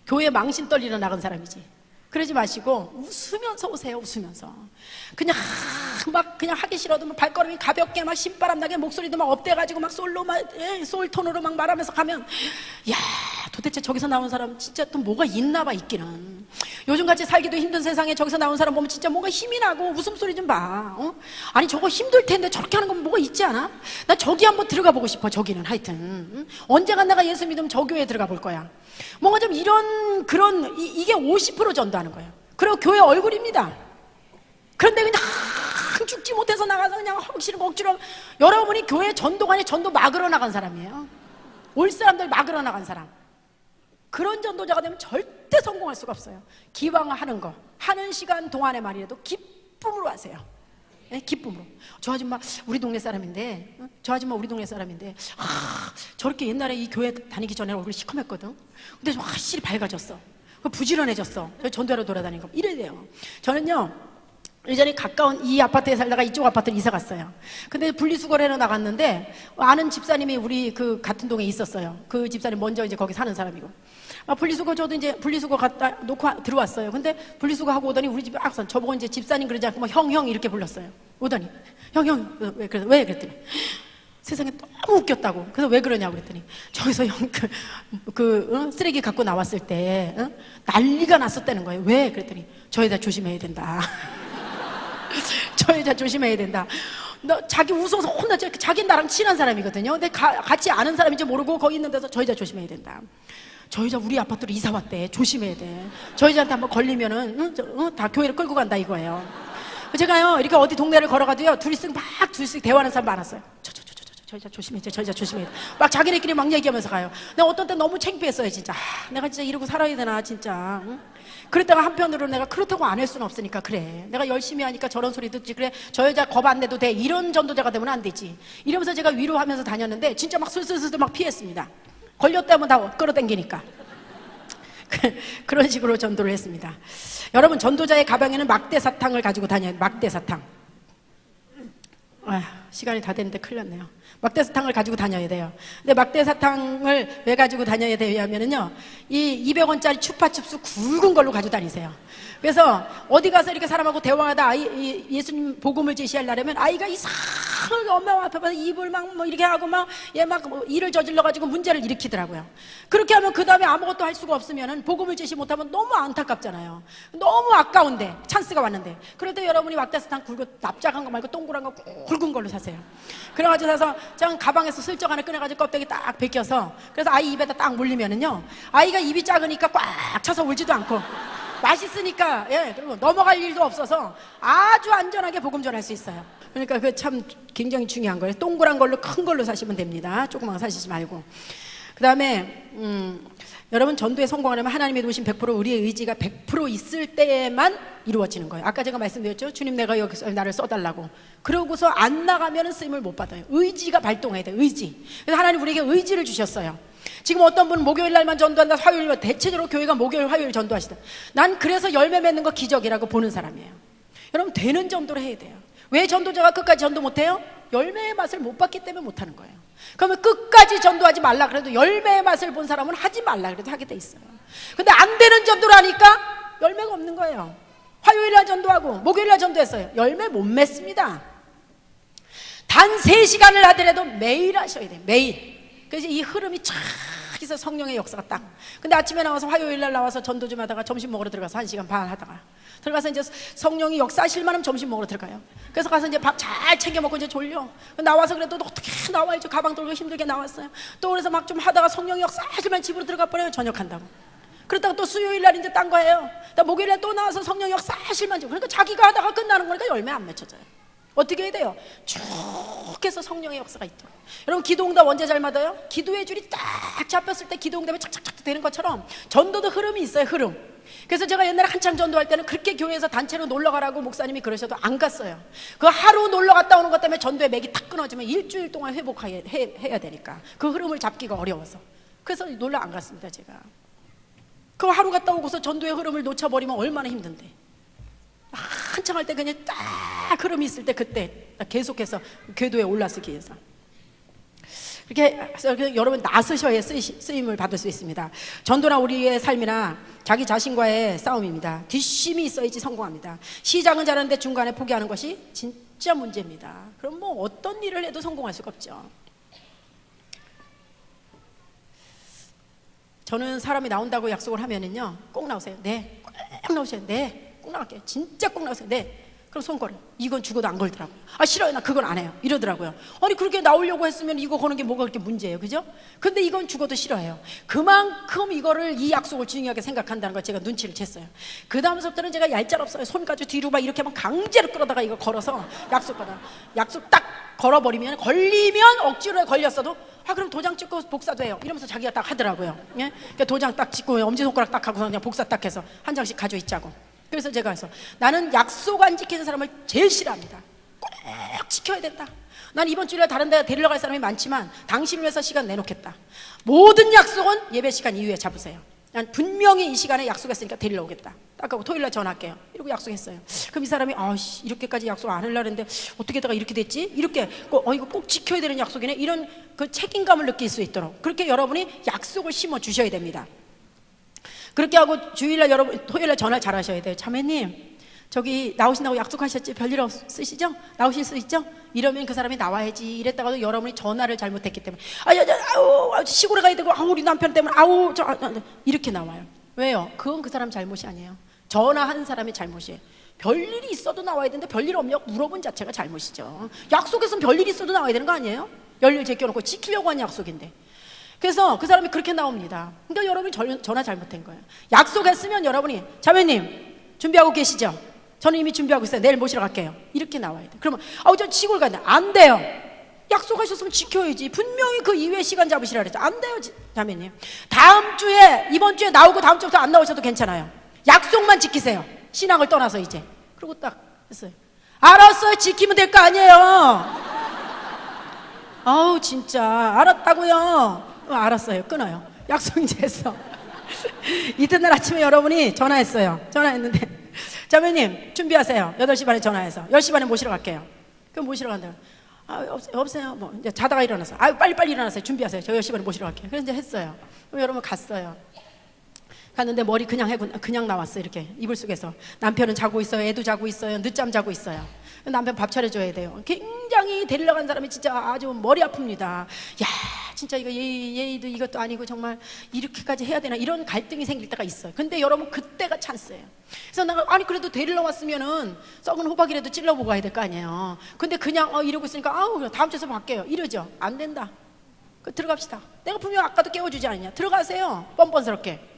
교회 망신 떨리러 나간 사람이지. 그러지 마시고 웃으면서 오세요. 웃으면서 그냥 그냥 하기 싫어도 막 발걸음이 가볍게 막 신바람 나게 목소리도 막 업돼가지고 막 솔로 막 솔톤으로 막 말하면서 가면, 야 도대체 저기서 나온 사람 진짜 또 뭐가 있나 봐. 있기는 요즘같이 살기도 힘든 세상에 저기서 나온 사람 보면 진짜 뭔가 힘이 나고 웃음소리 좀 봐. 아니 저거 힘들 텐데 저렇게 하는 건 뭐가 있지 않아? 나 저기 한번 들어가 보고 싶어. 저기는 하여튼 언젠가 내가 예수 믿으면 저 교회에 들어가 볼 거야. 뭔가 좀 이런 그런 이게 50% 전도하는 거예요. 그리고 교회 얼굴입니다. 그런데 그냥 죽지 못해서 나가서 그냥 확실히 억지로, 여러분이 교회 전도관이 전도 막으러 나간 사람이에요. 올 사람들 막으러 나간 사람. 그런 전도자가 되면 절대 성공할 수가 없어요. 기왕 하는 거, 하는 시간 동안에 말이라도 기쁨으로 하세요. 네, 기쁨으로. 저 아줌마 우리 동네 사람인데, 저렇게 옛날에 이 교회 다니기 전에 얼굴이 시커맸거든. 근데 좀 확실히 밝아졌어. 부지런해졌어. 전도하러 돌아다니는 거 이래야 돼요. 저는요, 예전에 가까운 이 아파트에 살다가 이쪽 아파트로 이사 갔어요. 근데 분리수거를 나갔는데 아는 집사님이 우리 그 같은 동에 있었어요. 그 집사님 먼저 이제 거기 사는 사람이고, 분리수거 저도 이제 분리수거 갖다 놓고 들어왔어요. 근데 분리수거 하고 오더니 우리 집에 악선 저보고 이제 집사님 그러지 않고 형 이렇게 불렀어요. 오더니 형 왜 그랬더니 세상에 너무 웃겼다고. 그래서 왜 그러냐고 그랬더니 저기서 쓰레기 갖고 나왔을 때 난리가 났었다는 거예요. 왜? 그랬더니 저 여자 조심해야 된다. 저 여자 조심해야 된다. 자기 웃어서 혼나죠. 자기 나랑 친한 사람이거든요. 근데 같이 아는 사람인지 모르고 거기 있는 데서 저 여자 조심해야 된다. 저 여자 우리 아파트로 이사 왔대. 조심해야 돼. 저 여자한테 한번 걸리면은 다 교회를 끌고 간다 이거예요. 제가요 이렇게 어디 동네를 걸어가도요 둘이씩 대화하는 사람 많았어요. 저 여자 조심해, 저 여자 조심해. 막 자기네끼리 막 얘기하면서 가요. 내가 어떤 때 너무 창피했어요, 진짜. 내가 진짜 이러고 살아야 되나, 진짜. 응? 그랬다가 한편으로 내가 그렇다고 안 할 수는 없으니까, 그래. 내가 열심히 하니까 저런 소리 듣지, 그래. 저 여자 겁 안 내도 돼. 이런 전도자가 되면 안 되지. 이러면서 제가 위로하면서 다녔는데, 진짜 막 슬슬슬 막 피했습니다. 걸렸다면 다 끌어당기니까. 그런 식으로 전도를 했습니다. 여러분, 전도자의 가방에는 막대 사탕을 가지고 다녀요. 막대 사탕. 시간이 다 됐는데 큰일 났네요. 막대 사탕을 가지고 다녀야 돼요. 근데 막대 사탕을 왜 가지고 다녀야 되냐면요, 이 200원짜리 추파춥스 굵은 걸로 가지고 다니세요. 그래서 어디 가서 이렇게 사람하고 대화하다 예수님 복음을 제시하려면 아이가 이상하게 엄마 앞에 입을 막 뭐 이렇게 하고 막 얘 막 뭐 일을 저질러 가지고 문제를 일으키더라고요. 그렇게 하면 그 다음에 아무것도 할 수가 없으면은 복음을 제시 못하면 너무 안타깝잖아요. 너무 아까운데 찬스가 왔는데. 그럴 때 여러분이 막대 사탕 굵고 납작한 거 말고 동그란 거 굵은 걸로 사세요. 그래가지고 사서 저 가방에서 슬쩍 하나 꺼내가지고 껍데기 딱 벗겨서, 그래서 아이 입에다 딱 물리면은요, 아이가 입이 작으니까 꽉 차서 울지도 않고 맛있으니까, 예, 그리고 넘어갈 일도 없어서 아주 안전하게 복음 전할 수 있어요. 그러니까 그 참 굉장히 중요한 거예요. 동그란 걸로 큰 걸로 사시면 됩니다. 조그만 거 사시지 말고. 그 다음에 여러분, 전도에 성공하려면 하나님의 도우심 100%, 우리의 의지가 100% 있을 때에만 이루어지는 거예요. 아까 제가 말씀드렸죠. 주님, 내가 여기서 나를 써달라고. 그러고서 안 나가면 쓰임을 못 받아요. 의지가 발동해야 돼요. 의지. 그래서 하나님 우리에게 의지를 주셨어요. 지금 어떤 분은 목요일 날만 전도한다, 화요일, 대체적으로 교회가 목요일, 화요일 전도하시다. 난 그래서 열매 맺는 거 기적이라고 보는 사람이에요. 여러분, 되는 전도를 해야 돼요. 왜 전도자가 끝까지 전도 못해요? 열매의 맛을 못 봤기 때문에 못하는 거예요. 그러면 끝까지 전도하지 말라 그래도 열매의 맛을 본 사람은 하지 말라 그래도 하게 돼 있어요. 근데 안 되는 전도를 하니까 열매가 없는 거예요. 화요일날 전도하고 목요일날 전도했어요. 열매 못 맺습니다. 단 3시간을 하더라도 매일 하셔야 돼요. 매일. 그래서 이 흐름이 쫙 있어, 성령의 역사가 딱. 근데 아침에 나와서 화요일날 나와서 전도 좀 하다가 점심 먹으러 들어가서 1시간 반 하다가 들어가서 이제 성령이 역사하실 만하면 점심 먹으러 들어가요. 그래서 가서 이제 밥 잘 챙겨 먹고 이제 졸려. 나와서 그래도 어떻게 나와야죠. 가방 들고 힘들게 나왔어요. 또 그래서 막 좀 하다가 성령이 역사하실 만하면 집으로 들어가 버려요. 저녁한다고. 그러다가 또 수요일날 이제 딴 거예요. 목요일날 또 나와서 성령 역사하실 만하면, 그러니까 자기가 하다가 끝나는 거니까 열매 안 맺혀져요. 어떻게 해야 돼요? 쭉 해서 성령의 역사가 있도록. 여러분, 기도응답 언제 잘 맞아요? 기도의 줄이 딱 잡혔을 때 기도응답이 착착착 되는 것처럼 전도도 흐름이 있어요. 흐름. 그래서 제가 옛날에 한참 전도할 때는 그렇게 교회에서 단체로 놀러 가라고 목사님이 그러셔도 안 갔어요. 그 하루 놀러 갔다 오는 것 때문에 전도의 맥이 탁 끊어지면 일주일 동안 회복해야 되니까 그 흐름을 잡기가 어려워서. 그래서 놀러 안 갔습니다. 제가 그 하루 갔다 오고서 전도의 흐름을 놓쳐버리면 얼마나 힘든데. 한창 할 때 그냥 딱 흐름이 있을 때 그때 계속해서 궤도에 올라서기 위해서 이렇게 여러분 나서셔야 쓰임을 받을 수 있습니다. 전도나 우리의 삶이나 자기 자신과의 싸움입니다. 뒷심이 있어야지 성공합니다. 시작은 잘하는데 중간에 포기하는 것이 진짜 문제입니다. 그럼 뭐 어떤 일을 해도 성공할 수가 없죠. 저는 사람이 나온다고 약속을 하면은요, 꼭 나오세요. 네, 꼭 나오세요. 네, 꼭 나갈게요. 진짜 꼭 나오세요. 네. 그럼 손 걸어요. 이건 죽어도 안 걸더라고요. 아, 싫어요. 나 그건 안 해요. 이러더라고요. 아니, 그렇게 나오려고 했으면 이거 거는 게 뭐가 그렇게 문제예요. 그죠? 근데 이건 죽어도 싫어해요. 그만큼 이 약속을 중요하게 생각한다는 걸 제가 눈치를 챘어요. 그 다음부터는 제가 얄짤없어요. 손 가지고 뒤로 막 이렇게 막 강제로 끌어다가 이거 걸어서 약속 딱 걸어버리면, 걸리면 억지로 걸렸어도 그럼 도장 찍고 복사도 해요. 이러면서 자기가 딱 하더라고요. 예? 그러니까 도장 딱 찍고 엄지손가락 딱 하고서 그냥 복사 딱 해서 한 장씩 가지고 있자고. 그래서 제가 해서 나는 약속 안 지키는 사람을 제일 싫어합니다. 꼭 지켜야 된다. 난 이번 주일에 다른 데 데리러 갈 사람이 많지만 당신을 위해서 시간 내놓겠다. 모든 약속은 예배 시간 이후에 잡으세요. 난 분명히 이 시간에 약속했으니까 데리러 오겠다. 딱 하고 토요일날 전화할게요. 이러고 약속했어요. 그럼 이 사람이 이렇게까지 약속 안 하려고 했는데 어떻게 다가 이렇게 됐지? 이렇게 이거 꼭 지켜야 되는 약속이네. 이런 그 책임감을 느낄 수 있도록 그렇게 여러분이 약속을 심어 주셔야 됩니다. 그렇게 하고 주일날 여러분 토요일날 전화 잘 하셔야 돼요. 자매님, 저기 나오신다고 약속하셨지? 별일 없으시죠? 나오실 수 있죠? 이러면 그 사람이 나와야지. 이랬다가도 여러분이 전화를 잘못했기 때문에 아우 시골에 가야 되고 우리 남편 때문에 이렇게 나와요. 왜요? 그건 그 사람 잘못이 아니에요. 전화한 사람의 잘못이에요. 별일이 있어도 나와야 되는데 별일 없냐고 물어본 자체가 잘못이죠. 약속했으면 별일이 있어도 나와야 되는 거 아니에요? 열일 제껴놓고 지키려고 한 약속인데. 그래서 그 사람이 그렇게 나옵니다. 그러니까 여러분이 전화 잘못한 거예요. 약속했으면 여러분이 자매님 준비하고 계시죠? 저는 이미 준비하고 있어요. 내일 모시러 갈게요. 이렇게 나와야 돼. 그러면 저 시골 가야 돼. 안 돼요. 약속하셨으면 지켜야지. 분명히 그 이후에 시간 잡으시라 그랬죠. 안 돼요, 자매님. 다음 주에, 이번 주에 나오고 다음 주부터 안 나오셔도 괜찮아요. 약속만 지키세요. 신앙을 떠나서 이제. 그리고 딱 했어요. 알았어요. 지키면 될 거 아니에요. 아우 진짜 알았다고요. 알았어요. 끊어요. 약속 이제 했어. 이튿날 아침에 여러분이 전화했어요. 전화했는데 자매님 준비하세요. 8시 반에 전화해서 10시 반에 모시러 갈게요. 그럼 모시러 간다. 없어요. 뭐 이제 자다가 일어나서 빨리 일어나세요. 준비하세요. 저 10시 반에 모시러 갈게요. 그래서 이제 했어요. 그럼 여러분 갔어요. 갔는데 머리 그냥 하고 그냥 나왔어요. 이렇게 이불 속에서. 남편은 자고 있어요. 애도 자고 있어요. 늦잠 자고 있어요. 남편 밥 차려줘야 돼요. 굉장히 데리러 간 사람이 진짜 아주 머리 아픕니다. 야 진짜 이거 예의도 이것도 아니고 정말 이렇게까지 해야 되나 이런 갈등이 생길 때가 있어요. 근데 여러분 그때가 찬스예요. 그래서 내가 그래도 데리러 왔으면은 썩은 호박이라도 찔러보고 가야 될 거 아니에요. 근데 그냥 이러고 있으니까 다음 주에서 갈게요. 이러죠. 안 된다. 들어갑시다. 내가 분명 아까도 깨워주지 않았냐. 들어가세요. 뻔뻔스럽게.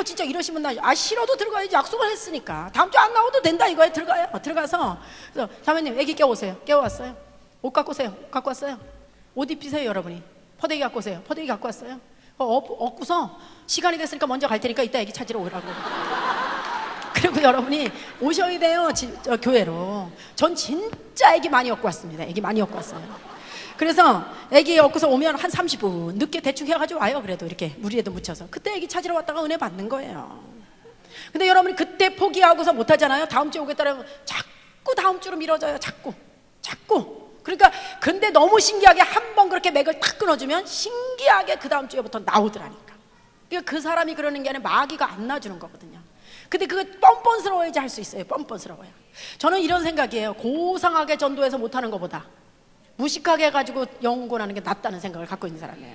진짜 이러시면 나 싫어도 들어가야지. 약속을 했으니까 다음 주 안 나와도 된다 이거에 들어가요. 들어가서 그래서 자매님 애기 깨워오세요. 깨워왔어요. 옷 갖고 오세요. 옷 갖고 왔어요. 옷 입히세요. 여러분이 퍼대기 갖고 오세요. 퍼대기 갖고 왔어요. 얻고서 시간이 됐으니까 먼저 갈 테니까 이따 애기 찾으러 오라고. 그리고 여러분이 오셔야 돼요. 교회로. 전 진짜 애기 많이 얻고 왔습니다. 애기 많이 얻고 왔어요. 그래서 애기 얻고서 오면 한 30분 늦게 대충 해가지고 와요. 그래도 이렇게 무리에도 묻혀서 그때 애기 찾으러 왔다가 은혜 받는 거예요. 근데 여러분이 그때 포기하고서 못하잖아요. 다음 주에 오겠다라고 자꾸 다음 주로 미뤄져요. 자꾸 그러니까 근데 너무 신기하게 한 번 그렇게 맥을 탁 끊어주면 신기하게 그 다음 주에부터 나오더라니까. 그러니까 그 사람이 그러는 게 아니라 마귀가 안 놔주는 거거든요. 근데 그거 뻔뻔스러워야지 할 수 있어요. 뻔뻔스러워요. 저는 이런 생각이에요. 고상하게 전도해서 못하는 것보다 무식하게 해가지고 영혼하는 게 낫다는 생각을 갖고 있는 사람이에요.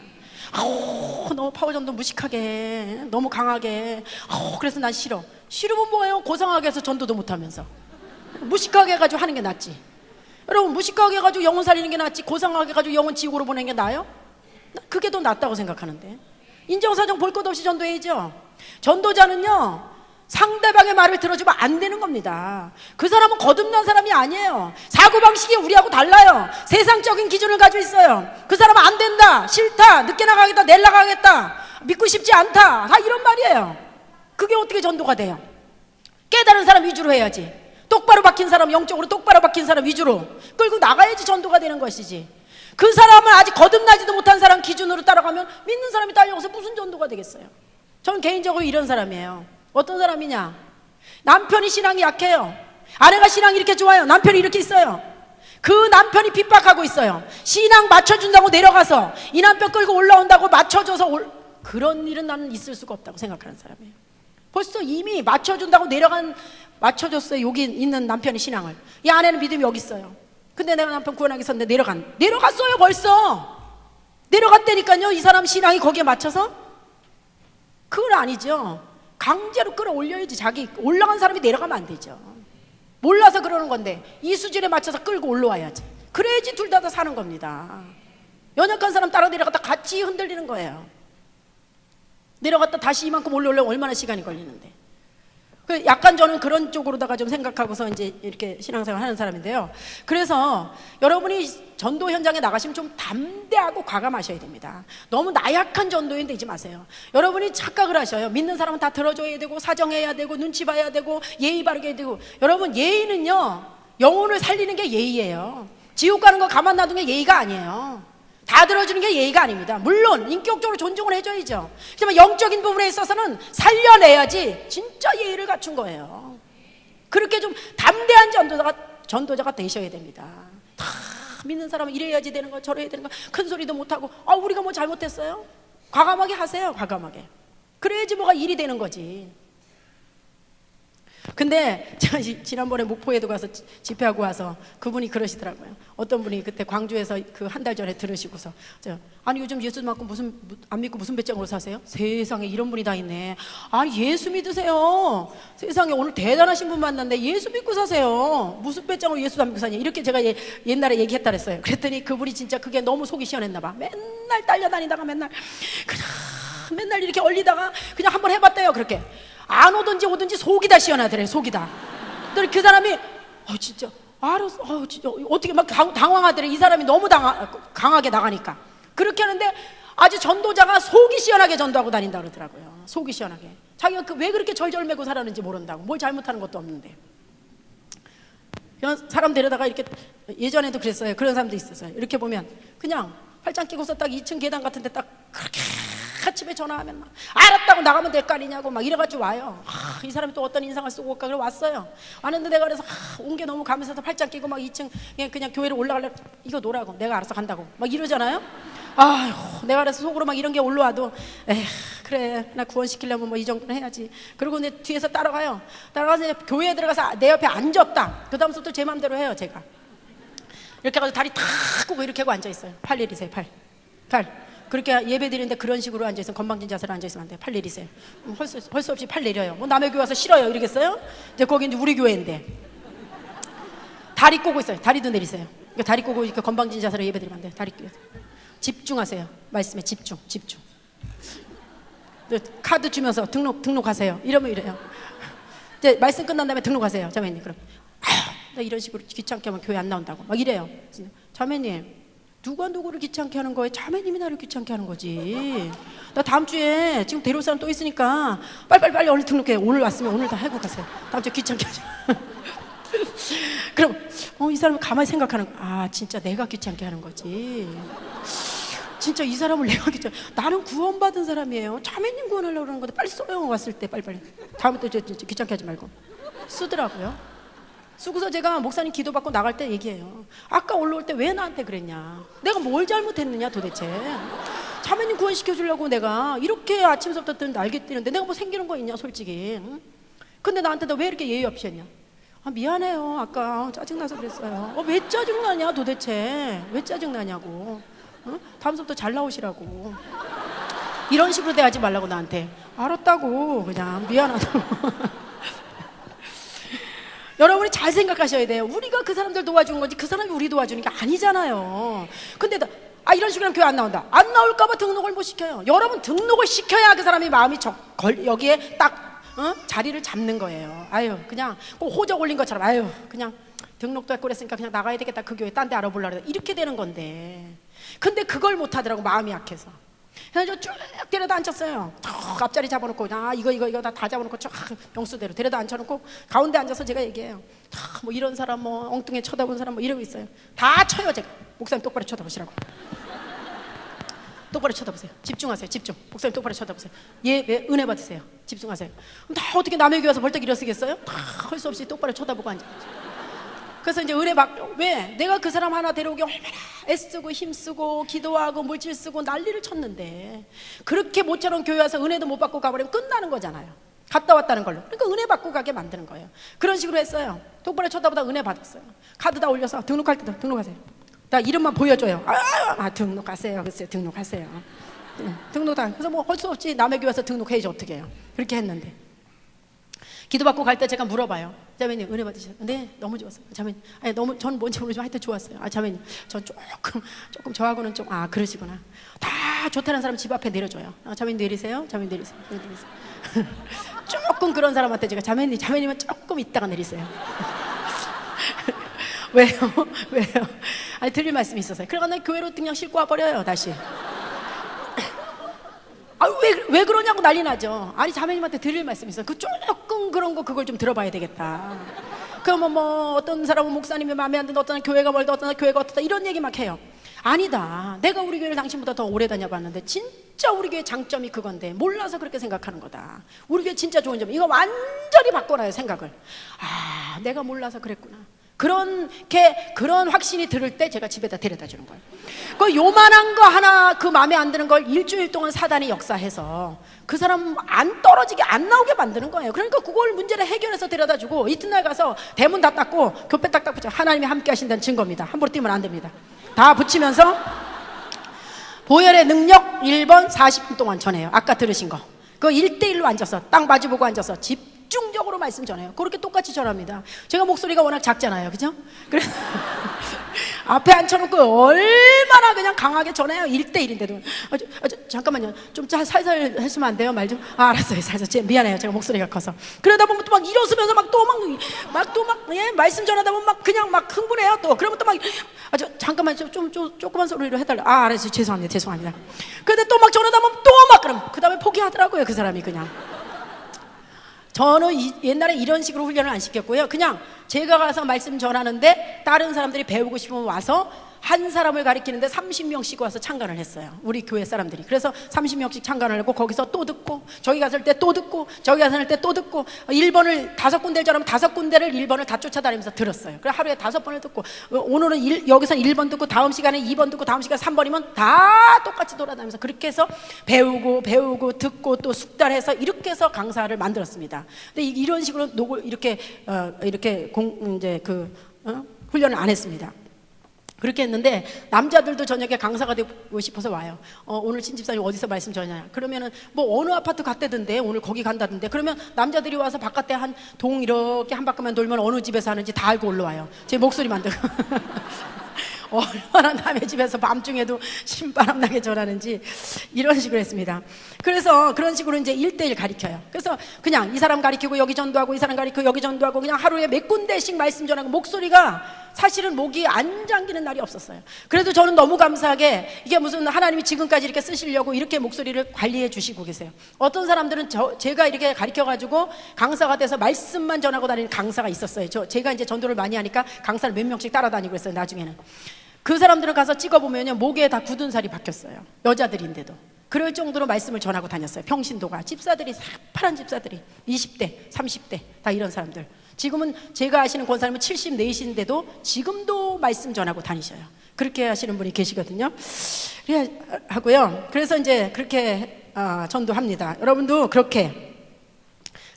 너무 파워전도 무식하게 너무 강하게 그래서 난 싫으면 뭐예요? 고상하게 해서 전도도 못하면서 무식하게 해가지고 하는 게 낫지. 여러분 무식하게 해가지고 영혼 살리는 게 낫지 고상하게 해가지고 영혼 지옥으로 보내는 게 나아요? 그게 더 낫다고 생각하는데. 인정사정 볼 것 없이 전도해야죠. 전도자는요 상대방의 말을 들어주면 안 되는 겁니다. 그 사람은 거듭난 사람이 아니에요. 사고방식이 우리하고 달라요. 세상적인 기준을 가지고 있어요. 그 사람은 안 된다, 싫다, 늦게 나가겠다, 내일 나가겠다, 믿고 싶지 않다, 다 이런 말이에요. 그게 어떻게 전도가 돼요? 깨달은 사람 위주로 해야지. 똑바로 박힌 사람, 영적으로 똑바로 박힌 사람 위주로 끌고 나가야지 전도가 되는 것이지. 그 사람은 아직 거듭나지도 못한 사람 기준으로 따라가면 믿는 사람이 딸려가서 무슨 전도가 되겠어요? 저는 개인적으로 이런 사람이에요. 어떤 사람이냐? 남편이 신앙이 약해요. 아내가 신앙이 이렇게 좋아요. 남편이 이렇게 있어요. 그 남편이 핍박하고 있어요. 신앙 맞춰준다고 내려가서 이 남편 끌고 올라온다고 맞춰줘서 그런 일은 나는 있을 수가 없다고 생각하는 사람이에요. 벌써 이미 맞춰준다고 맞춰줬어요. 여기 있는 남편의 신앙을. 이 아내는 믿음이 여기 있어요. 근데 내가 남편 구원하기 있었는데 내려갔어요. 벌써 내려갔다니까요. 이 사람 신앙이 거기에 맞춰서? 그건 아니죠. 강제로 끌어올려야지. 자기 올라간 사람이 내려가면 안 되죠. 몰라서 그러는 건데 이 수준에 맞춰서 끌고 올라와야지. 그래야지 둘 다 사는 겁니다. 연약한 사람 따라 내려갔다 같이 흔들리는 거예요. 내려갔다 다시 이만큼 올라오려면 얼마나 시간이 걸리는데. 약간 저는 그런 쪽으로다가 좀 생각하고서 이제 이렇게 신앙생활 하는 사람인데요. 그래서 여러분이 전도 현장에 나가시면 좀 담대하고 과감하셔야 됩니다. 너무 나약한 전도인 되지 마세요. 여러분이 착각을 하셔요. 믿는 사람은 다 들어줘야 되고 사정해야 되고 눈치 봐야 되고 예의 바르게 해야 되고. 여러분 예의는요 영혼을 살리는 게 예의예요. 지옥 가는 거 가만 놔두는 게 예의가 아니에요. 다 들어주는 게 예의가 아닙니다. 물론 인격적으로 존중을 해줘야죠. 하지만 영적인 부분에 있어서는 살려내야지 진짜 예의를 갖춘 거예요. 그렇게 좀 담대한 전도자가 되셔야 됩니다. 다 믿는 사람은 이래야지 되는 거 저래야 되는 거 큰 소리도 못하고 우리가 뭐 잘못했어요? 과감하게 하세요. 과감하게. 그래야지 뭐가 일이 되는 거지. 근데 제가 지난번에 목포에도 가서 집회하고 와서 그분이 그러시더라고요. 어떤 분이 그때 광주에서 그 한 달 전에 들으시고서 아니 요즘 예수 믿고 안 믿고 무슨 배짱으로 사세요? 세상에 이런 분이 다 있네. 아니 예수 믿으세요. 세상에 오늘 대단하신 분 만났는데 예수 믿고 사세요. 무슨 배짱으로 예수 안 믿고 사냐. 이렇게 제가 옛날에 얘기했다 그랬어요. 그랬더니 그분이 진짜 그게 너무 속이 시원했나 봐. 맨날 딸려다니다가 맨날 이렇게 얼리다가 그냥 한번 해봤대요. 그렇게 안 오든지 속이 다 시원하더래. 속이 다. 그 사람이 진짜 알았어. 진짜 어떻게 막 당황하더래. 이 사람이 너무 강하게 나가니까. 그렇게 하는데 아주 전도자가 속이 시원하게 전도하고 다닌다 그러더라고요. 속이 시원하게. 자기가 왜 그렇게 절절매고 살았는지 모른다고. 뭘 잘못하는 것도 없는데. 사람 데려다가 이렇게 예전에도 그랬어요. 그런 사람도 있었어요. 이렇게 보면 그냥 팔짱 끼고서 딱 2층 계단 같은 데 딱 그렇게 집에 전화하면 막 알았다고 나가면 될 거 아니냐고 막 이래가지고 와요. 이 사람이 또 어떤 인상을 쓰고 올까. 그래 왔어요. 왔는데 내가 그래서 온 게 너무 감사해서 팔짱 끼고 막 2층 그냥 교회를 올라가려. 이거 놓으라고. 내가 알아서 간다고 막 이러잖아요. 내가 그래서 속으로 막 이런 게 올라와도 그래 나 구원시키려면 뭐 이 정도는 해야지. 그리고 내 뒤에서 따라가요. 따라가서 이제 교회에 들어가서 내 옆에 앉았다. 그 다음부터 제 마음대로 해요. 제가 이렇게 해가지고 다리 탁 끄고 이렇게 하고 앉아있어요. 팔 내리세요. 팔 그렇게 예배 드리는데 그런 식으로 앉아있으면 건방진 자세로 앉아있으면 안 돼요. 팔 내리세요. 할 수 없이 팔 내려요. 뭐 남의 교회 와서 싫어요 이러겠어요? 이제 거기 이제 우리 교회인데 다리 꼬고 있어요. 다리도 내리세요. 그러니까 다리 꼬고 이렇게 건방진 자세로 예배 드리면 안 돼요. 다리 끼고 집중하세요. 말씀에 집중. 카드 주면서 등록하세요. 이러면 이래요. 이제 말씀 끝난 다음에 등록하세요. 자매님 그럼 나 이런 식으로 귀찮게 하면 교회 안 나온다고 막 이래요. 자매님 누가 누구를 귀찮게 하는 거예요? 자매님이 나를 귀찮게 하는 거지. 나 다음 주에 지금 데려올 사람 또 있으니까 빨리 얼른 등록해. 오늘 왔으면 오늘 다 하고 가세요. 다음 주에 귀찮게 하지. 그럼 이 사람은 가만히 생각하는 거야. 진짜 내가 귀찮게 하는 거지. 진짜 이 사람을 내가 귀찮게. 나는 구원받은 사람이에요. 자매님 구원하려고 그러는 건데 빨리 써요. 왔을 때 빨리. 다음부터 귀찮게 하지 말고. 쓰더라고요. 쓰고서 제가 목사님 기도받고 나갈 때 얘기해요. 아까 올라올 때 왜 나한테 그랬냐. 내가 뭘 잘못했느냐 도대체. 자매님 구원시켜주려고 내가 이렇게 아침부터 날개 뛰는데 내가 뭐 생기는 거 있냐 솔직히. 근데 나한테 너 왜 이렇게 예의 없이 했냐. 미안해요. 아까 짜증나서 그랬어요. 왜 짜증나냐 도대체. 왜 짜증나냐고. 다음부터 잘 나오시라고. 이런 식으로 대하지 말라고 나한테. 알았다고 그냥 미안하다고. 여러분이 잘 생각하셔야 돼요. 우리가 그 사람들 도와주는 거지 그 사람이 우리 도와주는 게 아니잖아요. 근데 이런 식으로 하면 교회 안 나온다. 안 나올까봐 등록을 못 시켜요. 여러분 등록을 시켜야 그 사람이 마음이 여기에 딱 자리를 잡는 거예요. 그냥 꼭 호적 올린 것처럼 그냥 등록도 했고 그랬으니까 그냥 나가야 되겠다. 그 교회 딴 데 알아보려고 이렇게 되는 건데. 근데 그걸 못 하더라고. 마음이 약해서. 그래서 쭉 데려다 앉혔어요. 앞자리 잡아놓고 이거 다 잡아놓고 쭉 명수대로 데려다 앉혀놓고 가운데 앉아서 제가 얘기해요. 뭐 이런 사람 뭐 엉뚱해 쳐다본 사람 뭐 이러고 있어요. 다 쳐요 제가. 목사님 똑바로 쳐다보시라고. 똑바로 쳐다보세요. 집중하세요. 집중. 목사님 똑바로 쳐다보세요. 왜 은혜 받으세요. 집중하세요. 그럼 다 어떻게 남의 교회 와서 벌떡 일어서겠어요? 다 할 수 없이 똑바로 쳐다보고 앉아요. 그래서 이제 은혜 받고 왜? 내가 그 사람 하나 데려오기 얼마나 애쓰고 힘쓰고 기도하고 물질 쓰고 난리를 쳤는데 그렇게 모처럼 교회 와서 은혜도 못 받고 가버리면 끝나는 거잖아요. 갔다 왔다는 걸로. 그러니까 은혜 받고 가게 만드는 거예요. 그런 식으로 했어요. 똑바로 쳐다보다 은혜 받았어요. 카드 다 올려서 등록할 때도 등록하세요. 나 이름만 보여줘요. 등록하세요. 글쎄요. 등록하세요. 등록 다. 그래서 뭐 할 수 없이 남의 교회 와서 등록해야지 어떻게 해요. 그렇게 했는데 기도받고 갈 때 제가 물어봐요. 자매님 은혜 받으셨어요? 네, 너무 좋았어요. 자매님, 너무 전 뭔지 모르지만 하여튼 좋았어요. 자매님, 전 조금 저하고는 좀 그러시구나. 다 좋다는 사람 집 앞에 내려줘요. 자매님 내리세요. 자매님 내리세요. 조금 그런 사람한테 제가 자매님은 조금 있다가 내리세요. 왜요? 드릴 말씀이 있어서요. 그러니까 교회로 그냥 싣고 와버려요 다시. 왜 그러냐고 난리 나죠. 자매님한테 드릴 말씀이 있어요. 조금 그런 거 그걸 좀 들어봐야 되겠다. 그러면 뭐 어떤 사람은 목사님이 마음에 안 든다, 어떤 교회가 멀다, 어떤 교회가 어떻다 이런 얘기 막 해요. 아니다. 내가 우리 교회를 당신보다 더 오래 다녀봤는데 진짜 우리 교회 장점이 그건데 몰라서 그렇게 생각하는 거다. 우리 교회 진짜 좋은 점 이거 완전히 바꿔놔요 생각을. 내가 몰라서 그랬구나. 그런 확신이 들을 때 제가 집에다 데려다 주는 거예요. 그 요만한 거 하나 그 마음에 안 드는 걸 일주일 동안 사단이 역사해서 그 사람 안 떨어지게 안 나오게 만드는 거예요. 그러니까 그걸 문제를 해결해서 데려다 주고 이튿날 가서 대문 다 닦고 교패 딱딱 붙여. 하나님이 함께 하신다는 증거입니다. 함부로 뛰면 안 됩니다. 다 붙이면서 보혈의 능력 1번 40분 동안 전해요. 아까 들으신 거 그거 1대1로 앉아서 딱 마주보고 앉아서 집중적으로 말씀 전해요. 그렇게 똑같이 전합니다. 제가 목소리가 워낙 작잖아요, 그죠? 그래서 앞에 앉혀놓고 얼마나 그냥 강하게 전해요. 1대1인데도 잠깐만요, 좀 살살 했으면 안 돼요? 말 좀. 알았어요. 살살. 미안해요, 제가 목소리가 커서. 그러다 보면 또 막 일어서면서 말씀 전하다 보면 그냥 흥분해요. 또 그러면 또 잠깐만 좀 조그만 소리로 해달라. 알았어요. 죄송합니다. 근데 또 전하다 보면 또 그럼 그 다음에 포기하더라고요, 그 사람이. 그냥 저는 옛날에 이런 식으로 훈련을 안 시켰고요. 그냥 제가 가서 말씀 전하는데 다른 사람들이 배우고 싶으면 와서 한 사람을 가리키는데 30명씩 와서 참관을 했어요. 우리 교회 사람들이. 그래서 30명씩 참관을 하고 거기서 또 듣고 저기 갔을 때 또 듣고 저기 갔을 때 또 듣고 1번을 5군데를 전하면 5군데를 1번을 다 쫓아다니면서 들었어요. 그래서 하루에 5번을 듣고 오늘은 여기서 1번 듣고 다음 시간에 2번 듣고 다음 시간에 3번이면 다 똑같이 돌아다니면서 그렇게 해서 배우고 듣고 또 숙달해서 이렇게 해서 강사를 만들었습니다. 근데 이런 식으로 이렇게 훈련을 안 했습니다. 그렇게 했는데 남자들도 저녁에 강사가 되고 싶어서 와요. 오늘 신집사님 어디서 말씀 전하냐? 그러면은 어느 아파트 갔다던데 오늘 거기 간다던데. 그러면 남자들이 와서 바깥에 한 동 이렇게 한 바퀴만 돌면 어느 집에서 하는지 다 알고 올라와요. 제 목소리만 듣고 얼마나 남의 집에서 밤중에도 신바람 나게 전하는지 이런 식으로 했습니다. 그래서 그런 식으로 이제 1대1 가르쳐요. 그래서 그냥 이 사람 가르치고 여기 전도하고 이 사람 가르치고 여기 전도하고 그냥 하루에 몇 군데씩 말씀 전하고 목소리가 사실은 목이 안 잠기는 날이 없었어요. 그래도 저는 너무 감사하게 이게 무슨 하나님이 지금까지 이렇게 쓰시려고 이렇게 목소리를 관리해 주시고 계세요. 어떤 사람들은 제가 이렇게 가르쳐가지고 강사가 돼서 말씀만 전하고 다니는 강사가 있었어요. 제가 이제 전도를 많이 하니까 강사를 몇 명씩 따라다니고 했어요. 나중에는 그 사람들은 가서 찍어보면요 목에 다 굳은 살이 박혔어요. 여자들인데도 그럴 정도로 말씀을 전하고 다녔어요. 평신도가 집사들이 파란 집사들이 20대 30대 다 이런 사람들. 지금은 제가 아시는 권사님은 74이신데도 지금도 말씀 전하고 다니셔요. 그렇게 하시는 분이 계시거든요. 그래 하고요. 그래서 이제 그렇게 전도합니다. 여러분도 그렇게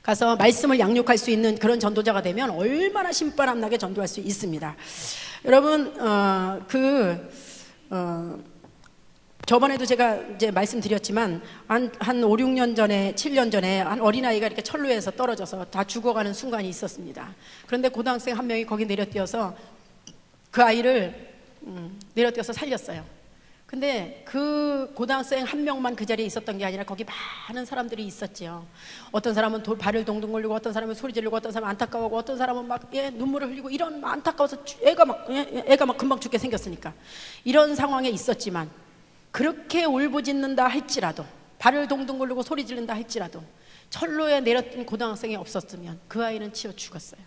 가서 말씀을 양육할 수 있는 그런 전도자가 되면 얼마나 신바람 나게 전도할 수 있습니다. 여러분 저번에도 제가 이제 말씀드렸지만 한 5, 6년 전에 7년 전에 한 어린아이가 이렇게 철로에서 떨어져서 다 죽어가는 순간이 있었습니다. 그런데 고등학생 한 명이 거기 내려뛰어서 그 아이를 내려뛰어서 살렸어요. 근데 그 고등학생 한 명만 그 자리에 있었던 게 아니라 거기 많은 사람들이 있었죠. 어떤 사람은 발을 동동 걸리고 어떤 사람은 소리 지르고 어떤 사람은 안타까워하고 어떤 사람은 눈물을 흘리고 이런 안타까워서 애가 막 금방 죽게 생겼으니까 이런 상황에 있었지만 그렇게 울부짖는다 할지라도 발을 동동 걸리고 소리 지른다 할지라도 철로에 내렸던 고등학생이 없었으면 그 아이는 치여 죽었어요.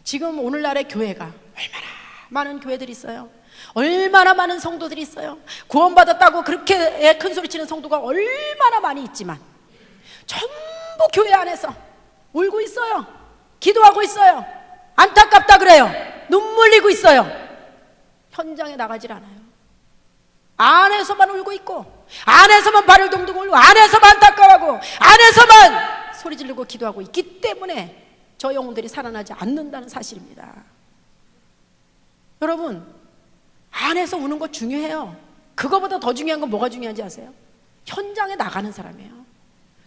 지금 오늘날의 교회가 얼마나 많은 교회들이 있어요. 얼마나 많은 성도들이 있어요. 구원받았다고 그렇게 큰 소리 치는 성도가 얼마나 많이 있지만 전부 교회 안에서 울고 있어요. 기도하고 있어요. 안타깝다 그래요. 눈물 흘리고 있어요. 현장에 나가질 않아요. 안에서만 울고 있고 안에서만 발을 동동 걸고 안에서만 안타까워하고 안에서만 소리 지르고 기도하고 있기 때문에 저 영혼들이 살아나지 않는다는 사실입니다. 여러분 안에서 우는 거 중요해요. 그거보다 더 중요한 건 뭐가 중요한지 아세요? 현장에 나가는 사람이에요.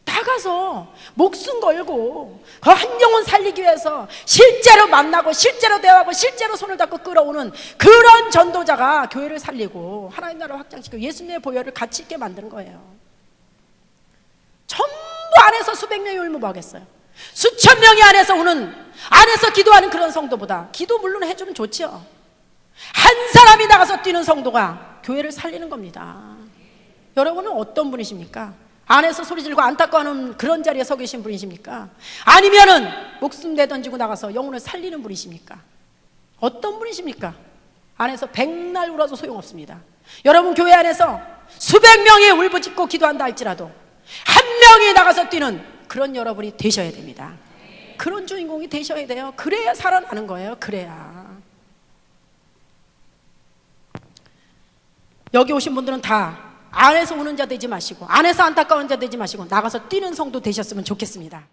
나가서 목숨 걸고 그 한 영혼 살리기 위해서 실제로 만나고 실제로 대화하고 실제로 손을 잡고 끌어오는 그런 전도자가 교회를 살리고 하나님 나라를 확장시키고 예수님의 보혈을 가치 있게 만드는 거예요. 전부 안에서 수백 명이 울무하겠어요. 수천 명이 안에서 우는 안에서 기도하는 그런 성도보다 기도 물론 해주면 좋죠. 한 사람이 나가서 뛰는 성도가 교회를 살리는 겁니다. 여러분은 어떤 분이십니까? 안에서 소리 지르고 안타까워하는 그런 자리에 서 계신 분이십니까? 아니면은 목숨 내던지고 나가서 영혼을 살리는 분이십니까? 어떤 분이십니까? 안에서 백날 울어도 소용없습니다. 여러분 교회 안에서 수백 명이 울부짖고 기도한다 할지라도 한 명이 나가서 뛰는 그런 여러분이 되셔야 됩니다. 그런 주인공이 되셔야 돼요. 그래야 살아나는 거예요. 그래야. 여기 오신 분들은 다 안에서 우는 자 되지 마시고, 안에서 안타까운 자 되지 마시고, 나가서 뛰는 성도 되셨으면 좋겠습니다.